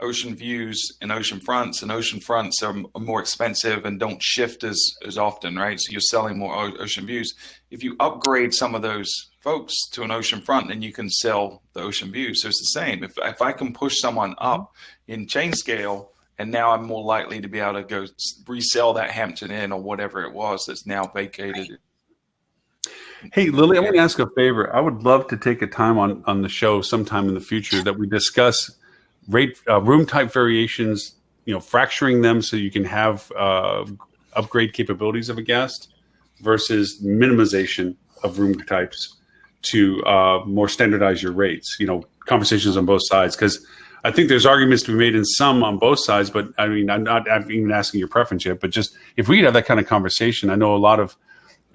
ocean views and ocean fronts are more expensive and don't shift as often, right? So you're selling more ocean views. If you upgrade some of those folks to an ocean front, then you can sell the ocean view. So it's the same. If I can push someone up in chain scale, and now I'm more likely to be able to go resell that Hampton Inn or whatever it was that's now vacated. Hey, Lily, I want to ask a favor. I would love to take a time on the show sometime in the future that we discuss room type variations, fracturing them so you can have upgrade capabilities of a guest versus minimization of room types to more standardize your rates, conversations on both sides. Because I think there's arguments to be made in some on both sides, but I mean, I'm not even asking your preference yet, but just if we could have that kind of conversation, I know a lot of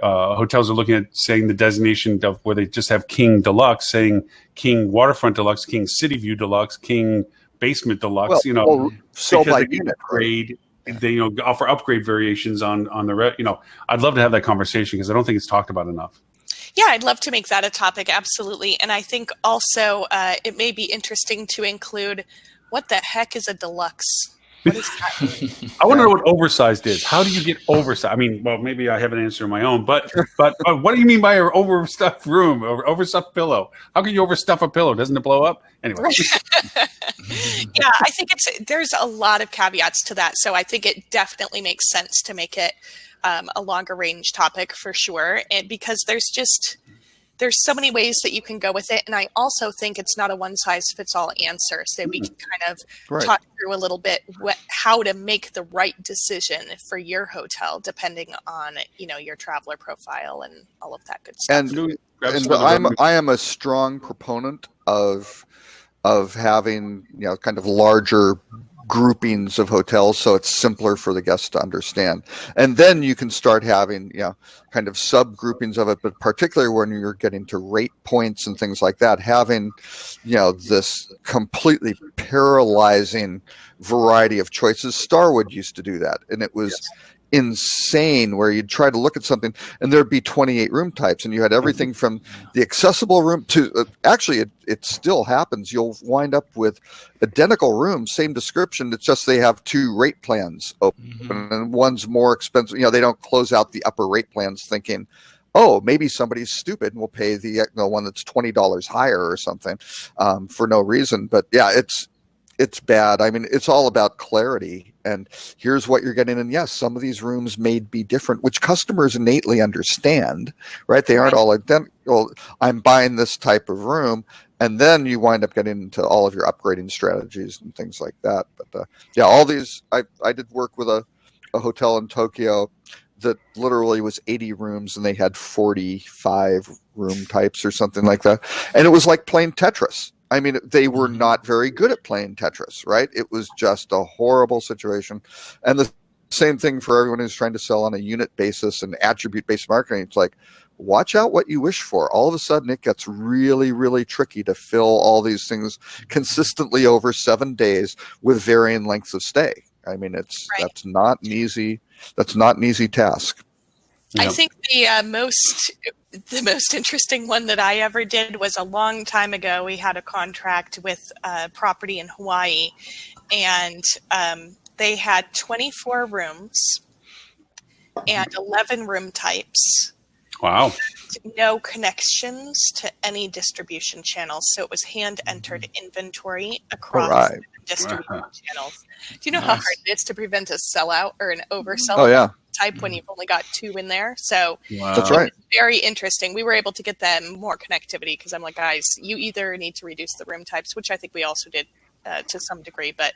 hotels are looking at saying the designation of where they just have King Deluxe, saying King Waterfront Deluxe, King City View Deluxe, King Basement Deluxe. Sell by they unit, upgrade. They offer upgrade variations on the. I'd love to have that conversation because I don't think it's talked about enough. Yeah, I'd love to make that a topic. Absolutely, and I think also it may be interesting to include what the heck is a deluxe. What is that? I want to know what oversized is. How do you get oversized? I mean, well, maybe I have an answer of my own, but what do you mean by an overstuffed room or overstuffed pillow? How can you overstuff a pillow? Doesn't it blow up? Anyway. Yeah, I think there's a lot of caveats to that. So I think it definitely makes sense to make it a longer range topic for sure. And because there's so many ways that you can go with it. And I also think it's not a one size fits all answer. So we can kind of talk through a little bit how to make the right decision for your hotel, depending on, your traveler profile and all of that good stuff. And I am a strong proponent of having, kind of larger groupings of hotels, so it's simpler for the guests to understand. And then you can start having, kind of subgroupings of it, but particularly when you're getting to rate points and things like that, having, this completely paralyzing variety of choices. Starwood used to do that, and it was insane, where you'd try to look at something and there'd be 28 room types, and you had everything from the accessible room to actually it still happens. You'll wind up with identical rooms, same description. It's just they have two rate plans open, and one's more expensive. They don't close out the upper rate plans thinking, oh, maybe somebody's stupid and we'll pay the one that's $20 higher or something for no reason. But yeah, it's bad. I mean, it's all about clarity, and here's what you're getting. And yes, some of these rooms may be different, which customers innately understand, right? They aren't all identical. I'm buying this type of room. And then you wind up getting into all of your upgrading strategies and things like that. But all these, I did work with a hotel in Tokyo that literally was 80 rooms, and they had 45 room types or something like that. And it was like playing Tetris. I mean, they were not very good at playing Tetris, right? It was just a horrible situation. And the same thing for everyone who's trying to sell on a unit basis and attribute-based marketing. It's like, watch out what you wish for. All of a sudden, it gets really, really tricky to fill all these things consistently over 7 days with varying lengths of stay. I mean, that's not an easy task. I think the most interesting one that I ever did was a long time ago. We had a contract with a property in Hawaii, and they had 24 rooms and 11 room types. Wow. No connections to any distribution channels. So it was hand entered inventory across distribution channels. Do you know how hard it is to prevent a sellout or an oversell type when you've only got two in there? So that's right. Very interesting. We were able to get them more connectivity because I'm like, guys, you either need to reduce the room types, which I think we also did to some degree. But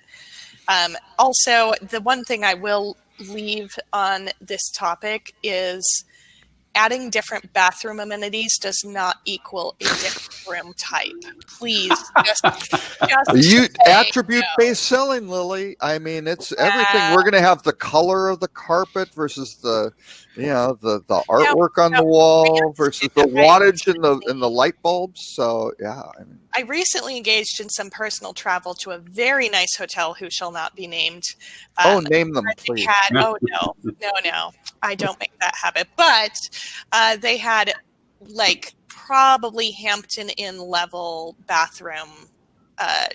also, the one thing I will leave on this topic is adding different bathroom amenities does not equal a different room type. Please, just attribute-based selling, Lily. I mean, it's everything. We're going to have the color of the carpet versus the artwork on the wall versus the wattage in the light bulbs. So I recently engaged in some personal travel to a very nice hotel who shall not be named. Name them, please. No, I don't make that habit. But they had probably Hampton Inn level bathroom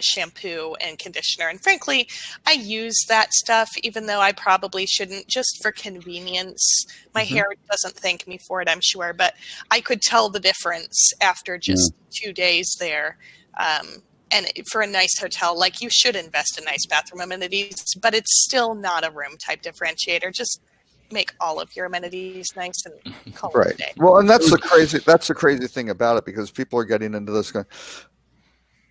shampoo and conditioner. And frankly, I use that stuff, even though I probably shouldn't, just for convenience. My hair doesn't thank me for it, I'm sure, but I could tell the difference after just 2 days there. And for a nice hotel, you should invest in nice bathroom amenities, but it's still not a room type differentiator. Just make all of your amenities nice and call it a day. Well, and that's the crazy thing about it, because people are getting into this kind of,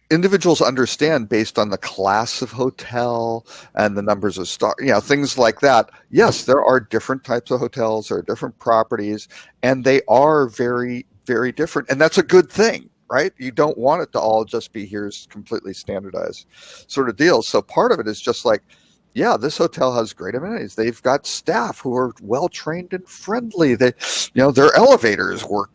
individuals understand based on the class of hotel and the numbers of stars, things like that. Yes, there are different types of hotels, there are different properties, and they are very, very different. And that's a good thing, right? You don't want it to all just be here's completely standardized sort of deal. So part of it is just this hotel has great amenities. They've got staff who are well trained and friendly. They, their elevators work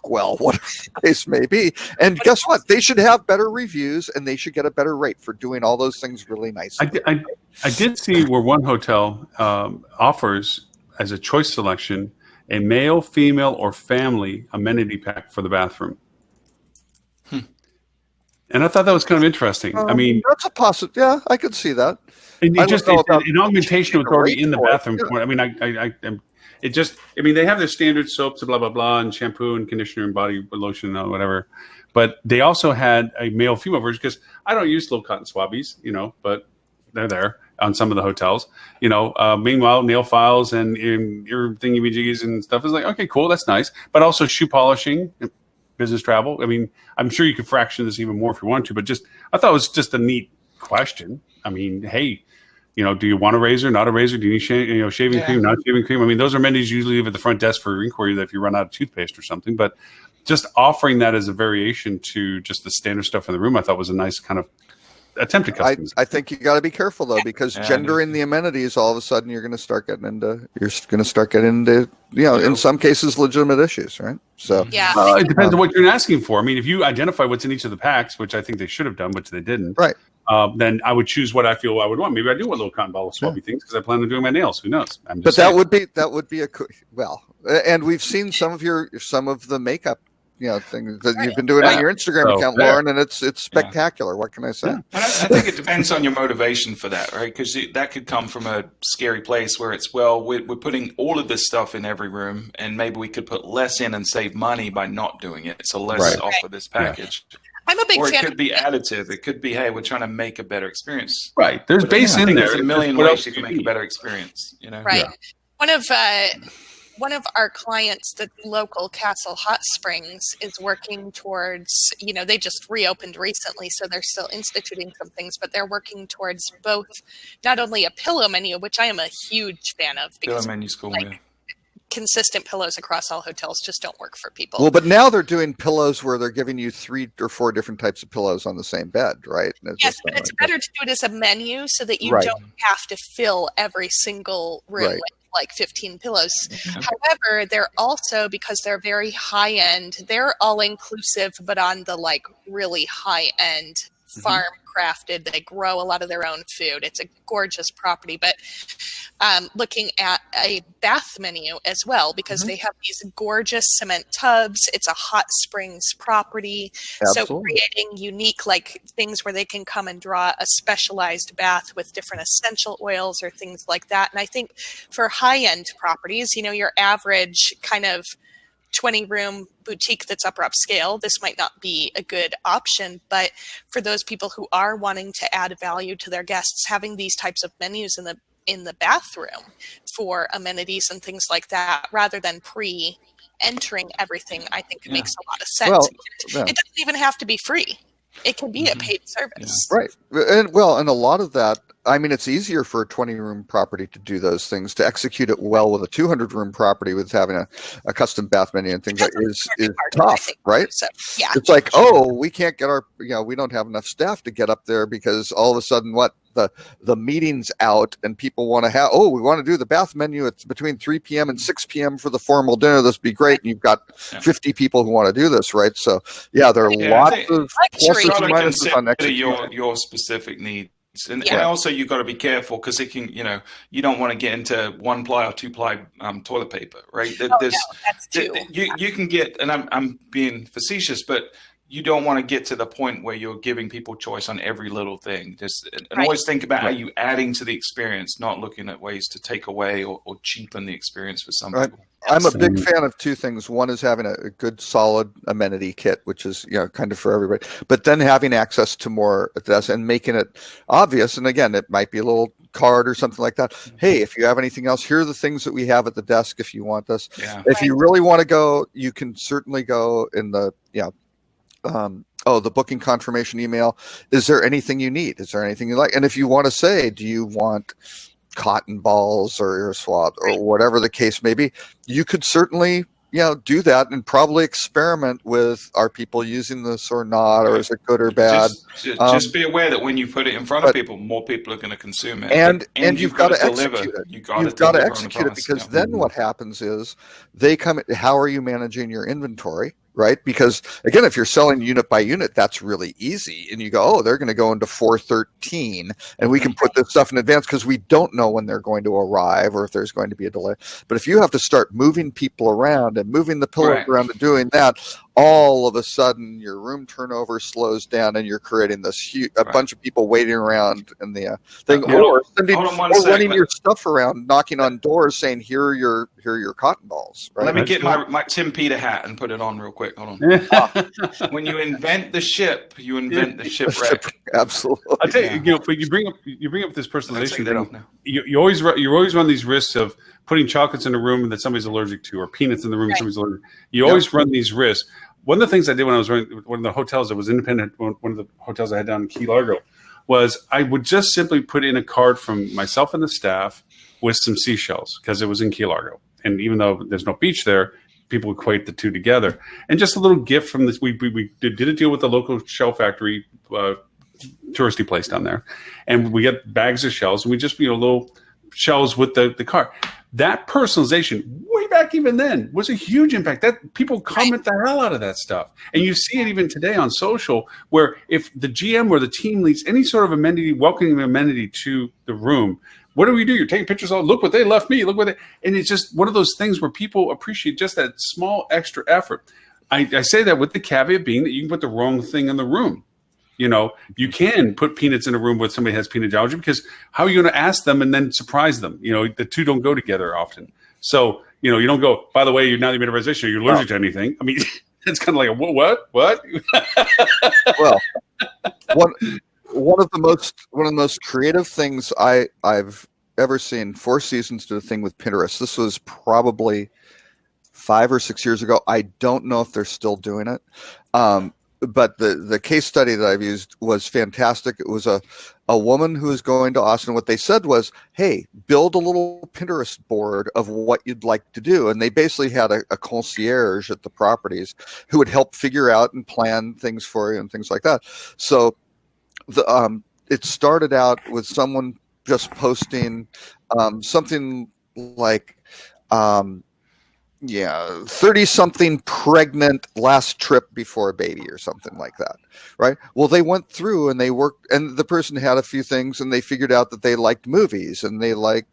well, whatever the case may be. And guess what? They should have better reviews, and they should get a better rate for doing all those things really nicely. I did see where one hotel offers as a choice selection a male, female, or family amenity pack for the bathroom. And I thought that was kind of interesting. I mean, that's a possibility. Yeah, I could see that. An augmentation was already in the bathroom. Yeah. I mean, they have their standard soaps, blah, blah, blah, and shampoo and conditioner and body lotion and whatever. But they also had a male female version, because I don't use little cotton swabbies, but they're there on some of the hotels. Meanwhile, nail files and ear thingy-majiggies and stuff is okay, cool, that's nice. But also shoe polishing, business travel. I mean, I'm sure you could fraction this even more if you want to, but I thought it was just a neat question. I mean, hey, do you want a razor, not a razor? Do you need shaving cream, not shaving cream? I mean, those are amenities usually leave at the front desk for inquiry that if you run out of toothpaste or something. But just offering that as a variation to just the standard stuff in the room, I thought was a nice kind of attempted customization. I think you got to be careful though, because gendering the amenities, all of a sudden you're going to start getting into in some cases legitimate issues, right? So it depends on what you're asking for. I mean, if you identify what's in each of the packs, which I think they should have done, which they didn't, right? Then I would choose what I feel I would want. Maybe I do want little cotton ball swabby things because I plan on doing my nails. Who knows? But that would be and we've seen some of the makeup things that you've been doing on your Instagram account, Loren, and it's spectacular. What can I say? I think it depends on your motivation for that, right? Because that could come from a scary place where it's, we're putting all of this stuff in every room, and maybe we could put less in and save money by not doing it. So less off of this package. I'm a big fan. Or it could be additive. It could be, hey, we're trying to make a better experience. Right. There's base in there. There's a million ways you can make a better experience. Right. Yeah. One of our clients, the local Castle Hot Springs, is working towards, they just reopened recently, so they're still instituting some things, but they're working towards both not only a pillow menu, which I am a huge fan of, because pillow menu's cool, consistent pillows across all hotels just don't work for people. Well, but now they're doing pillows where they're giving you 3 or 4 different types of pillows on the same bed, right? Yes, but it's better to do it as a menu so that you don't have to fill every single room with like 15 pillows. However, they're also, because they're very high end, they're all inclusive, but on the like really high end farm crafted. They grow a lot of their own food. It's a gorgeous property, but looking at a bath menu as well, because they have these gorgeous cement tubs. It's a hot springs property. Absolutely. So creating unique like things where they can come and draw a specialized bath with different essential oils or things like that. And I think for high-end properties, your average kind of 20-room boutique that's upper upscale, this might not be a good option. But for those people who are wanting to add value to their guests, having these types of menus in the bathroom for amenities and things like that, rather than entering everything, I think it makes a lot of sense. Well, it doesn't even have to be free. It can be a paid service. Right. And a lot of that, I mean, it's easier for a 20-room property to do those things, to execute it well with a 200-room property with having a custom bath menu and things like is tough, right? So, it's like, we can't get we don't have enough staff to get up there because all of a sudden the meeting's out and people want to we want to do the bath menu. It's between 3 p.m. and 6 p.m. for the formal dinner. This would be great. And you've got 50 people who want to do this, right? So, there are lots of pluses and minuses on execution. Your specific needs. And also you've got to be careful because it can, you don't want to get into 1-ply or 2-ply toilet paper, right? That's too. You can get, and I'm being facetious, but you don't want to get to the point where you're giving people choice on every little thing. Always think about how you adding to the experience, not looking at ways to take away or cheapen the experience for some people. I'm a big fan of 2 things. One is having a good, solid amenity kit, which is kind of for everybody. But then having access to more at the desk and making it obvious. And again, it might be a little card or something like that. Hey, if you have anything else, here are the things that we have at the desk. If you want this, if you really want to go, you can certainly go in the the booking confirmation email. Is there anything you need? Is there anything you like? And if you want to say, do you want cotton balls or ear swabs or whatever the case may be, you could certainly do that and probably experiment with, are people using this or not, or is it good or bad? Just be aware that when you put it in front of people, more people are going to consume it. And you've got to execute it. You've got to execute it, because then what happens is they come. How are you managing your inventory? Right? Because again, if you're selling unit by unit, that's really easy. And you go, they're going to go into 413 and we can put this stuff in advance because we don't know when they're going to arrive or if there's going to be a delay. But if you have to start moving people around and moving the pillows around and doing that, all of a sudden your room turnover slows down and you're creating this a bunch of people waiting around in the thing, or running your stuff around, knocking on doors saying, here are your cotton balls. Right? Let me get my Tim Peter hat and put it on real quick. Hold on. When you invent the ship, you invent the shipwreck. Absolutely. I tell you, but you bring up this personalization thing. You always run these risks of putting chocolates in a room that somebody's allergic to, or peanuts in the room somebody's allergic to. You always run these risks. One of the things I did when I was running one of the hotels that was independent, one of the hotels I had down in Key Largo, was I would just simply put in a card from myself and the staff with some seashells, because it was in Key Largo. And even though there's no beach there, people equate the two together. And just a little gift from this. We did a deal with the local shell factory touristy place down there, and we get bags of shells, and we just little shells with the car. That personalization, way back even then, was a huge impact. That people comment the hell out of that stuff, and you see it even today on social, where if the GM or the team leads any sort of amenity, welcoming amenity to the room, what do? You're taking pictures. Oh, look what they left me. Look what they, and it's just one of those things where people appreciate just that small extra effort. I say that with the caveat being that you can put the wrong thing in the room. You can put peanuts in a room where somebody has peanut allergy, because how are you going to ask them and then surprise them? The two don't go together often. So, you don't go, by the way, now that you made a reservation, you're allergic to anything. I mean, it's kind of like, what? Well, one of the most creative things I've ever seen, Four Seasons did a thing with Pinterest. This was probably 5 or 6 years ago. I don't know if they're still doing it. But the case study that I've used was fantastic. It was a woman who was going to Austin. What they said was, hey, build a little Pinterest board of what you'd like to do. And they basically had a concierge at the properties who would help figure out and plan things for you and things like that. So it started out with someone just posting something like 30-something pregnant last trip before a baby or something like that, right? Well, they went through and they worked, and the person had a few things, and they figured out that they liked movies and they liked,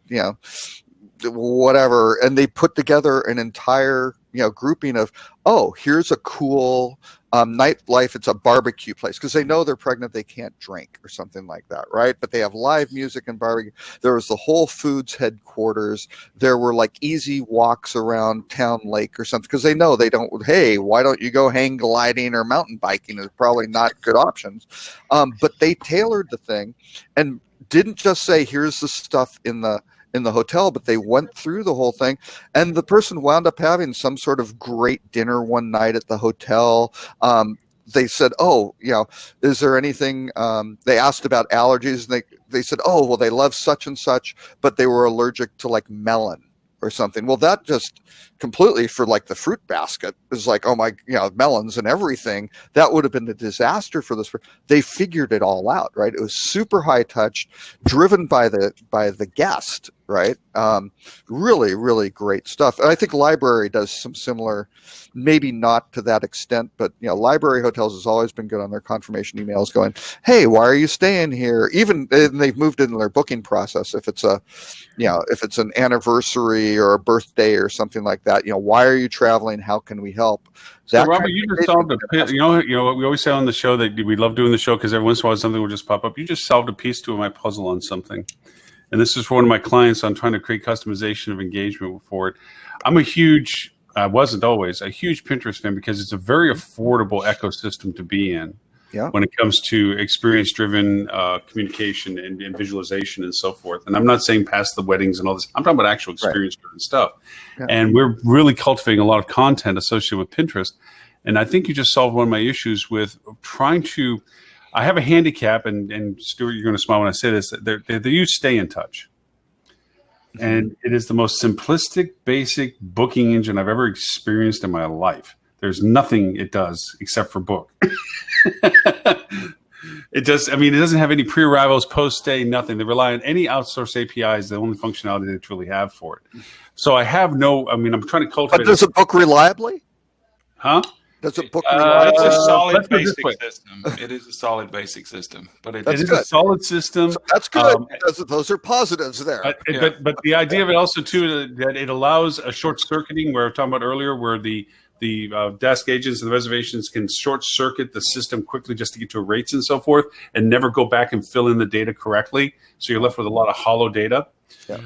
whatever, and they put together an entire, grouping of, oh, here's a cool nightlife. It's a barbecue place because they know they're pregnant. They can't drink or something like that. Right. But they have live music and barbecue. There was the Whole Foods headquarters. There were like easy walks around Town Lake or something because they know they don't. Hey, why don't you go hang gliding or mountain biking? Is probably not good options. But they tailored the thing and didn't just say, here's the stuff in the hotel, but they went through the whole thing, and the person wound up having some sort of great dinner one night at the hotel. They said, oh, is there anything, they asked about allergies, and they said, oh, well, they love such and such, but they were allergic to like melon or something. Well, that just completely, for like the fruit basket, is like, oh my, melons and everything. That would have been a disaster for this. They figured it all out, right? It was super high touch, driven by the guest, right? Really, really great stuff. And I think library does some similar, maybe not to that extent, but library hotels has always been good on their confirmation emails going, hey, why are you staying here? Even, and they've moved into their booking process. If it's if it's an anniversary or a birthday or something like that, why are you traveling? How can we help? So Robert, you just solved a piece. We always say on the show that we love doing the show because every once in a while something will just pop up. You just solved a piece to my puzzle on something. And this is for one of my clients. I'm trying to create customization of engagement for it. I wasn't always a huge Pinterest fan because it's a very affordable ecosystem to be in when it comes to experience-driven communication and visualization and so forth. And I'm not saying past the weddings and all this. I'm talking about actual experience-driven stuff. Yeah. And we're really cultivating a lot of content associated with Pinterest. And I think you just solved one of my issues with trying to – I have a handicap, and Stuart, you're going to smile when I say this. They use Stay in Touch. And it is the most simplistic, basic booking engine I've ever experienced in my life. There's nothing it does except for book. It doesn't have any pre-arrivals, post-stay, nothing. They rely on any outsourced APIs, the only functionality they truly have for it. So I'm trying to cultivate. But does it book reliably? Huh? Does it book reliably? It's a solid basic system. It is a solid basic system, but it is a solid system. So that's good. Those are positives there. But the idea of it also too that it allows a short circuiting, where we were talking about earlier, where the desk agents and the reservations can short circuit the system quickly just to get to rates and so forth, and never go back and fill in the data correctly. So you're left with a lot of hollow data. Yeah.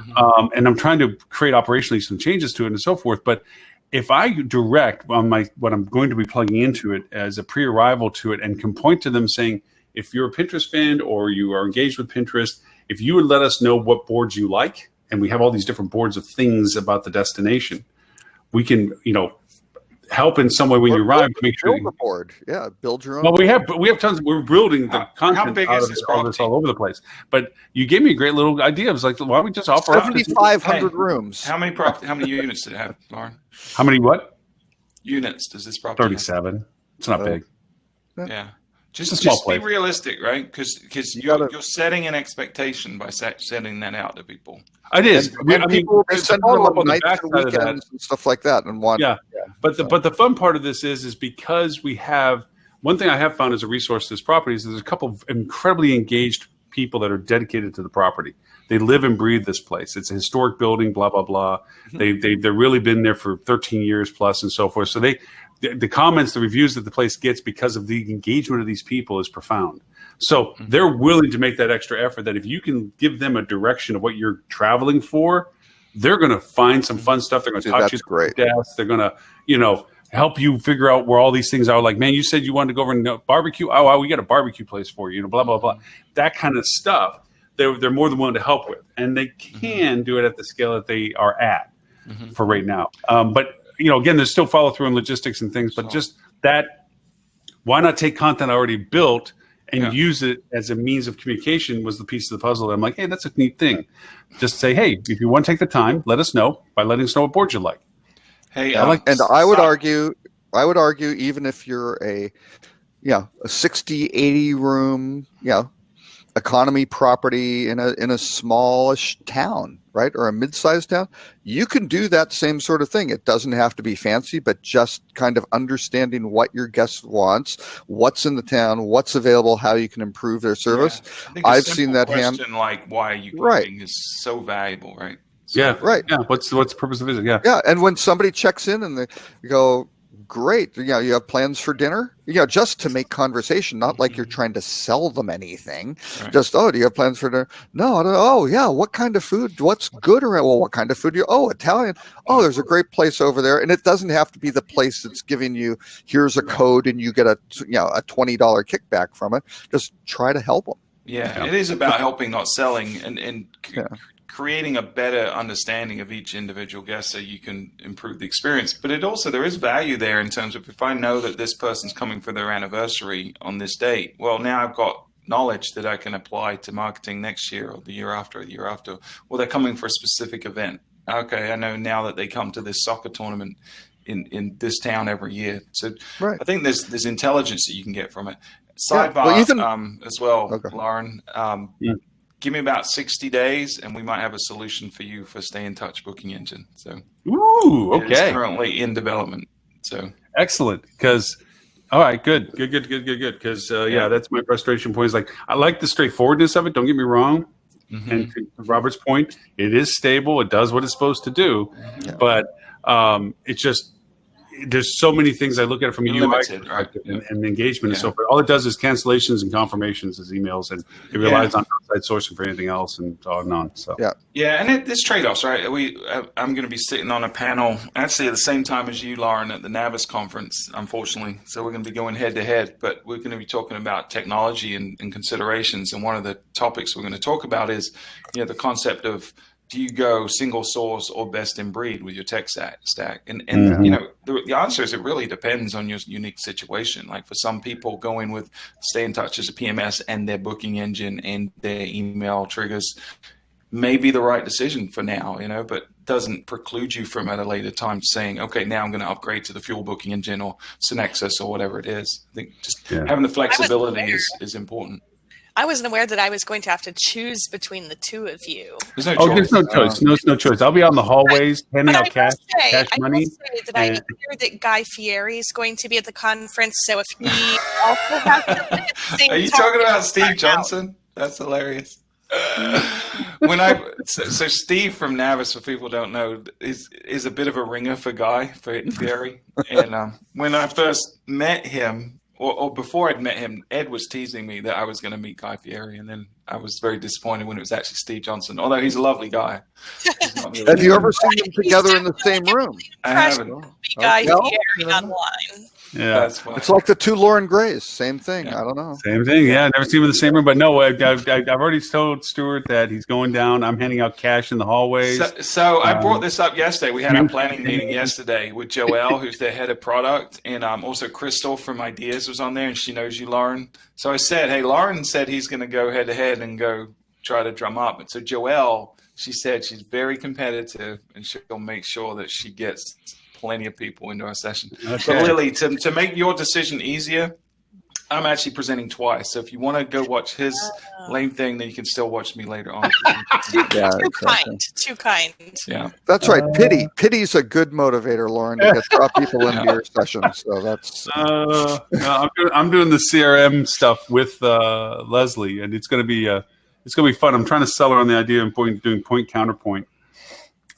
And I'm trying to create operationally some changes to it and so forth, but if I direct on what I'm going to be plugging into it as a pre-arrival to it and can point to them saying, if you're a Pinterest fan or you are engaged with Pinterest, if you would let us know what boards you like, and we have all these different boards of things about the destination, we can, help in some way when you arrive. Make sure build a board. Yeah, build your own. Well, we have tons. We're building the content how big is this all over the place. But you gave me a great little idea. I was like, why don't we just offer 7,500 rooms? How many units did it have, Loren? How many what? Units does this property 37. Have? It's not big. Yeah. Just be realistic, right? Because you're setting an expectation by setting that out to people. It is. And people send them on nights and weekends and stuff like that, and want. Yeah. But the fun part of this is because we have one thing I have found as a resource to this property is there's a couple of incredibly engaged people that are dedicated to the property. They live and breathe this place. It's a historic building, blah blah blah. They've really been there for 13 years plus and so forth. So the comments, the reviews that the place gets because of the engagement of these people is profound. So they're willing to make that extra effort that if you can give them a direction of what you're traveling for, they're going to find some fun stuff. They're going to talk you through the desk. They're going to, help you figure out where all these things are. Like, man, you said you wanted to go over and barbecue. Oh, wow, we got a barbecue place for you, blah, blah, blah. That kind of stuff, they're more than willing to help with. And they can do it at the scale that they are at for right now. But again, there's still follow through in logistics and things, but just that, why not take content already built and use it as a means of communication was the piece of the puzzle. That I'm like, hey, that's a neat thing. Just say, hey, if you want to take the time, let us know by letting us know what board you like. Hey, I would argue, even if you're a 60, 80 room, economy property in a smallish town, right? Or a mid-sized town, you can do that same sort of thing. It doesn't have to be fancy, but just kind of understanding what your guest wants, what's in the town, what's available, how you can improve their service. Yeah. I've seen that like, why are you cooking is so valuable, right? Yeah, right. Yeah, what's the purpose of the visit? Yeah, yeah. And when somebody checks in and they go, great, you have plans for dinner? Just to make conversation, not like you're trying to sell them anything. Right. Just, do you have plans for dinner? No, I don't. Oh, yeah. What kind of food? What's good around? Well, what kind of food do you? Oh, Italian. Oh, there's a great place over there. And it doesn't have to be the place that's giving you, here's a code and you get a $20 kickback from it. Just try to help them. Yeah, it is about helping, not selling, and creating a better understanding of each individual guest so you can improve the experience. But there is value there in terms of, if I know that this person's coming for their anniversary on this date, well, now I've got knowledge that I can apply to marketing next year or the year after or the year after. Well, they're coming for a specific event. Okay, I know now that they come to this soccer tournament in this town every year. So I think there's intelligence that you can get from it. Sidebar as well, Loren. Give me about 60 days, and we might have a solution for you for Stay in Touch booking engine. So, it is currently in development. So excellent. Because, all right, good. Because that's my frustration point. Is like, I like the straightforwardness of it. Don't get me wrong. And to Robert's point, it is stable. It does what it's supposed to do, but it's just. There's so many things I look at it from a UI perspective and engagement and so forth. All it does is cancellations and confirmations as emails, and it relies on outside sourcing for anything else and on and on. So and there's trade-offs, right? I'm going to be sitting on a panel actually at the same time as you, Loren, at the NAVIS conference, unfortunately. So we're going to be going head to head, but we're going to be talking about technology and considerations. And one of the topics we're going to talk about is, the concept of, do you go single source or best in breed with your tech stack? And the answer is it really depends on your unique situation. Like, for some people, going with Stay in Touch as a PMS and their booking engine and their email triggers may be the right decision for now, but doesn't preclude you from at a later time saying, okay, now I'm going to upgrade to the fuel booking engine or Synexus or whatever it is. I think just having the flexibility is important. I wasn't aware that I was going to have to choose between the two of you. There's no choice. There's no choice. No choice. I'll be out in the hallways handing out cash money. I will say that I hear that Guy Fieri is going to be at the conference, so if he also has to Are you talking about Steve Johnson? That's hilarious. So Steve from NAVIS, for people who don't know, is a bit of a ringer for Guy Fieri. And when I first met him, or before I'd met him, Ed was teasing me that I was going to meet Guy Fieri, and then I was very disappointed when it was actually Steve Johnson, although he's a lovely guy. Really Have you ever seen them together in the same room? I haven't. Guy Fieri online. Yeah, that's fine. It's like the two Loren Grays. Same thing. I don't know. Same thing. Yeah, never seen him in the same room. But no, I've already told Stuart that he's going down. I'm handing out cash in the hallways. So I brought this up yesterday. We had a planning meeting yesterday with Joelle, who's their head of product, and also Crystal from Ideas was on there, and she knows you, Loren. So I said, hey, Loren said he's going to go head to head and go try to drum up. And so Joelle, she said she's very competitive, and she'll make sure that she gets plenty of people into our session. Okay. But Lily, to make your decision easier, I'm actually presenting twice. So if you want to go watch his lame thing, then you can still watch me later on. Too kind. Yeah, that's right. Pity's a good motivator, Loren, to draw people into your sessions. So that's. No, I'm doing the CRM stuff with Leslie, and it's going to be fun. I'm trying to sell her on the idea of doing point counterpoint.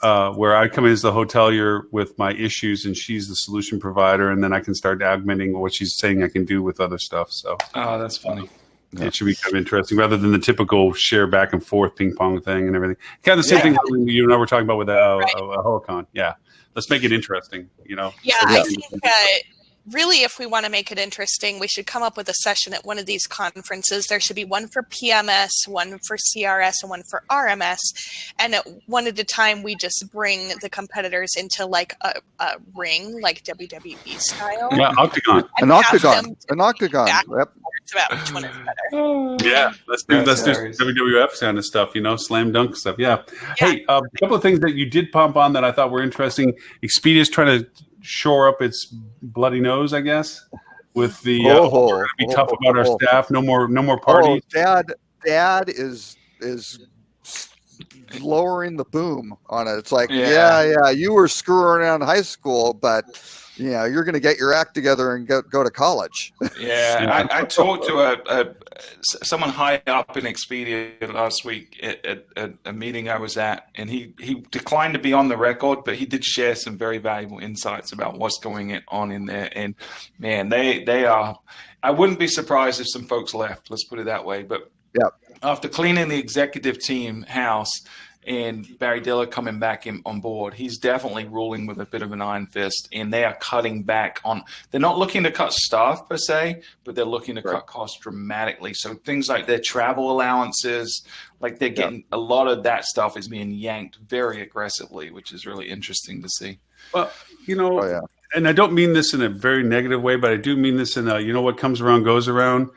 Where I come in as the hotelier with my issues, and she's the solution provider, and then I can start augmenting what she's saying I can do with other stuff. So, that's funny. It should be kind of interesting, rather than the typical share back and forth ping pong thing and everything. Kind of the same thing you and I were talking about with Helicon. Yeah, let's make it interesting. Yeah, I think really, if we want to make it interesting, we should come up with a session at one of these conferences. There should be one for PMS, one for CRS, and one for RMS. And at one at a time, we just bring the competitors into like a ring, like WWE style. Yeah, octagon. An octagon. Yep. About which one is better. Yeah, let's do WWF kind of stuff, slam dunk stuff. Yeah. Hey, a couple of things that you did pump on that I thought were interesting. Expedia is trying to shore up its bloody nose, I guess, with the we're going to be tough about our staff. No more parties. Dad is lowering the boom on it. It's like, you were screwing around in high school, but you're going to get your act together and go to college. Yeah, I talked to someone high up in Expedia last week at a meeting I was at, and he declined to be on the record, but he did share some very valuable insights about what's going on in there. And man, they are. I wouldn't be surprised if some folks left. Let's put it that way. But after cleaning the executive team house and Barry Diller coming back on board, he's definitely ruling with a bit of an iron fist, and they are cutting back on. They're not looking to cut staff per se, but they're looking to cut costs dramatically. So things like their travel allowances, like they're getting a lot of that stuff is being yanked very aggressively, which is really interesting to see. Well, and I don't mean this in a very negative way, but I do mean this in what comes around goes around.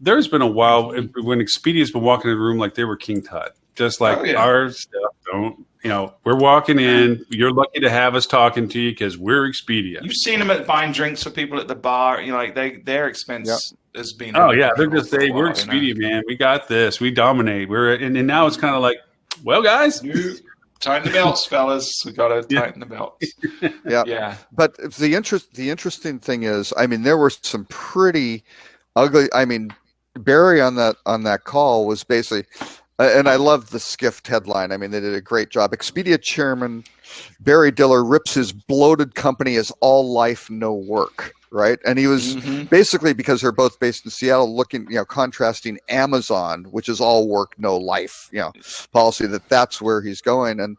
There's been a while when Expedia's been walking in the room like they were King Tut. Just like our stuff don't, we're walking in. You're lucky to have us talking to you because we're Expedia. You've seen them buying drinks for people at the bar. Their expense has been. Oh yeah, they're just we're Expedia, man. We got this. We dominate. And now it's kind of like, well, guys, tighten the belts, fellas. We got to tighten the belts. Yeah. But the interesting thing is, there were some pretty ugly. Barry on that call was basically. And I love the skiffed headline. They did a great job. Expedia chairman Barry Diller rips his bloated company as all life, no work, right? And he was basically, because they're both based in Seattle, looking, contrasting Amazon, which is all work, no life, policy, that's where he's going. And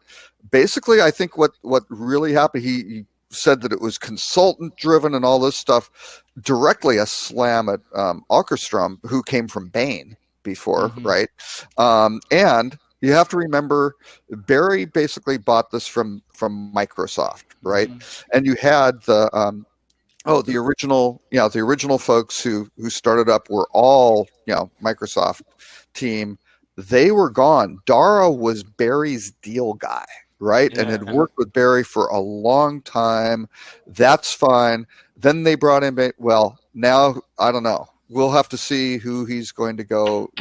basically, I think what really happened, he said that it was consultant driven and all this stuff, directly a slam at Åkerström, who came from Bain before, right? And you have to remember, Barry basically bought this from Microsoft, right? And you had the original folks who started up were all Microsoft team. They were gone. Dara was Barry's deal guy, right? And had worked with Barry for a long time. That's fine. Then they brought in, now I don't know. We'll have to see who he's going to go.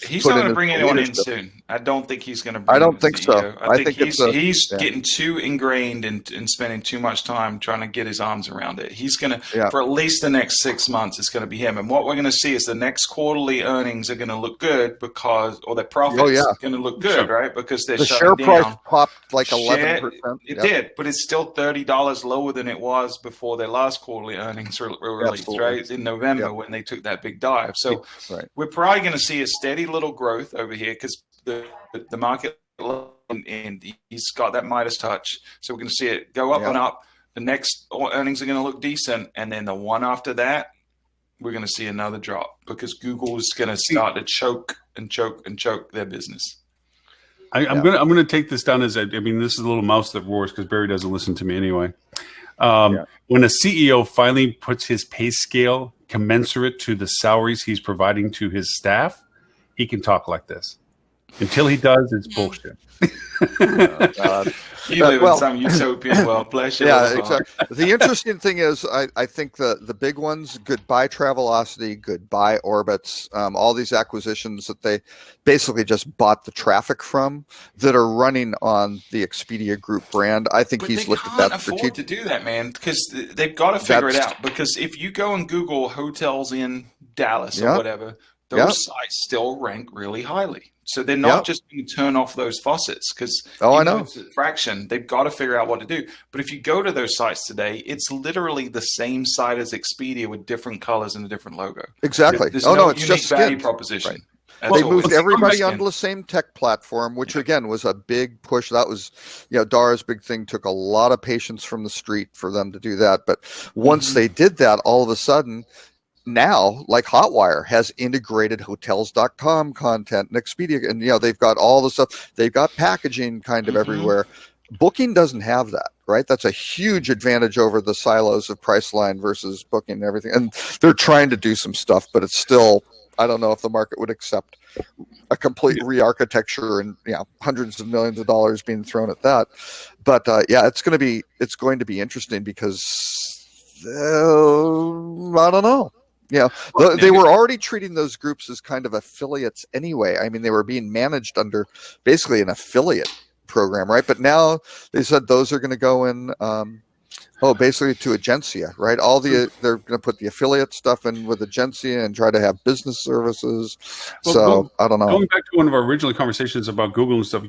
He's not going to bring anyone in soon. I don't think he's going to. I don't think so. I think he's getting too ingrained and spending too much time trying to get his arms around it. He's going to, for at least the next 6 months, it's going to be him. And what we're going to see is the next quarterly earnings are going to look good or their profits are going to look good, right? Because they're the share price popped like 11%. It did, but it's still $30 lower than it was before their last quarterly earnings were released, right? In November when they took that big dive. So we're probably going to see a steady little growth over here because the market, and he's got that Midas touch. So we're going to see it go up and up. The next earnings are going to look decent. And then the one after that, we're going to see another drop because Google is going to start to choke their business. I'm going to take this down as this is a little mouse that roars because Barry doesn't listen to me anyway. When a CEO finally puts his pay scale commensurate to the salaries he's providing to his staff, he can talk like this. Until he does, it's bullshit. You live in some utopian world. Bless you. Yeah, exactly. The interesting thing is, I think the big ones, goodbye Travelocity, goodbye Orbitz, all these acquisitions that they basically just bought the traffic from that are running on the Expedia Group brand. I think he's looked at that. They can't afford to do that, man, because they've got to figure it out. Because if you go and Google hotels in Dallas or whatever, those sites still rank really highly. So they're not just going to turn off those faucets because I know it's a fraction. They've got to figure out what to do. But if you go to those sites today, it's literally the same site as Expedia with different colors and a different logo. Exactly. There's no it's unique just value proposition. Right. They moved everybody onto the same tech platform, which again was a big push. That was, Dara's big thing. Took a lot of patience from the street for them to do that. But once they did that, all of a sudden, now, like Hotwire has integrated hotels.com content and Expedia, and they've got all the stuff. They've got packaging kind of everywhere. Booking doesn't have that, right? That's a huge advantage over the silos of Priceline versus Booking and everything. And they're trying to do some stuff, but it's still, I don't know if the market would accept a complete re-architecture and hundreds of millions of dollars being thrown at that. But it's going to be interesting because I don't know. They were already treating those groups as kind of affiliates anyway. I mean, they were being managed under basically an affiliate program, right? But now they said those are going to go in, basically to Agencia, right? They're going to put the affiliate stuff in with Agencia and try to have business services. I don't know. Going back to one of our original conversations about Google and stuff,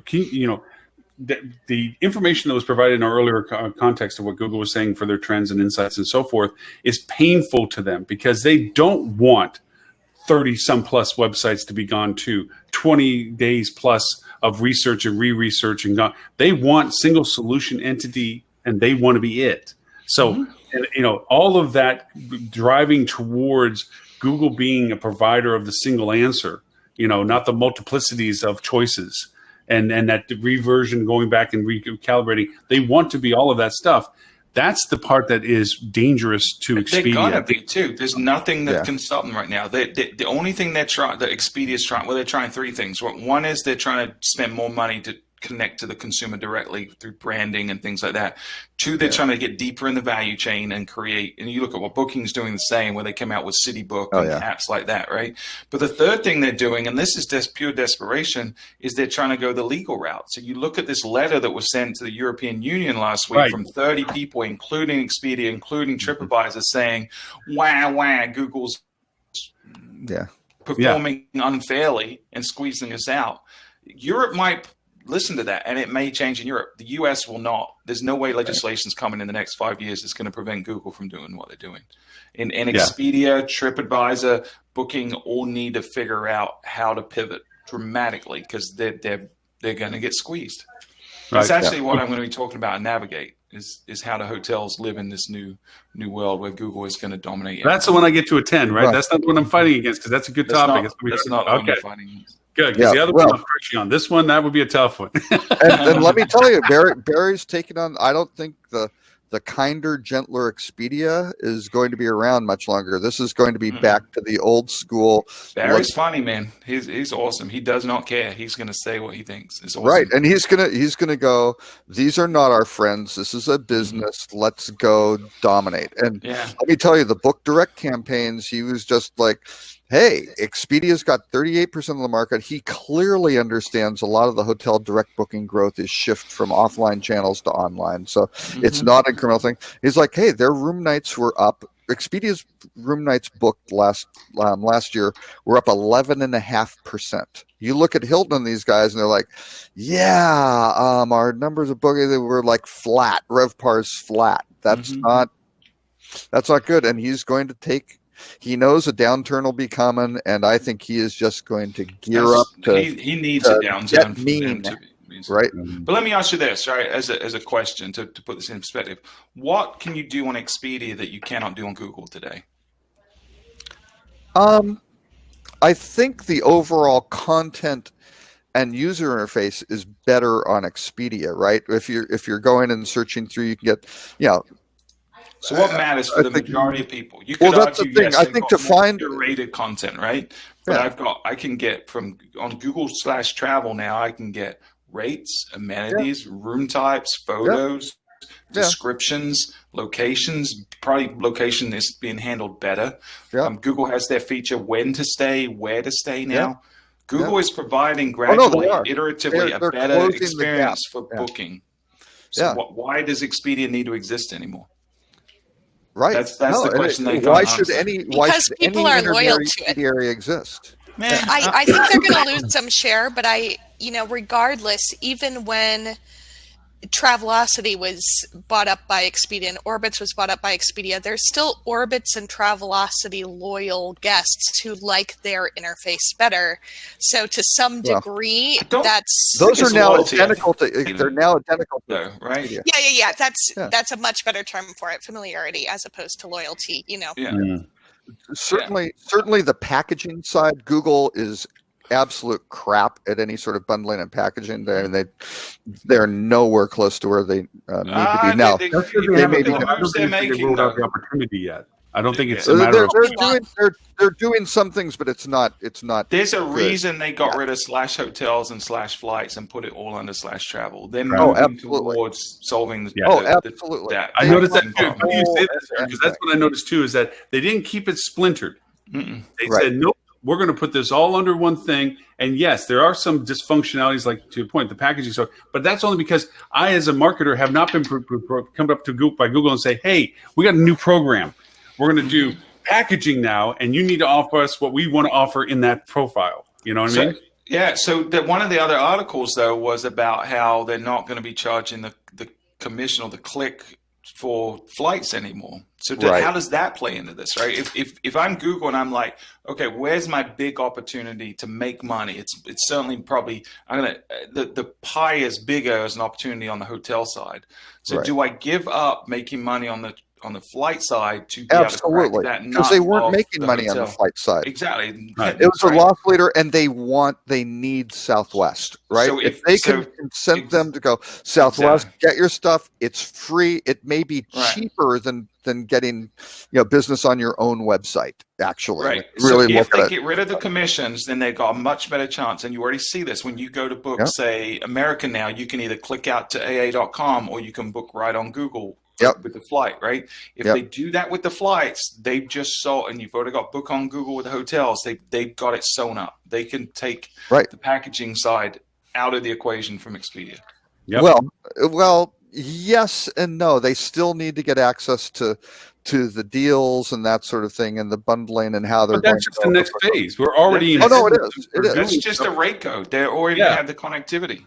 the information that was provided in our earlier context of what Google was saying for their trends and insights and so forth is painful to them because they don't want 30 some plus websites to be gone to 20 days plus of research and re-research and gone. They want single solution entity and they want to be it. So, all of that driving towards Google being a provider of the single answer, not the multiplicities of choices. And that reversion going back and recalibrating, they want to be all of that stuff. That's the part that is dangerous to Expedia. They gotta be too. There's nothing that can stop them right now. The only thing they're trying, that Expedia is trying, they're trying three things. One is they're trying to spend more money to connect to the consumer directly through branding and things like that. Two, they're trying to get deeper in the value chain and create, and you look at what Booking's doing the same, where they come out with Citybook and apps like that, right? But the third thing they're doing, and this is just pure desperation, is they're trying to go the legal route. So you look at this letter that was sent to the European Union last week from 30 people, including Expedia, including TripAdvisor, saying, Google's performing unfairly and squeezing us out. Europe might listen to that, and it may change in Europe. The US will not. There's no way legislation's coming in the next 5 years that's going to prevent Google from doing what they're doing. And Expedia, TripAdvisor, Booking all need to figure out how to pivot dramatically because they're going to get squeezed. That's actually what I'm going to be talking about in Navigate is how do hotels live in this new world where Google is going to dominate. That's the one I get to attend, right? That's not the one I'm fighting against because that's a good topic. That's not the one I'm fighting against. Good, because the other one I'm pushing on. This one, that would be a tough one. and let me tell you, Barry's taking on, I don't think the kinder, gentler Expedia is going to be around much longer. This is going to be back to the old school. Barry's funny, man. He's awesome. He does not care. He's going to say what he thinks is awesome. Right, and he's gonna go, these are not our friends. This is a business. Let's go dominate. And let me tell you, the Book Direct campaigns, he was just like, hey, Expedia's got 38% of the market. He clearly understands a lot of the hotel direct booking growth is shift from offline channels to online. So it's not an incremental thing. He's like, hey, their room nights were up. Expedia's room nights booked last year were up 11.5%. You look at Hilton and these guys, and they're like, our numbers of booking, they were like flat. RevPAR's flat. That's not good. And he's going to take. He knows a downturn will be coming, and I think he is just going to gear up to. He needs a downturn for them to be, right? But let me ask you this, right? As a question to put this in perspective, what can you do on Expedia that you cannot do on Google today? I think the overall content and user interface is better on Expedia, right? If you're going and searching through, you can get So what matters for the majority of people? You could that's argue, the thing. yes, I think to find curated content, right? But I can get on Google/travel now. I can get rates, amenities, room types, photos, descriptions, locations. Probably location is being handled better. Google has their feature when to stay, where to stay now. Google is providing gradually, iteratively, a better experience for booking. So why does Expedia need to exist anymore? Right. That's the question they can't why answer. should any people are loyal to it. area exist? I think they're going to lose some share, but regardless, even when Travelocity was bought up by Expedia and Orbitz was bought up by Expedia, there's still Orbitz and Travelocity loyal guests who like their interface better. So to some degree, those are now identical to. They're now identical to, right? Yeah. That's a much better term for it, familiarity, as opposed to loyalty. Certainly, the packaging side, Google is absolute crap at any sort of bundling and packaging. They're nowhere close to where they need to be now. They rolled out the opportunity yet. I don't think it's a matter of they're doing some things, but it's not. There's a reason they got rid of /hotels and /flights and put it all under /travel. They're moving towards solving absolutely. I noticed that too. You say that, because that's what I noticed too, is that they didn't keep it splintered. They said, nope, we're going to put this all under one thing. And yes, there are some dysfunctionalities, like to your point, the packaging. So, but that's only because I, as a marketer, have not been come up to Google and say, hey, we got a new program. We're going to do packaging now, and you need to offer us what we want to offer in that profile. You know what I mean? Yeah. So one of the other articles, though, was about how they're not going to be charging the commission or the click for flights anymore. So how does that play into this, right? If I'm Google and I'm like, okay, where's my big opportunity to make money? It's certainly probably the pie is bigger as an opportunity on the hotel side. So do I give up making money on the flight side to be able to crack that nut? Because they weren't making money on the flight side. Exactly. It was a loss leader, and they need Southwest, right? So if they can consent them to go Southwest, get your stuff. It's free. It may be cheaper than getting business on your own website. Actually, right. Really, so if they get rid of the commissions, then they've got a much better chance. And you already see this when you go to book, say, American now. You can either click out to AA.com or you can book right on Google. With the flight, right? If they do that with the flights, they've just sold, and you've already got book on Google with the hotels. They've got it sewn up. They can take the packaging side out of the equation from Expedia. Yep. Well, yes and no. They still need to get access to the deals and that sort of thing, and the bundling and how they're. But that's just the next phase. We're already in. Oh no, it is. It is. It's just a rate code. They already have the connectivity.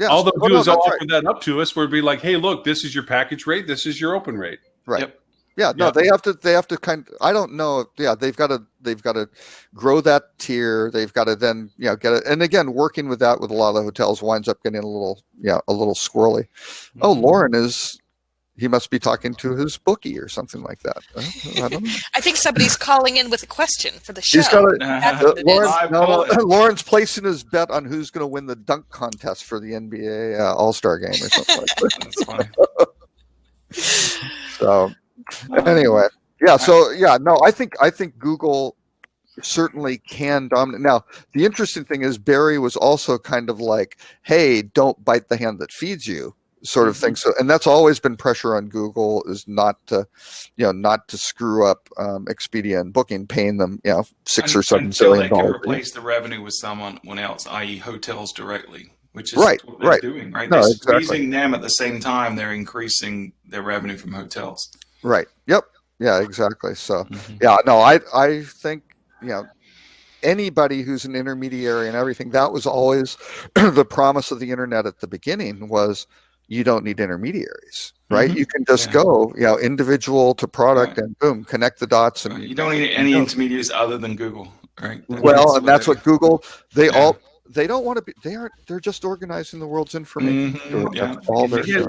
Yes. All they'll do is offer that up to us. We'd be like, "Hey, look, this is your package rate. This is your open rate." Right. Yep. Yeah. No, they have to kind. I don't know. Yeah, they've got to grow that tier. They've got to then get it. And again, working with that with a lot of the hotels winds up getting a little squirrely. Mm-hmm. Oh, Loren he must be talking to his bookie or something like that. I don't know. I think somebody's calling in with a question for the show. Loren's placing his bet on who's going to win the dunk contest for the NBA All-Star game or something like that. That's funny. So anyway, I think Google certainly can dominate. Now, the interesting thing is Barry was also kind of like, hey, don't bite the hand that feeds you. Sort of thing. So, and that's always been pressure on Google, is not to screw up Expedia and Booking, paying them $6 or $7 billion. They can replace the revenue with someone else, i.e., hotels directly, which is what they're doing, right? They're squeezing them at the same time they're increasing their revenue from hotels. Right. Yep. Yeah. Exactly. So, I think anybody who's an intermediary and everything, that was always the promise of the internet at the beginning was. You don't need intermediaries, right? You can just go, individual to product and boom, connect the dots. And you don't need any intermediaries other than Google, right? Well, and that's what Google, they don't want to be. They're just organizing the world's information. That's all they're doing.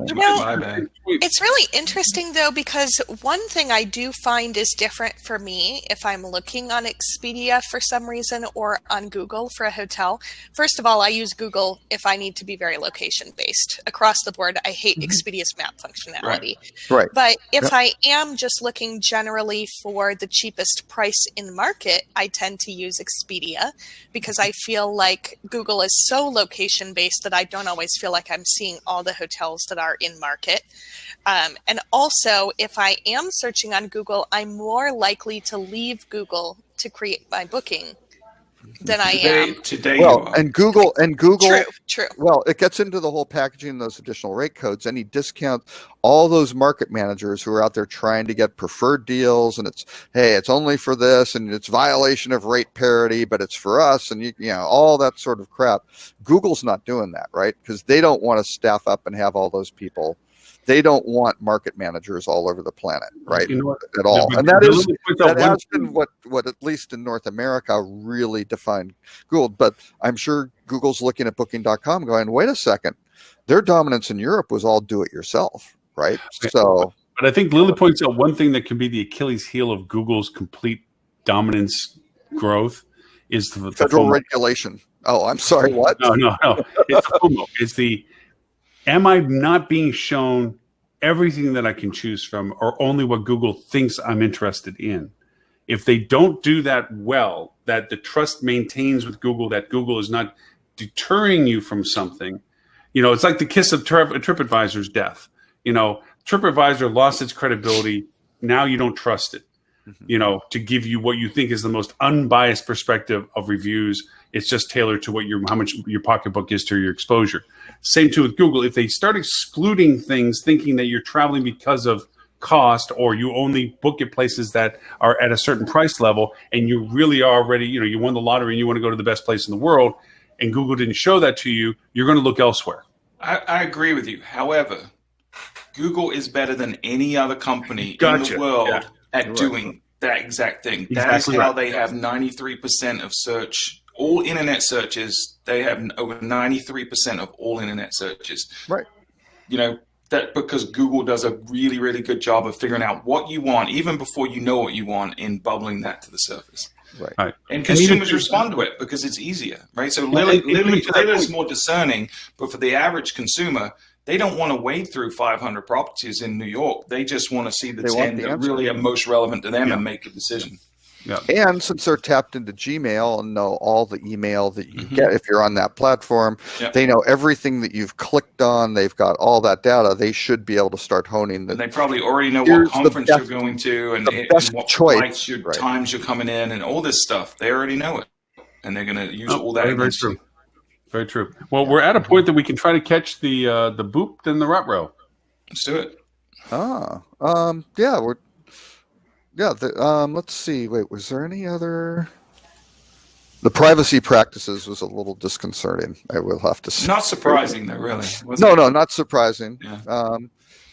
It's really interesting though, because one thing I do find is different for me if I'm looking on Expedia for some reason or on Google for a hotel. First of all, I use Google if I need to be very location based. Across the board, I hate Expedia's map functionality. Right. But if I am just looking generally for the cheapest price in market, I tend to use Expedia because I feel like Google is so location based that I don't always feel like I'm seeing all the hotels that are in market. And also, if I am searching on Google, I'm more likely to leave Google to create my booking than I am. Today, and Google. True. Well, it gets into the whole packaging, those additional rate codes, any discount, all those market managers who are out there trying to get preferred deals, and it's only for this, and it's violation of rate parity, but it's for us, and you know all that sort of crap. Google's not doing that, right? Because they don't want to staff up and have all those people. They don't want market managers all over the planet, right? At all. And that has been what at least in North America really defined Google. But I'm sure Google's looking at Booking.com going, wait a second, their dominance in Europe was all do it yourself, right? So, but I think Lily points out one thing that can be the Achilles heel of Google's complete dominance growth is the federal regulation. Oh, I'm sorry, what? No. It's the FOMO. It's the am I not being shown everything that I can choose from or only what Google thinks I'm interested in? If they don't do that well, that the trust maintains with Google, that Google is not deterring you from something, it's like the kiss of TripAdvisor's death. TripAdvisor lost its credibility. Now you don't trust it, to give you what you think is the most unbiased perspective of reviews. It's just tailored to how much your pocketbook is to your exposure. Same too with Google. If they start excluding things, thinking that you're traveling because of cost, or you only book at places that are at a certain price level, and you really are already, you won the lottery and you want to go to the best place in the world, and Google didn't show that to you, you're going to look elsewhere. I agree with you. However, Google is better than any other company in the world at doing that exact thing. That is how they have 93% of search. All internet searches, they have over 93% of all internet searches. Right. That because Google does a really, really good job of figuring out what you want, even before you know what you want, in bubbling that to the surface. Right. And consumers respond to it because it's easier, right? So Lily is more discerning, but for the average consumer, they don't want to wade through 500 properties in New York. They just want to see the 10 that really are most relevant to them and make a decision. Yeah. And since they're tapped into Gmail and know all the email that you get if you're on that platform, they know everything that you've clicked on. They've got all that data. They should be able to start honing. And they probably already know what conference you're going to and what flights, times you're coming in, and all this stuff. They already know it, and they're going to use all that. Very true. Very true. Well, we're at a point that we can try to catch the boop and the ruh-roh. Let's do it. Let's see. Wait, was there any other? The privacy practices was a little disconcerting, I will have to say. Not surprising, though, really. No, not surprising. Yeah.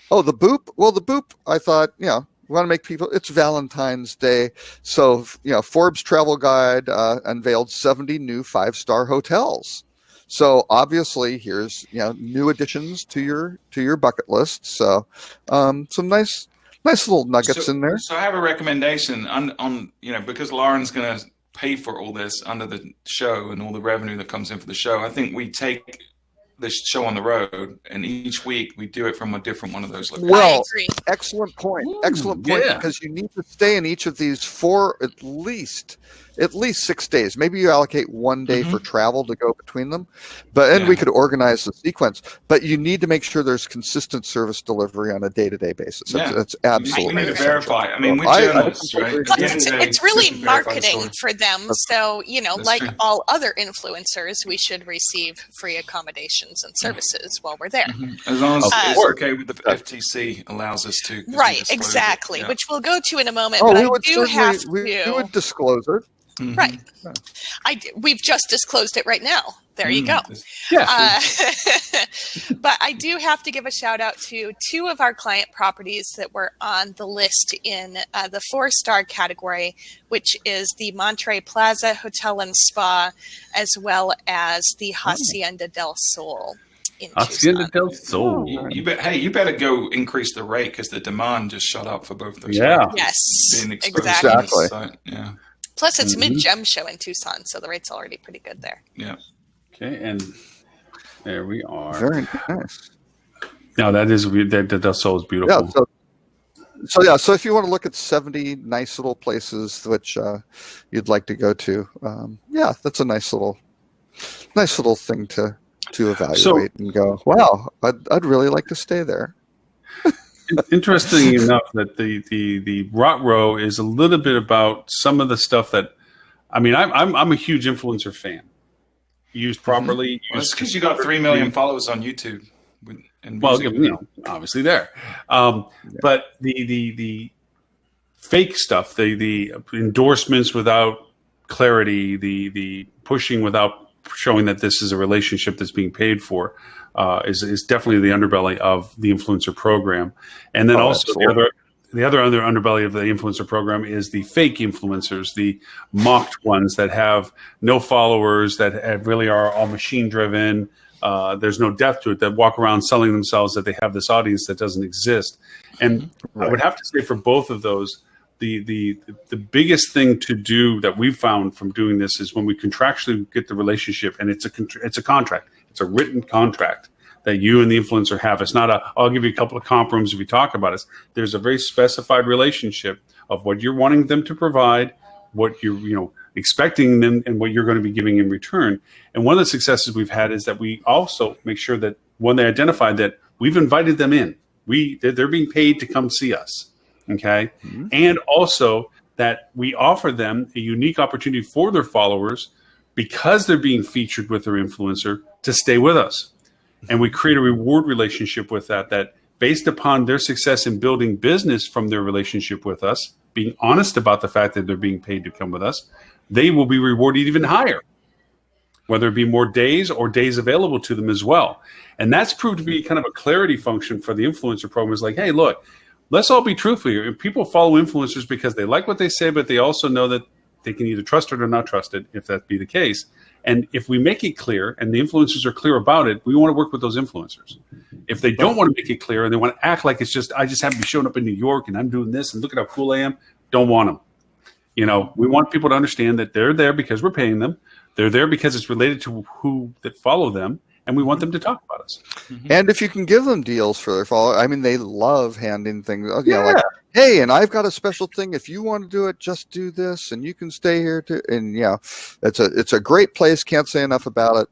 The boop. Well, the boop, I thought, we want to make people, it's Valentine's Day. So, Forbes Travel Guide unveiled 70 new 5-star hotels. So obviously here's, new additions to your bucket list. So some nice little nuggets in there. So I have a recommendation on because Loren's going to pay for all this under the show and all the revenue that comes in for the show. I think we take this show on the road, and each week we do it from a different one of those locations. Well, excellent point. Because you need to stay in each of these for at least 6 days. Maybe you allocate 1 day for travel to go between them, we could organize the sequence. But you need to make sure there's consistent service delivery on a day-to-day basis. That's absolutely. We need to verify. I mean, we're journalists, right? It's really marketing for them. So like all other influencers, we should receive free accommodations and services while we're there. As long as it's okay with the FTC allows us to. Right, exactly. Which we'll go to in a moment. But we would disclose it. Mm-hmm. Right. We've just disclosed it right now. There you go. Yeah. But I do have to give a shout out to 2 of our client properties that were on the list in the 4-star category, which is the Monterey Plaza Hotel and Spa, as well as the Hacienda del Sol. Hacienda del Sol. You better go increase the rate because the demand just shot up for both of those. Yeah. Yes. Exactly. Yeah. Plus, it's mid-gem show in Tucson, so the rate's already pretty good there. Yeah. Okay, and there we are. Very nice. No, that Del Sol is beautiful. Yeah, so if you want to look at 70 nice little places which you'd like to go to, that's a nice little thing to evaluate and go, wow, I'd really like to stay there. Interesting enough that the Rot Row is a little bit about some of the stuff that, I mean, I'm a huge influencer fan. Used properly. Well, it's because you got 3 million followers on YouTube. And obviously there. But the fake stuff, the endorsements without clarity, the pushing without showing that this is a relationship that's being paid for, is definitely the underbelly of the influencer program. And then also the other underbelly of the influencer program is the fake influencers, the mocked ones that have no followers, that really are all machine driven. There's no depth to it, that walk around selling themselves that they have this audience that doesn't exist. And I would have to say for both of those, the biggest thing to do that we've found from doing this is when we contractually get the relationship, and it's a contract. It's a written contract that you and the influencer have. It's not I'll give you a couple of comp rooms if you talk about it. There's a very specified relationship of what you're wanting them to provide, what you're expecting them, and what you're going to be giving in return. And one of the successes we've had is that we also make sure that when they identify that we've invited them in, they're being paid to come see us. Okay. Mm-hmm. And also that we offer them a unique opportunity for their followers, because they're being featured with their influencer, to stay with us. And we create a reward relationship with that based upon their success in building business from their relationship with us, being honest about the fact that they're being paid to come with us, they will be rewarded even higher, whether it be more days or days available to them as well. And that's proved to be kind of a clarity function for the influencer program. Is like, hey, look, let's all be truthful here. People follow influencers because they like what they say, but they also know that they can either trust it or not trust it, if that be the case. And if we make it clear and the influencers are clear about it, we want to work with those influencers. If they don't want to make it clear and they want to act like it's just, I just happen to be showing up in New York and I'm doing this and look at how cool I am, don't want them. We want people to understand that they're there because we're paying them. They're there because it's related to who that follow them. And we want them to talk about us. Mm-hmm. And if you can give them deals for their follow, I mean, they love handing things. Like, hey, and I've got a special thing. If you want to do it, just do this, and you can stay here too. And it's a great place. Can't say enough about it.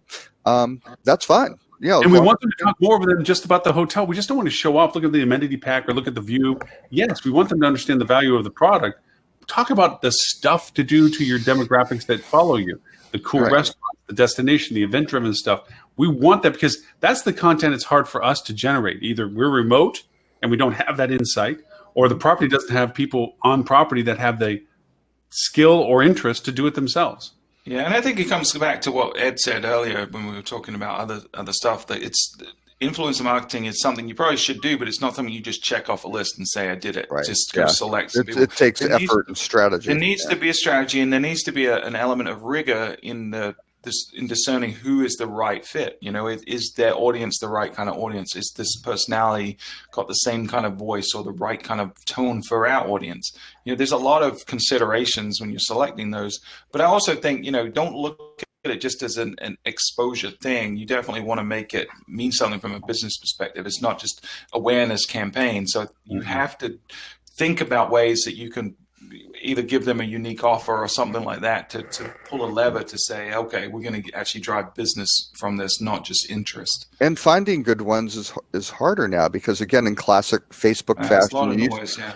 That's fine. And we want them to talk more than just about the hotel. We just don't want to show off, look at the amenity pack or look at the view. Yes, we want them to understand the value of the product. Talk about the stuff to do to your demographics that follow you, the cool restaurants, the destination, the event-driven stuff. We want that because that's the content it's hard for us to generate. Either we're remote and we don't have that insight, or the property doesn't have people on property that have the skill or interest to do it themselves. Yeah, and I think it comes back to what Ed said earlier when we were talking about other stuff, that it's influencer marketing is something you probably should do, but it's not something you just check off a list and say, I did it. Right. Just go select. It takes effort and strategy. There needs to be a strategy, and there needs to be an element of rigor in discerning who is the right fit. Is their audience the right kind of audience? Is this personality got the same kind of voice or the right kind of tone for our audience? There's a lot of considerations when you're selecting those. But I also think, don't look at it just as an exposure thing. You definitely want to make it mean something from a business perspective. It's not just awareness campaign. So you have to think about ways that you can either give them a unique offer or something like that to pull a lever to say, okay, we're going to actually drive business from this, not just interest. And finding good ones is harder now because, again, in classic Facebook fashion,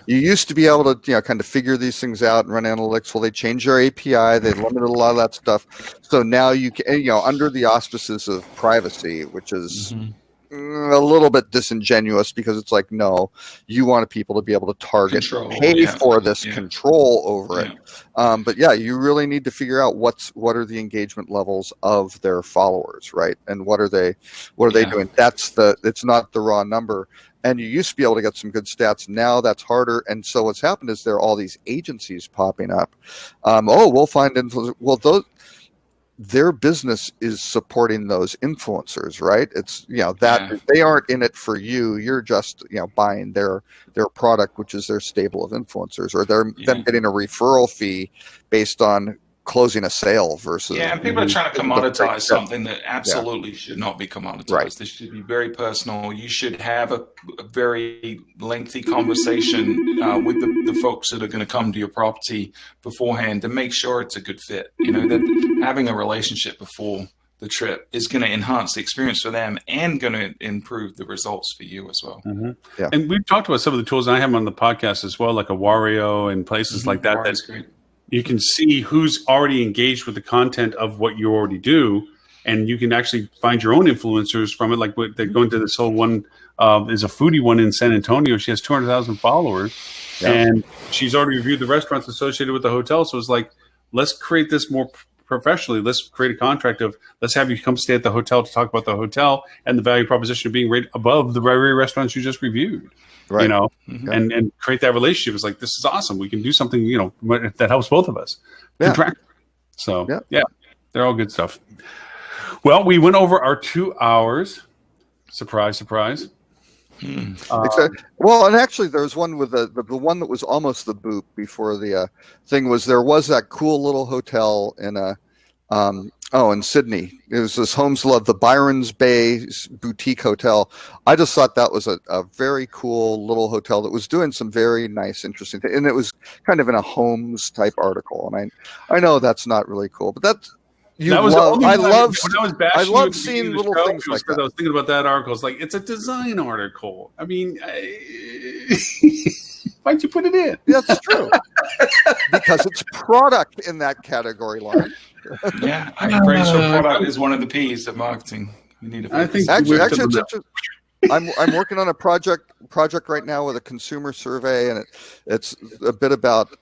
you used to be able to kind of figure these things out and run analytics. Well, they changed their API. They limited a lot of that stuff. So now you can, under the auspices of privacy, which is a little bit disingenuous, because it's like, no, you want people to be able to target, pay for this control over it. But yeah, you really need to figure out what are the engagement levels of their followers, right? And what are they doing? It's not the raw number. And you used to be able to get some good stats. Now that's harder. And so what's happened is there are all these agencies popping up. We'll find influencers. Well, their business is supporting those influencers, right? It's, they aren't in it for you. You're just, buying their product, which is their stable of influencers, or them getting a referral fee based on closing a sale versus. Yeah, and people are trying to commoditize something that absolutely should not be commoditized. Right. This should be very personal. You should have a very lengthy conversation with the folks that are going to come to your property beforehand to make sure it's a good fit. That having a relationship before the trip is going to enhance the experience for them and going to improve the results for you as well. Mm-hmm. Yeah. And we've talked about some of the tools, and I have them on the podcast as well, like a Wario and places like that. That's great. You can see who's already engaged with the content of what you already do, and you can actually find your own influencers from it. Like they're going to this whole one. There's a foodie one in San Antonio. She has 200,000 followers, and she's already reviewed the restaurants associated with the hotel. So it's like, let's create this more professionally. Let's create a contract of, let's have you come stay at the hotel to talk about the hotel and the value proposition of being rated above the very restaurants you just reviewed. Right. And create that relationship. It's like, this is awesome. We can do something, that helps both of us. Yeah. So, they're all good stuff. Well, we went over our 2 hours. Surprise, surprise. Well, and actually, there was one with the one that was almost the boot before the thing was, there was that cool little hotel in in Sydney. It was this Homes Love, the Byron's Bay boutique hotel. I just thought that was a very cool little hotel that was doing some very nice, interesting things. And it was kind of in a homes type article. And I know that's not really cool, but that's, I love seeing little things like that. I was thinking about that article. It's like, it's a design article. I mean, why'd you put it in? That's true. Because it's product in that category line. Yeah, I'm pretty sure product is one of the P's of marketing. You need to. I think actually, I'm working on a project right now with a consumer survey, and it's a bit about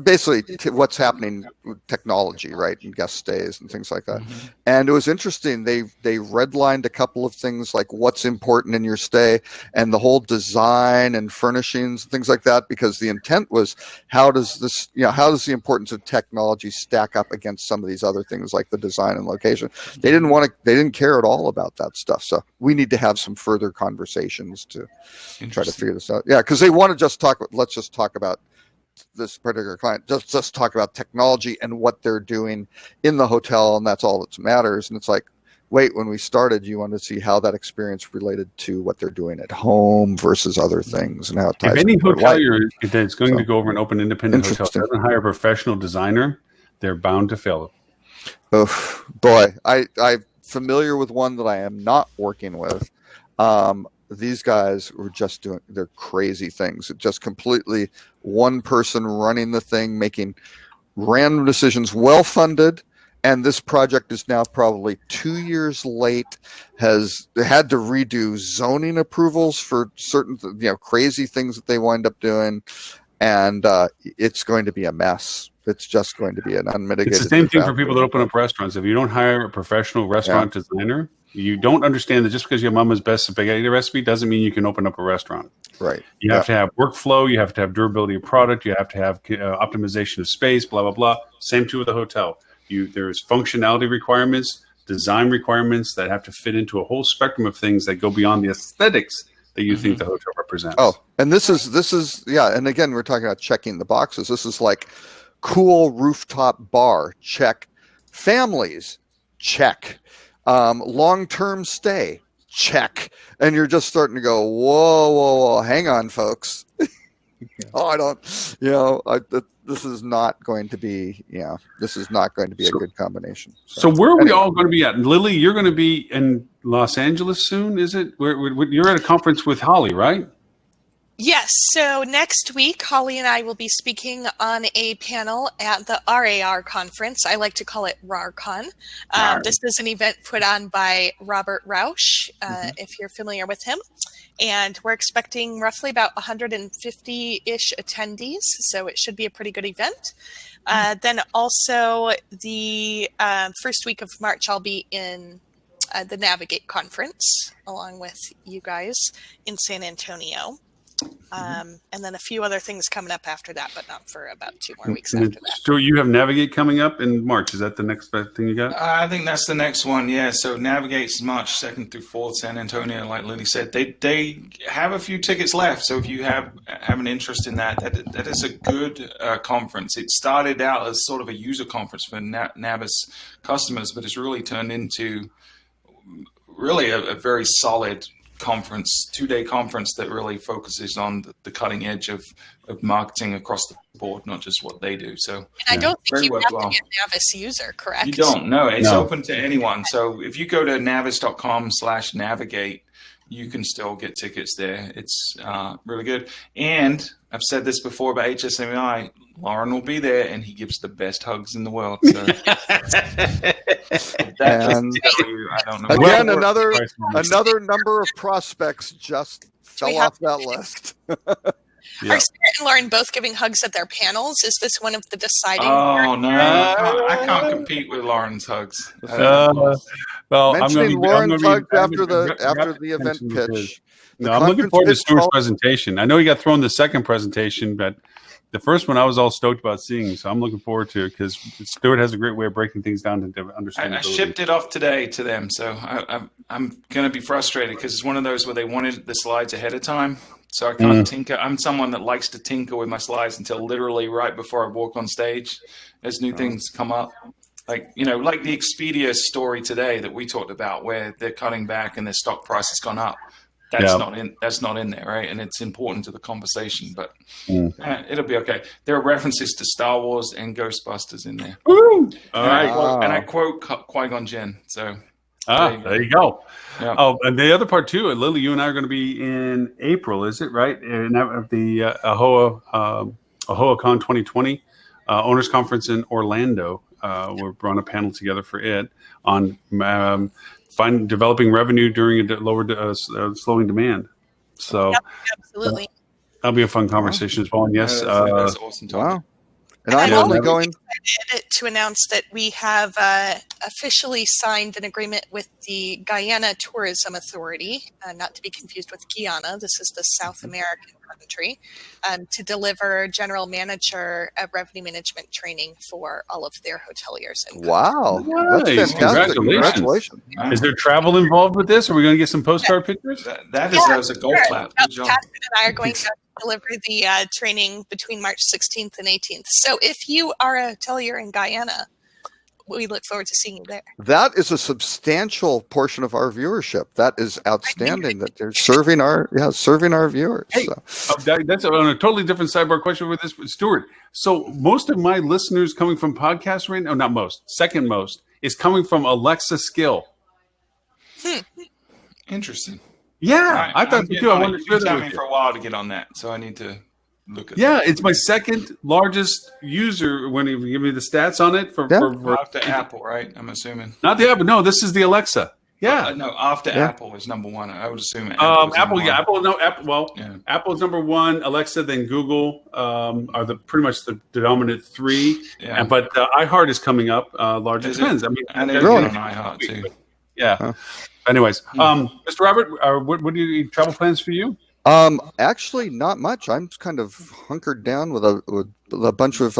basically what's happening with technology, right, and guest stays and things like that. Mm-hmm. And it was interesting. They redlined a couple of things, like what's important in your stay and the whole design and furnishings and things like that, because the intent was, how does the importance of technology stack up against some of these other things like the design and location? They didn't care at all about that stuff. So we need to have some further conversations to try to figure this out. Yeah, because they want to let's just talk about this particular client, just talk about technology and what they're doing in the hotel, and that's all that matters. And it's like, wait, when we started, you wanted to see how that experience related to what they're doing at home versus other things, and how it ties. If any hotel that's going to go over an open independent hotel doesn't hire a professional designer, they're bound to fail. Oh boy, I'm familiar with one that I am not working with. These guys were just doing their crazy things. It just completely one person running the thing, making random decisions, well-funded. And this project is now probably 2 years late, has had to redo zoning approvals for certain, crazy things that they wind up doing. And it's going to be a mess. It's just going to be an unmitigated. It's the same thing for people that open up restaurants. If you don't hire a professional restaurant designer, you don't understand that just because your mama's best spaghetti recipe doesn't mean you can open up a restaurant. Right. You have to have workflow. You have to have durability of product. You have to have optimization of space, blah, blah, blah. Same too with the hotel. There's functionality requirements, design requirements that have to fit into a whole spectrum of things that go beyond the aesthetics that you think the hotel represents. Oh, and this is and again, we're talking about checking the boxes. This is like cool rooftop bar, check. Families, check. Long-term stay, check. And you're just starting to go, whoa, hang on, folks. This is not going to be, a good combination. So where are we all going to be at? Lily, you're going to be in Los Angeles soon, is it? You're at a conference with Holly, right? Yes. So next week, Holly and I will be speaking on a panel at the RAR conference. I like to call it RARCon. This is an event put on by Robert Rausch, if you're familiar with him. And we're expecting roughly about 150-ish attendees. So it should be a pretty good event. Then also the first week of March, I'll be in the Navigate conference along with you guys in San Antonio. And then a few other things coming up after that, but not for about 2 more weeks after that. Stuart, you have Navigate coming up in March. Is that the next thing you got? I think that's the next one. Yeah. So Navigate's March 2nd through 4th, San Antonio. Like Lily said, they have a few tickets left. So if you have an interest in that is a good conference. It started out as sort of a user conference for Navis customers, but it's really turned into really a very solid conference, 2-day conference that really focuses on the cutting edge of marketing across the board, not just what they do. So and I don't think you have to be a Navis user, correct? You don't. No, it's open to anyone. So if you go to navis.com/navigate, you can still get tickets there. It's really good. And I've said this before about HSMI, Loren will be there and he gives the best hugs in the world. So and I don't know. Again, another number of prospects just fell off that list. Are Stuart and Loren both giving hugs at their panels? Is this one of the deciding? Oh, no. I can't compete with Loren's hugs. Well, mentioning Loren's hugs after the event pitch. No, I'm looking forward to Stuart's presentation. I know he got thrown the second presentation, but the first one I was all stoked about seeing, so I'm looking forward to it because Stuart has a great way of breaking things down into understandability. I shipped it off today to them, so I'm going to be frustrated because it's one of those where they wanted the slides ahead of time, so I can't tinker. I'm someone that likes to tinker with my slides until literally right before I walk on stage as new things come up. Like the Expedia story today that we talked about where they're cutting back and their stock price has gone up. That's not in there, right? And it's important to the conversation, but it'll be okay. There are references to Star Wars and Ghostbusters in there. All right. I quote Qui-Gon Jinn. So there you go. Yeah. Oh, and the other part too, Lily, you and I are going to be in April, is it right? And the AHOA-Con 2020 owners conference in Orlando. We're on a panel together for it on developing revenue during a lower slowing demand. So absolutely, that'll be a fun conversation as well. And yes, that's awesome. Wow. And I'm only going to announce that we have officially signed an agreement with the Guyana Tourism Authority, not to be confused with Guyana. This is the South American country, to deliver general manager revenue management training for all of their hoteliers. Wow. Nice. That's fantastic. Congratulations. Wow. Is there travel involved with this? Are we going to get some postcard pictures? That was a golf clap. Good job. Catherine and I are going to deliver the training between March 16th and 18th. So if you are a hotelier in Guyana, we look forward to seeing you there. That is a substantial portion of our viewership. That is outstanding that they're serving our viewers. Hey, that's on a totally different sidebar question with this, Stuart. So most of my listeners coming from podcasts right now, not most, second most, is coming from Alexa Skill. Interesting. Yeah, I thought so too. I wanted to share that with me you. for a while to get on that, so I need to look at that. It's my second largest user when you give me the stats on it. For after Apple, right? I'm assuming. Not the Apple. No, this is the Alexa. Yeah. Apple is number one. I would assume. Apple. Apple is number one. Alexa, then Google are pretty much the dominant three. Yeah. But iHeart is coming up. Larger depends. And they're on iHeart too. Yeah. Huh. Anyways, Mr. Robert, what are your travel plans for you? Actually, not much. I'm kind of hunkered down with a bunch of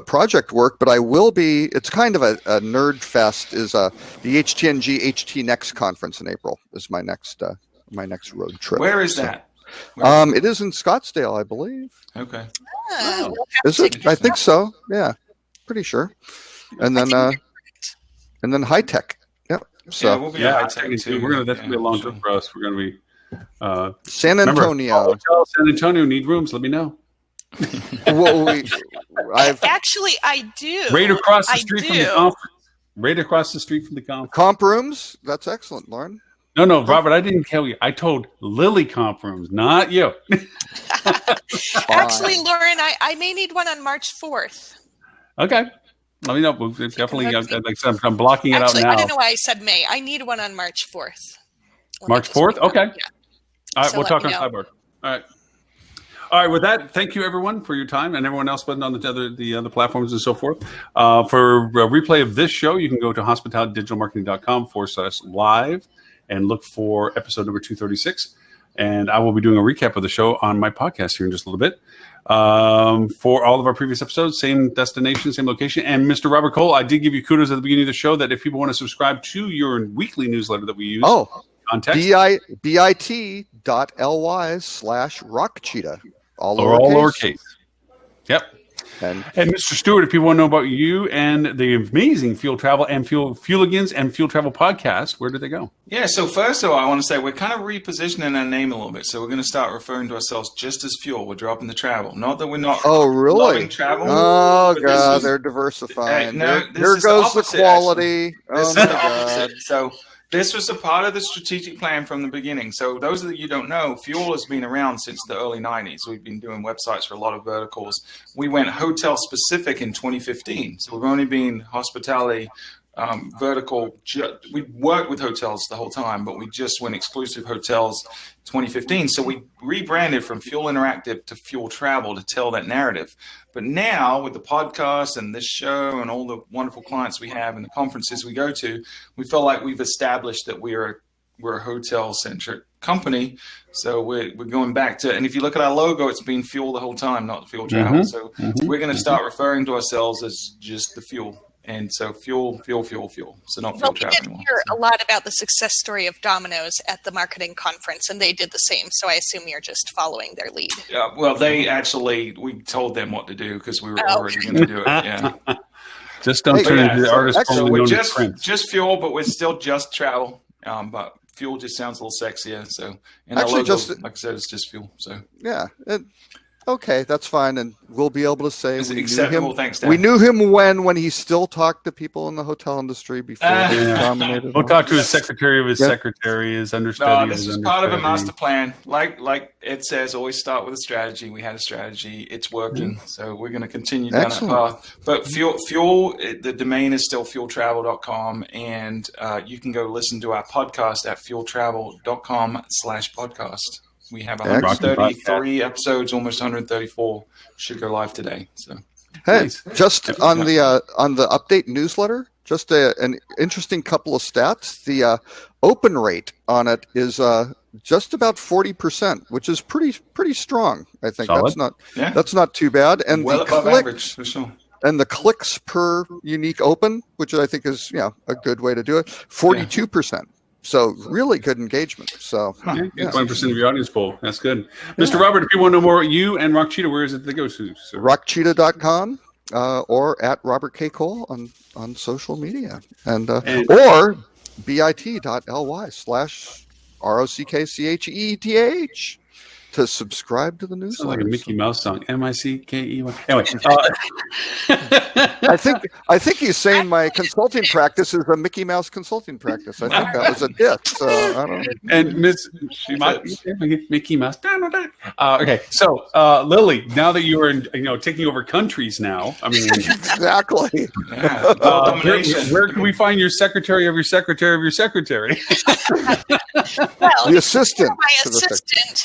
project work, but I will be. It's kind of a nerd fest. Is the HTNG HT Next conference in April? Is my next road trip. Where is that? It is in Scottsdale, I believe. Okay. Is it? I think so. Yeah, pretty sure. And then high tech. So we'll be high tech too. That's gonna be a long trip for us. We're gonna be San Antonio. Hotel San Antonio need rooms. Let me know. Actually, I do. Right across the street from the conference. Right across the street from the conference. Comp rooms. That's excellent, Loren. No, Robert, I didn't tell you. I told Lily comp rooms, not you. Actually, Loren, I may need one on March 4th. Okay. Let me know. We'll definitely, like I said, I'm blocking it out now. I don't know why I said May. I need one on March 4th. March 4th? Okay. Yeah. All right, So we'll talk on know. Cyborg. All right. With that, thank you everyone for your time, and everyone else on the other platforms and so forth. For a replay of this show, you can go to hospitalitydigitalmarketing.com/live and look for episode number 236. And I will be doing a recap of the show on my podcast here in just a little bit. For all of our previous episodes, same destination, same location. And Mr. Robert Cole, I did give you kudos at the beginning of the show that if people want to subscribe to your weekly newsletter that we use, context, bit.ly/rockcheetah. All lowercase. Yep. And Mr. Stuart, if people want to know about you and the amazing Fuel Travel and Fueligans and Fuel Travel podcast, where do they go? Yeah, so first of all, I want to say we're kind of repositioning our name a little bit. So we're going to start referring to ourselves just as Fuel. We're dropping the travel. Not that we're not loving travel. Oh, God, they're diversifying. No, there goes the quality. This is my the God. opposite. So this was a part of the strategic plan from the beginning. So those of you who don't know, Fuel has been around since the early 90s. We've been doing websites for a lot of verticals. We went hotel specific in 2015. So we've only been hospitality vertical. We worked with hotels the whole time, but we just went exclusive hotels 2015. So we rebranded from Fuel Interactive to Fuel Travel to tell that narrative. But now with the podcast and this show and all the wonderful clients we have and the conferences we go to, we feel like we've established that we're a hotel-centric company. So we're going back to, and if you look at our logo, it's been Fuel the whole time, not Fuel Travel. So we're going to start referring to ourselves as just the Fuel. And so fuel. So not Fuel Travel we did hear a lot about the success story of Domino's at the marketing conference, and they did the same. So I assume you're just following their lead. Well, we told them what to do because we were already going to do it. Yeah. Just don't turn into the artist. So we're just Fuel, but we're still just travel. But Fuel just sounds a little sexier. So and actually, our logo, like I said, it's just Fuel. So yeah. Okay, that's fine, and we'll be able to say we knew him when he still talked to people in the hotel industry before he dominated. We'll talk to his secretary of his secretary, his understudy. No, this is part of a master plan. Like it says, always start with a strategy. We had a strategy. It's working, so we're going to continue down that path. But Fuel, the domain is still fueltravel.com, and you can go listen to our podcast at fueltravel.com/podcast. We have 133 episodes, almost 134. Should go live today. So, hey, just on the update newsletter, just an interesting couple of stats. The open rate on it is just about 40%, which is pretty strong. I think solid. That's not too bad. And well above average for sure. And the clicks per unique open, which I think is a good way to do it, 42%. So really good engagement. So 20% of your audience pool. That's good. Mr. Robert, if you want to know more about you and Rock Cheetah, where is it they go to? Sir? Rockcheetah.com or at Robert K. Cole on social media. And or bit.ly/ROCKCHEETH to subscribe to the newsletter. Sounds like a Mickey Mouse song. MICKEY. Anyway, I think he's saying my consulting practice is a Mickey Mouse consulting practice. I think that was a diss. So I don't know. And Mickey Mouse. Okay, so Lily, now that you are taking over countries now, I mean exactly. Where can we find your secretary of your secretary of your secretary? Well, the assistant. My assistant.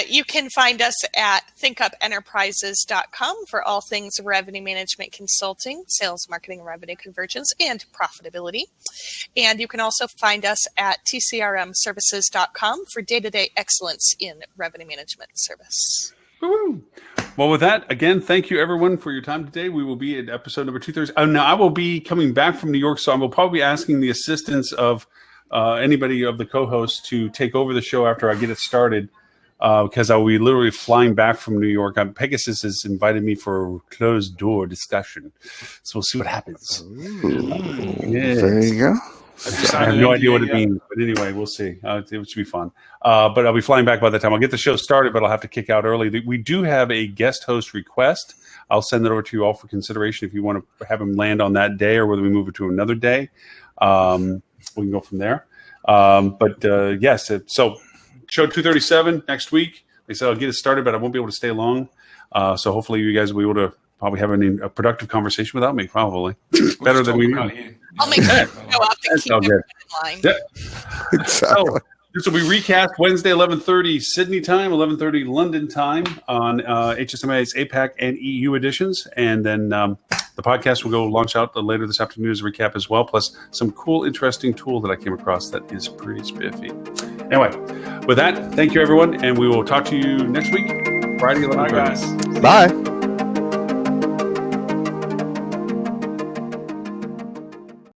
You can find us at thinkupenterprises.com for all things revenue management consulting, sales, marketing, revenue convergence, and profitability. And you can also find us at tcrmservices.com for day-to-day excellence in revenue management service. Woo-hoo. Well, with that, again, thank you everyone for your time today. We will be at episode number 230. Now, I will be coming back from New York, so I will probably be asking the assistance of anybody of the co-hosts to take over the show after I get it started, because I will be literally flying back from New York. Pegasus has invited me for a closed door discussion, so we'll see what happens. There you go. I have no idea what it means, but anyway, we'll see. It should be fun. But I'll be flying back by the time. I'll get the show started, but I'll have to kick out early. We do have a guest host request. I'll send it over to you all for consideration if you want to have him land on that day or whether we move it to another day. We can go from there. Yes, so show 237 next week. They said I'll get it started, but I won't be able to stay long. So hopefully you guys will be able to probably have a productive conversation without me, probably. Better than we do. I'll make sure to go up and keep everyone in line. Yep. Exactly. So, this will be recast Wednesday, 11:30 Sydney time, 11:30 London time on HSMA's APAC and EU editions. And then the podcast will go launch out later this afternoon as a recap as well, plus some cool, interesting tool that I came across that is pretty spiffy. Anyway, with that, thank you, everyone, and we will talk to you next week, Friday, 11:30. Bye, guys. Bye.